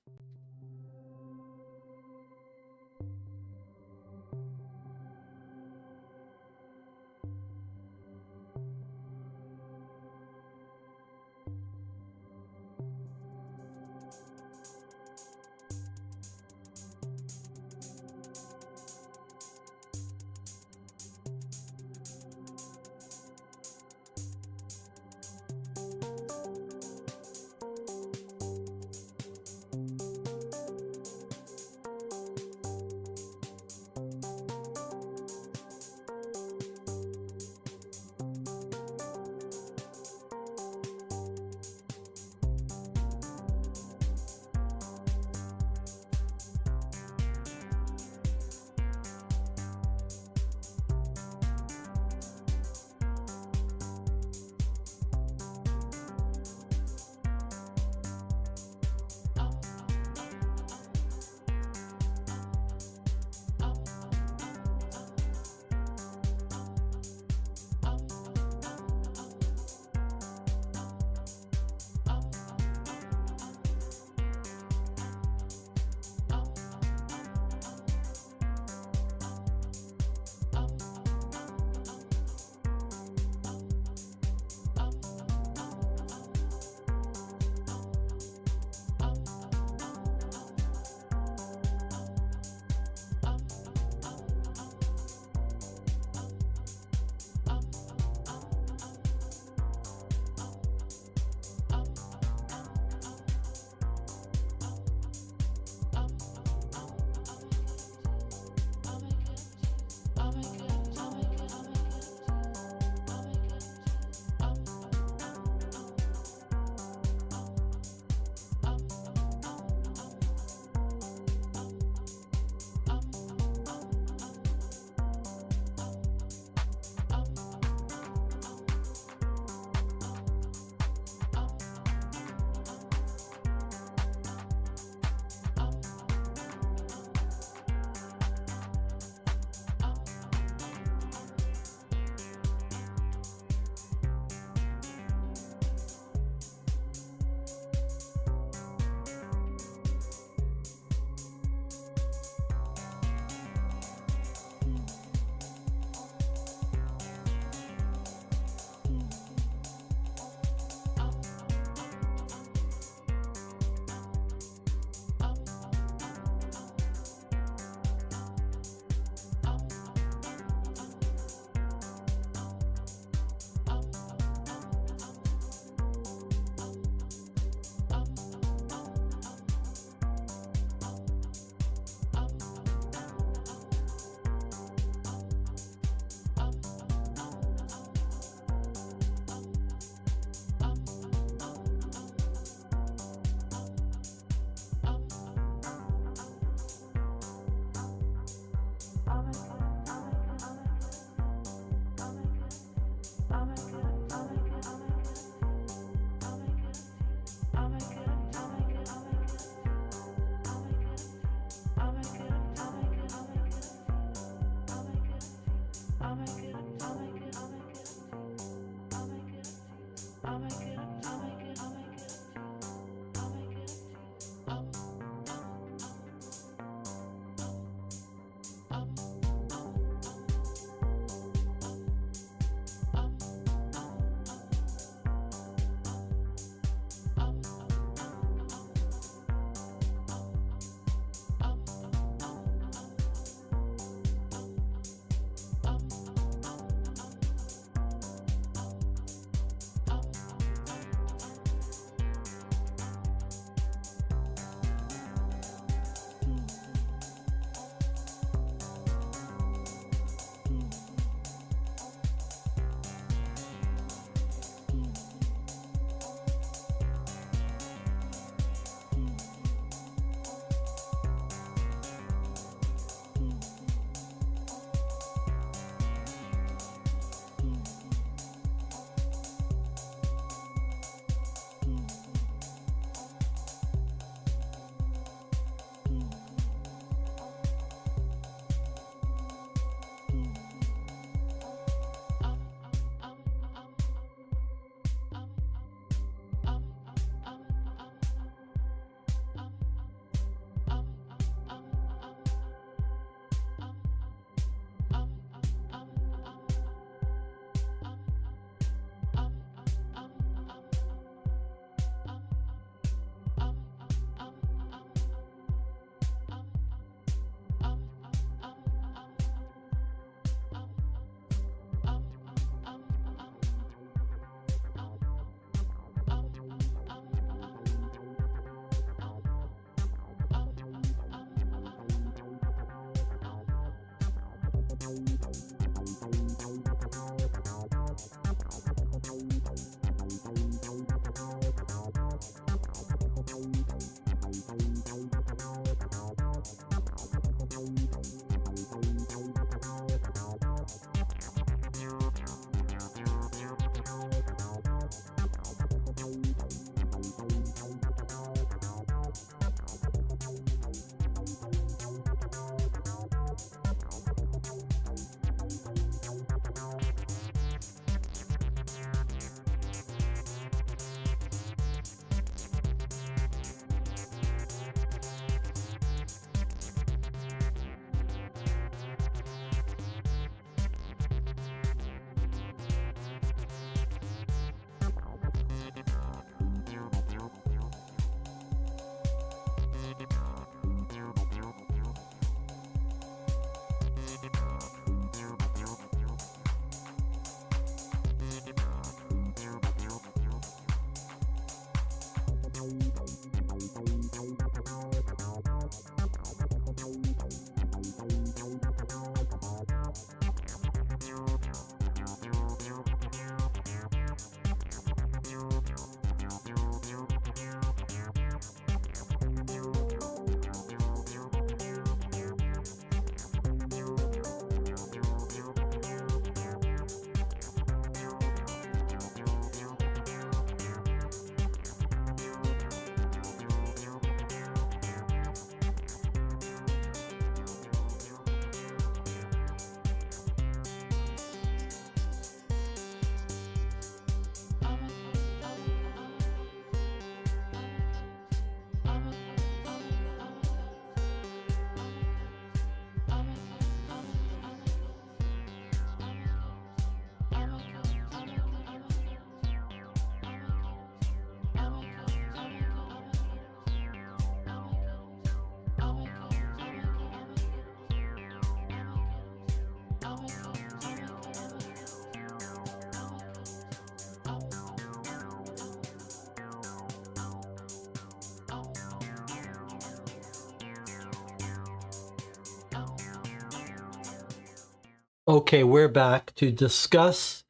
Okay, we're back to discuss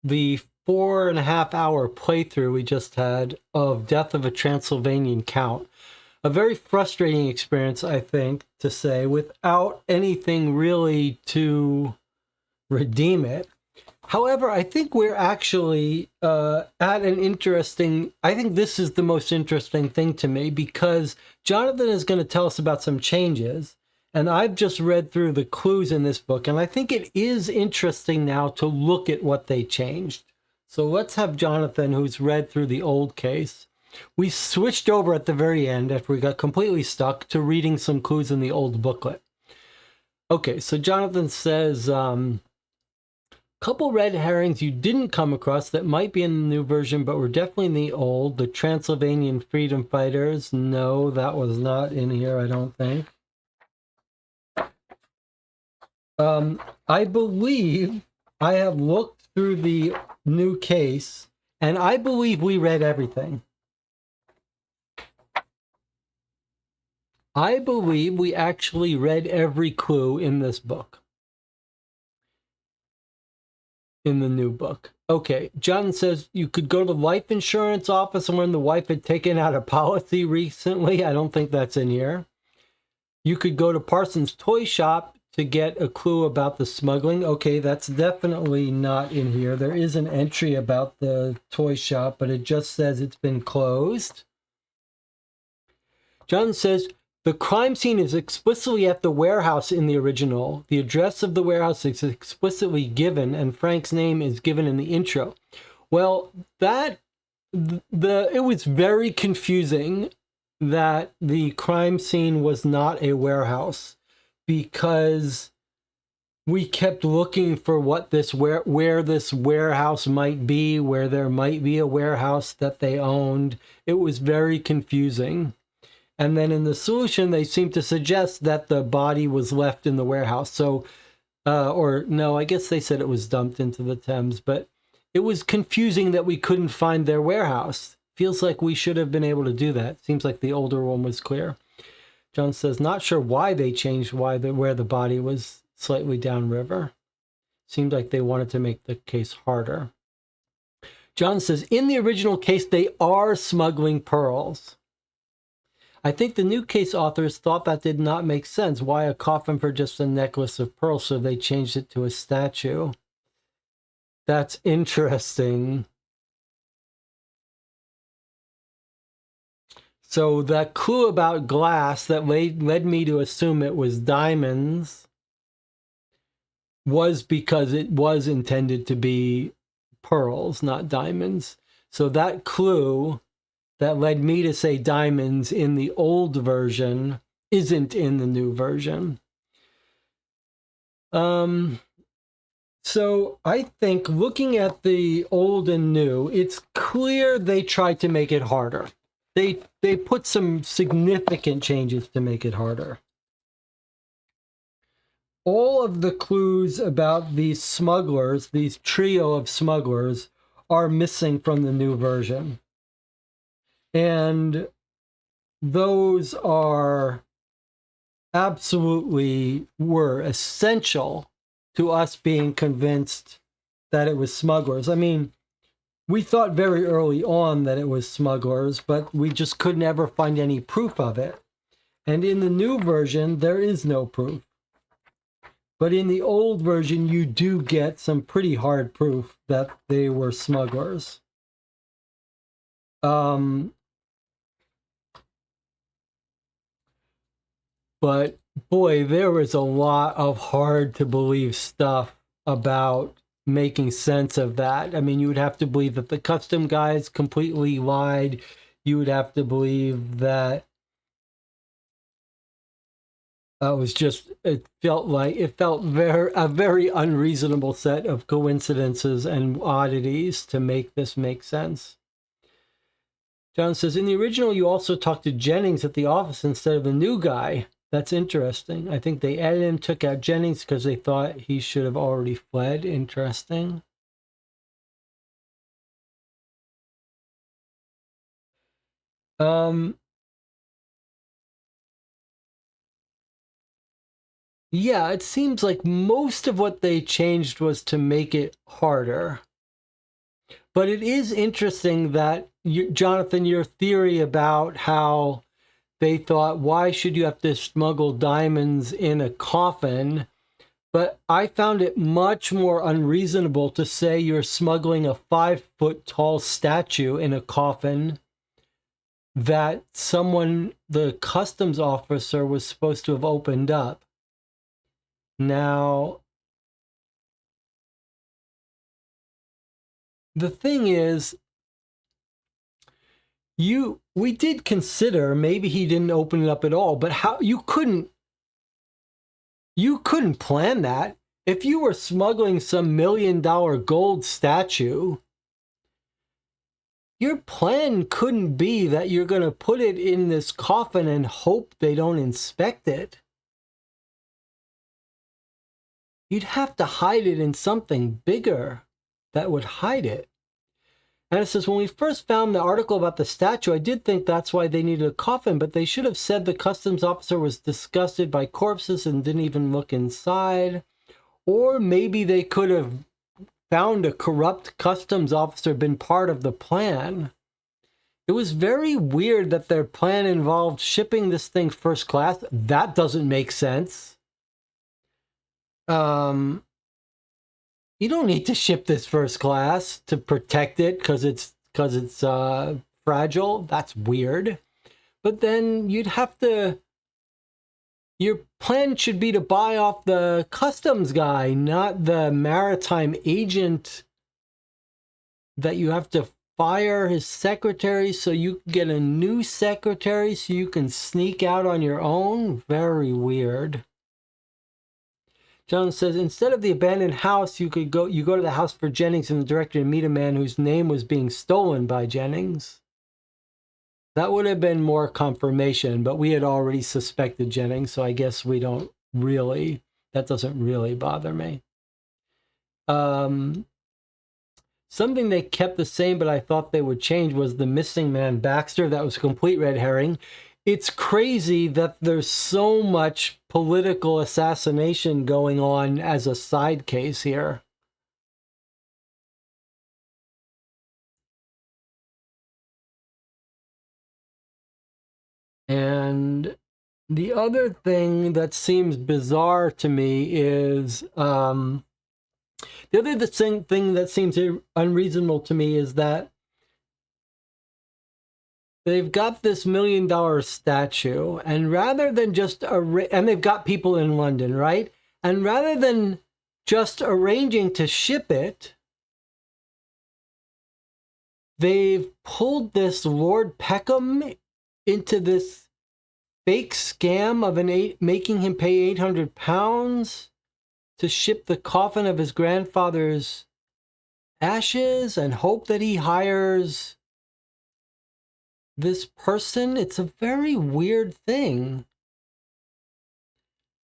the 4.5 hour playthrough we just had of Death of a Transylvanian Count. A very frustrating experience, I think, to say, without anything really to redeem it. However, I think we're actually at an interesting, I think this is the most interesting thing to me, because Jonathan is going to tell us about some changes. And I've just read through the clues in this book, and I think it is interesting now to look at what they changed. So let's have Jonathan, who's read through the old case. We switched over at the very end after we got completely stuck to reading some clues in the old booklet. Okay, so Jonathan says, couple red herrings you didn't come across that might be in the new version, but were definitely in the old. The Transylvanian freedom fighters. No, that was not in here, I don't think. I believe I have looked through the new case, and I believe we read everything. I believe we actually read every clue in this book. In the new book. Okay, John says you could go to the life insurance office and when the wife had taken out a policy recently. I don't think that's in here. You could go to Parsons' toy shop to get a clue about the smuggling. Okay, that's definitely not in here. There is an entry about the toy shop, but it just says it's been closed. John says the crime scene is explicitly at the warehouse in the original. The address of the warehouse is explicitly given, and Frank's name is given in the intro. Well, it was very confusing that the crime scene was not a warehouse, because we kept looking for what this where this warehouse might be, where there might be a warehouse that they owned. It was very confusing. And then in the solution, they seem to suggest that the body was left in the warehouse. So, or no, I guess they said it was dumped into the Thames, but it was confusing that we couldn't find their warehouse. Feels like we should have been able to do that. Seems like the older one was clear. John says, not sure why they changed where the body was slightly downriver. Seemed like they wanted to make the case harder. John says, in the original case, they are smuggling pearls. I think the new case authors thought that did not make sense. Why a coffin for just a necklace of pearls? So they changed it to a statue. That's interesting. So that clue about glass that led me to assume it was diamonds was because it was intended to be pearls, not diamonds. So that clue that led me to say diamonds in the old version isn't in the new version. So I think looking at the old and new, it's clear they tried to make it harder. They put some significant changes to make it harder. All of the clues about these smugglers, these trio of smugglers, are missing from the new version. And those were essential to us being convinced that it was smugglers. I mean, we thought very early on that it was smugglers, but we just could never find any proof of it. And in the new version, there is no proof. But in the old version, you do get some pretty hard proof that they were smugglers. But boy, there was a lot of hard to believe stuff about making sense of that. I mean, you would have to believe that the custom guys completely lied. You would have to believe that it felt a very unreasonable set of coincidences and oddities to make this make sense. John says, in the original, you also talked to Jennings at the office instead of the new guy. That's interesting. I think they added him, took out Jennings because they thought he should have already fled. Interesting. Yeah, it seems like most of what they changed was to make it harder. But it is interesting that, Jonathan, your theory about how they thought, why should you have to smuggle diamonds in a coffin? But I found it much more unreasonable to say you're smuggling a 5-foot tall statue in a coffin that the customs officer, was supposed to have opened up. Now, the thing is, we did consider maybe he didn't open it up at all, but how you couldn't plan that. If you were smuggling some $1 million gold statue, your plan couldn't be that you're going to put it in this coffin and hope they don't inspect it. You'd have to hide it in something bigger that would hide it. And it says, when we first found the article about the statue, I did think that's why they needed a coffin, but they should have said the customs officer was disgusted by corpses and didn't even look inside. Or maybe they could have found a corrupt customs officer been part of the plan. It was very weird that their plan involved shipping this thing first class. That doesn't make sense. You don't need to ship this first class to protect it because it's fragile. That's weird. But then you'd have to. Your plan should be to buy off the customs guy, not the maritime agent that you have to fire his secretary so you get a new secretary so you can sneak out on your own. Very weird. John says, instead of the abandoned house, you go to the house for Jennings and the director and meet a man whose name was being stolen by Jennings. That would have been more confirmation, but we had already suspected Jennings, so I guess that doesn't really bother me. Something they kept the same, but I thought they would change, was the missing man Baxter. That was a complete red herring. It's crazy that there's so much political assassination going on as a side case here. And the other thing that seems bizarre to me is the thing that seems unreasonable to me is that they've got this $1 million statue, and rather than just and they've got people in London, right? And rather than just arranging to ship it, they've pulled this Lord Peckham into this fake scam of making him pay £800 to ship the coffin of his grandfather's ashes and hope that he hires this person. It's a very weird thing.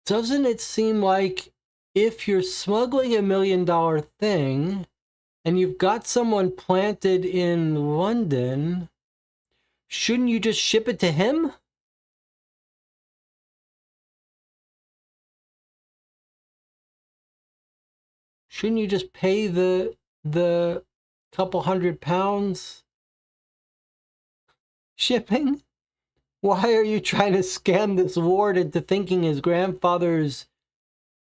Doesn't it seem like if you're smuggling $1 million thing and you've got someone planted in London, shouldn't you just ship it to him? Shouldn't you just pay the couple £100 shipping? Why are you trying to scam this ward into thinking his grandfather's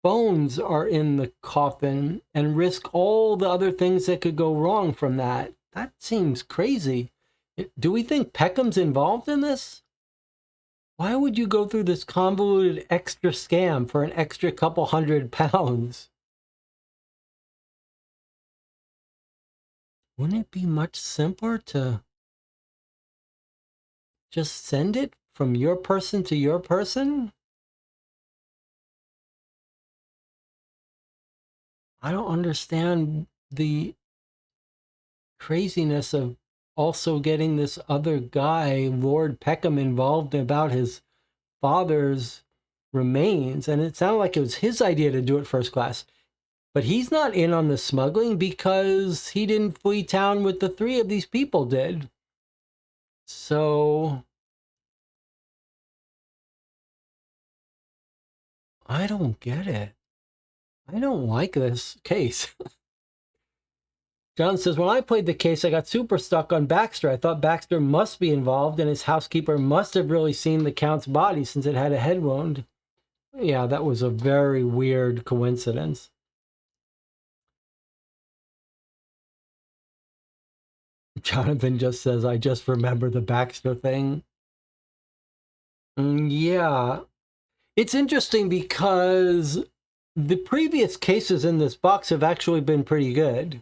bones are in the coffin and risk all the other things that could go wrong from that? That seems crazy. Do we think Peckham's involved in this? Why would you go through this convoluted extra scam for an extra couple £100? Wouldn't it be much simpler to just send it from your person to your person? I don't understand the craziness of also getting this other guy, Lord Peckham, involved about his father's remains. And it sounded like it was his idea to do it first class. But he's not in on the smuggling because he didn't flee town with the three of these people did. So I don't get it. I don't like this case. John says, when I played the case, I got super stuck on Baxter. I thought Baxter must be involved, and his housekeeper must have really seen the Count's body since it had a head wound. Yeah, that was a very weird coincidence. Jonathan just says, I just remember the Baxter thing. Yeah. It's interesting because the previous cases in this box have actually been pretty good.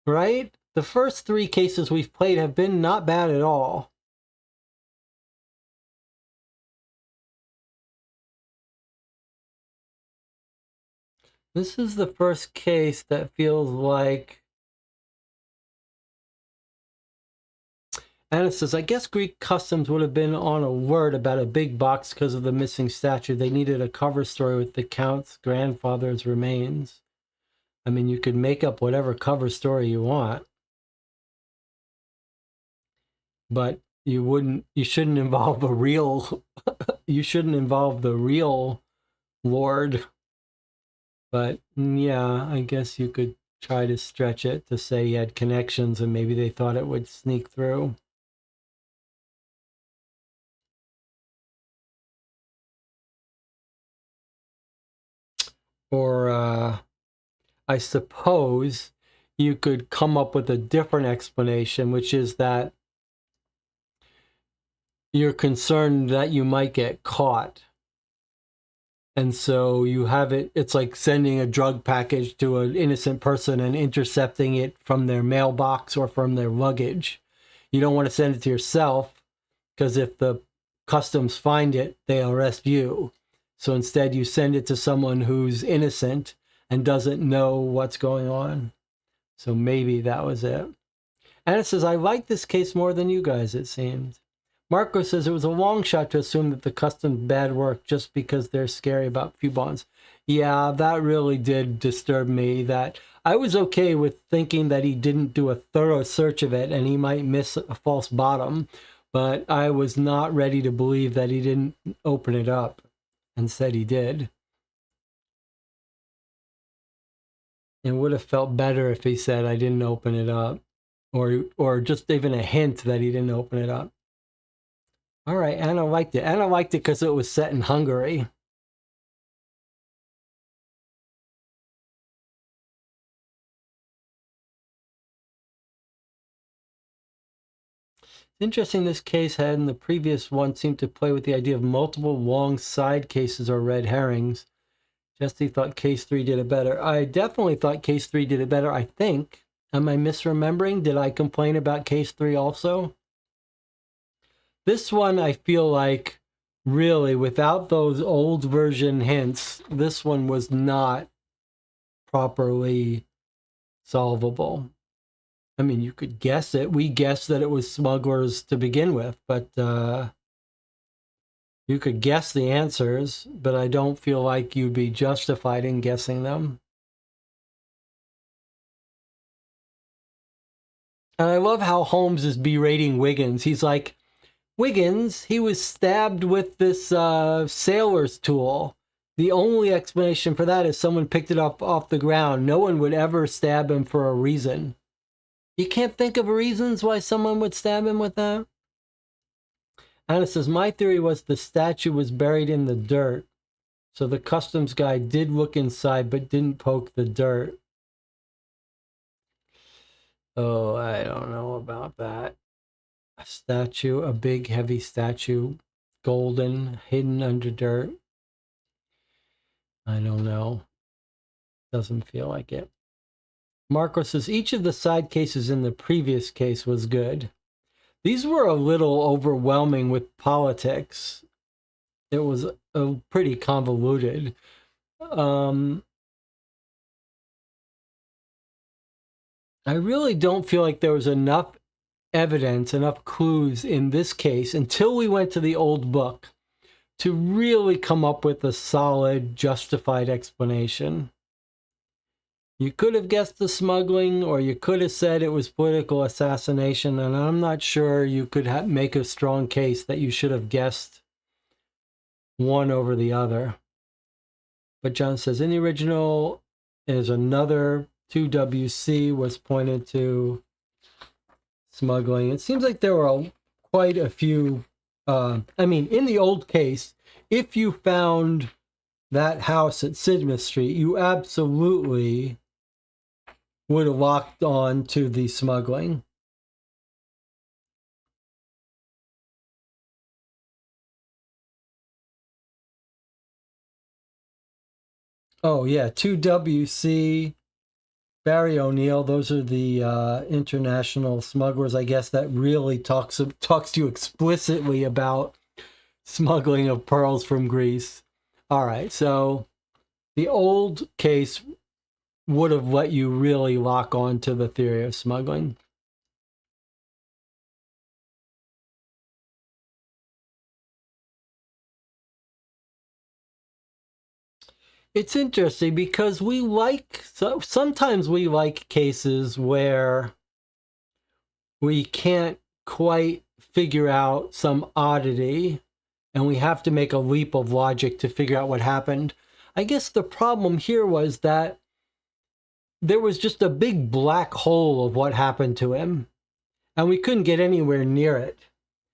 Right? The first 3 cases we've played have been not bad at all. This is the first case that feels like... Anna says, I guess Greek customs would have been on alert about a big box because of the missing statue. They needed a cover story with the Count's grandfather's remains. I mean, you could make up whatever cover story you want. But you shouldn't involve a real... you shouldn't involve the real Lord. But yeah, I guess you could try to stretch it to say he had connections and maybe they thought it would sneak through. Or I suppose you could come up with a different explanation, which is that you're concerned that you might get caught. And so you have it's like sending a drug package to an innocent person and intercepting it from their mailbox or from their luggage. You don't want to send it to yourself because if the customs find it, they'll arrest you. So instead you send it to someone who's innocent and doesn't know what's going on. So maybe that was it. And it says, I like this case more than you guys, it seemed. Marco says it was a long shot to assume that the customs bad work just because they're scary about few bonds. Yeah, that really did disturb me. That I was okay with thinking that he didn't do a thorough search of it and he might miss a false bottom, but I was not ready to believe that he didn't open it up and said he did. It would have felt better if he said I didn't open it up, or just even a hint that he didn't open it up. All right, Anna liked it. Anna liked it because it was set in Hungary. It's interesting this case had in the previous one seemed to play with the idea of multiple long side cases or red herrings. Jesse thought case 3 did it better. I definitely thought case 3 did it better, I think. Am I misremembering? Did I complain about case 3 also? This one, I feel like, really, without those old version hints, this one was not properly solvable. I mean, you could guess it. We guessed that it was smugglers to begin with, but you could guess the answers, but I don't feel like you'd be justified in guessing them. And I love how Holmes is berating Wiggins. He's like, Wiggins, he was stabbed with this sailor's tool. The only explanation for that is someone picked it up off the ground. No one would ever stab him for a reason. You can't think of reasons why someone would stab him with that? Anna says, my theory was the statue was buried in the dirt. So the customs guy did look inside but didn't poke the dirt. Oh, I don't know about that. A statue, a big heavy statue, golden, hidden under dirt. I don't know. Doesn't feel like it. Marco says, each of the side cases in the previous case was good. These were a little overwhelming with politics. It was pretty convoluted. I really don't feel like there was enough evidence, enough clues in this case until we went to the old book to really come up with a solid, justified explanation. You could have guessed the smuggling, or you could have said it was political assassination, and I'm not sure you could make a strong case that you should have guessed one over the other. But John says, in the original, is another 2WC was pointed to smuggling. It seems like there were quite a few. I mean, in the old case, if you found that house at Sidmouth Street, you absolutely would have locked on to the smuggling. Oh, yeah, 2WC, Barry O'Neill, those are the international smugglers, I guess, that really talks to you explicitly about smuggling of pearls from Greece. All right, so the old case would have let you really lock on to the theory of smuggling. It's interesting because sometimes we like cases where we can't quite figure out some oddity and we have to make a leap of logic to figure out what happened. I guess the problem here was that there was just a big black hole of what happened to him, and we couldn't get anywhere near it.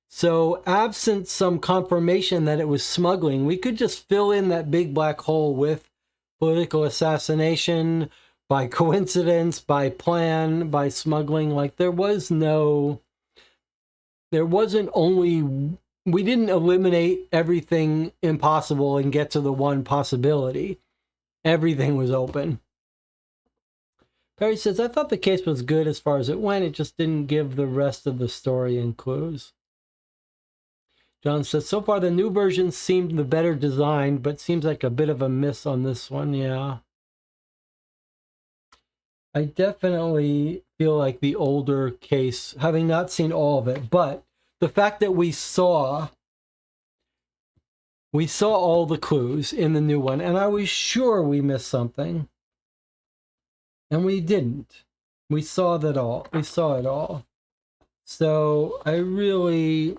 So absent some confirmation that it was smuggling, we could just fill in that big black hole with political assassination, by coincidence, by plan, by smuggling. Like we didn't eliminate everything impossible and get to the one possibility. Everything was open. Perry says, I thought the case was good as far as it went. It just didn't give the rest of the story and clues. John says, so far the new version seemed the better designed, but seems like a bit of a miss on this one. Yeah. I definitely feel like the older case, having not seen all of it, but the fact that we saw all the clues in the new one, and I was sure we missed something. And we didn't. We saw that all. We saw it all. So I really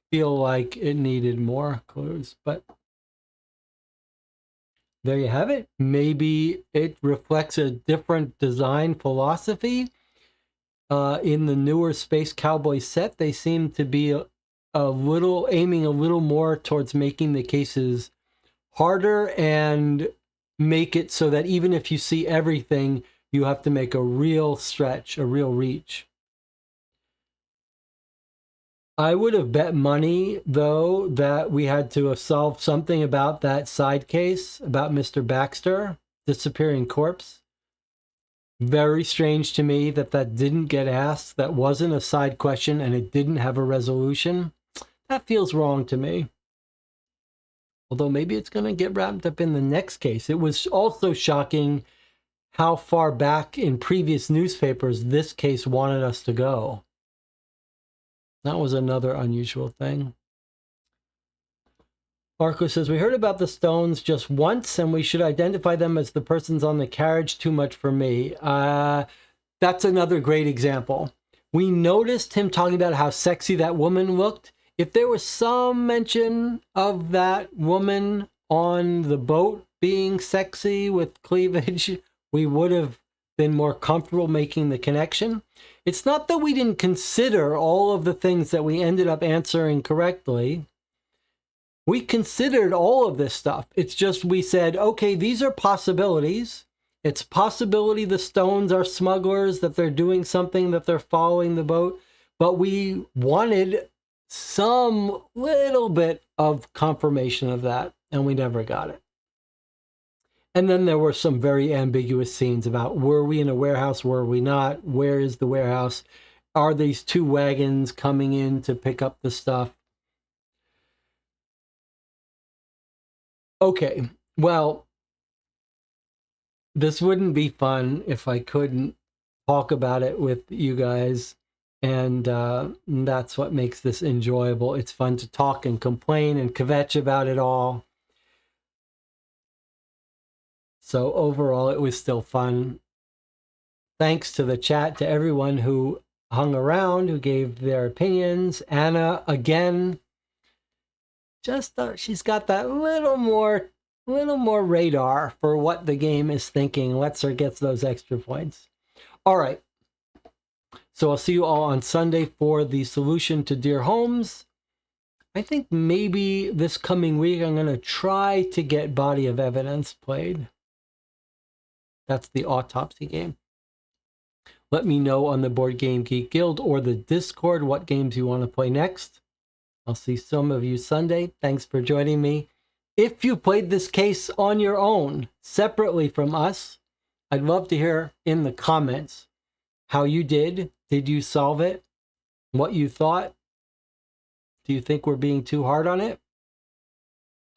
feel like it needed more clues, but there you have it. Maybe it reflects a different design philosophy. In the newer Space Cowboy set, they seem to be aiming a little more towards making the cases harder and make it so that even if you see everything, you have to make a real stretch, a real reach. I would have bet money, though, that we had to have solved something about that side case, about Mr. Baxter, disappearing corpse. Very strange to me that didn't get asked. That wasn't a side question and it didn't have a resolution. That feels wrong to me. Although maybe it's going to get wrapped up in the next case. It was also shocking how far back in previous newspapers this case wanted us to go. That was another unusual thing. Marco says, we heard about the stones just once and we should identify them as the persons on the carriage. Too much for me. That's another great example. We noticed him talking about how sexy that woman looked. If there was some mention of that woman on the boat being sexy with cleavage, we would have been more comfortable making the connection. It's not that we didn't consider all of the things that we ended up answering correctly. We considered all of this stuff. It's just we said, okay, these are possibilities. It's possibility the stones are smugglers, that they're doing something, that they're following the boat. But we wanted some little bit of confirmation of that, and we never got it. And then there were some very ambiguous scenes about, were we in a warehouse, were we not? Where is the warehouse? Are these two wagons coming in to pick up the stuff? Okay, well, this wouldn't be fun if I couldn't talk about it with you guys. And that's what makes this enjoyable. It's fun to talk and complain and kvetch about it all. So overall, it was still fun. Thanks to the chat, to everyone who hung around, who gave their opinions. Anna, again, just she's got that little more radar for what the game is thinking. Lets her get those extra points. All right. So I'll see you all on Sunday for the solution to Dear Homes. I think maybe this coming week I'm going to try to get Body of Evidence played. That's the autopsy game. Let me know on the Board Game Geek Guild or the Discord what games you want to play next. I'll see some of you Sunday. Thanks for joining me. If you played this case on your own, separately from us, I'd love to hear in the comments how you did. Did you solve it? What you thought? Do you think we're being too hard on it?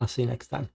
I'll see you next time.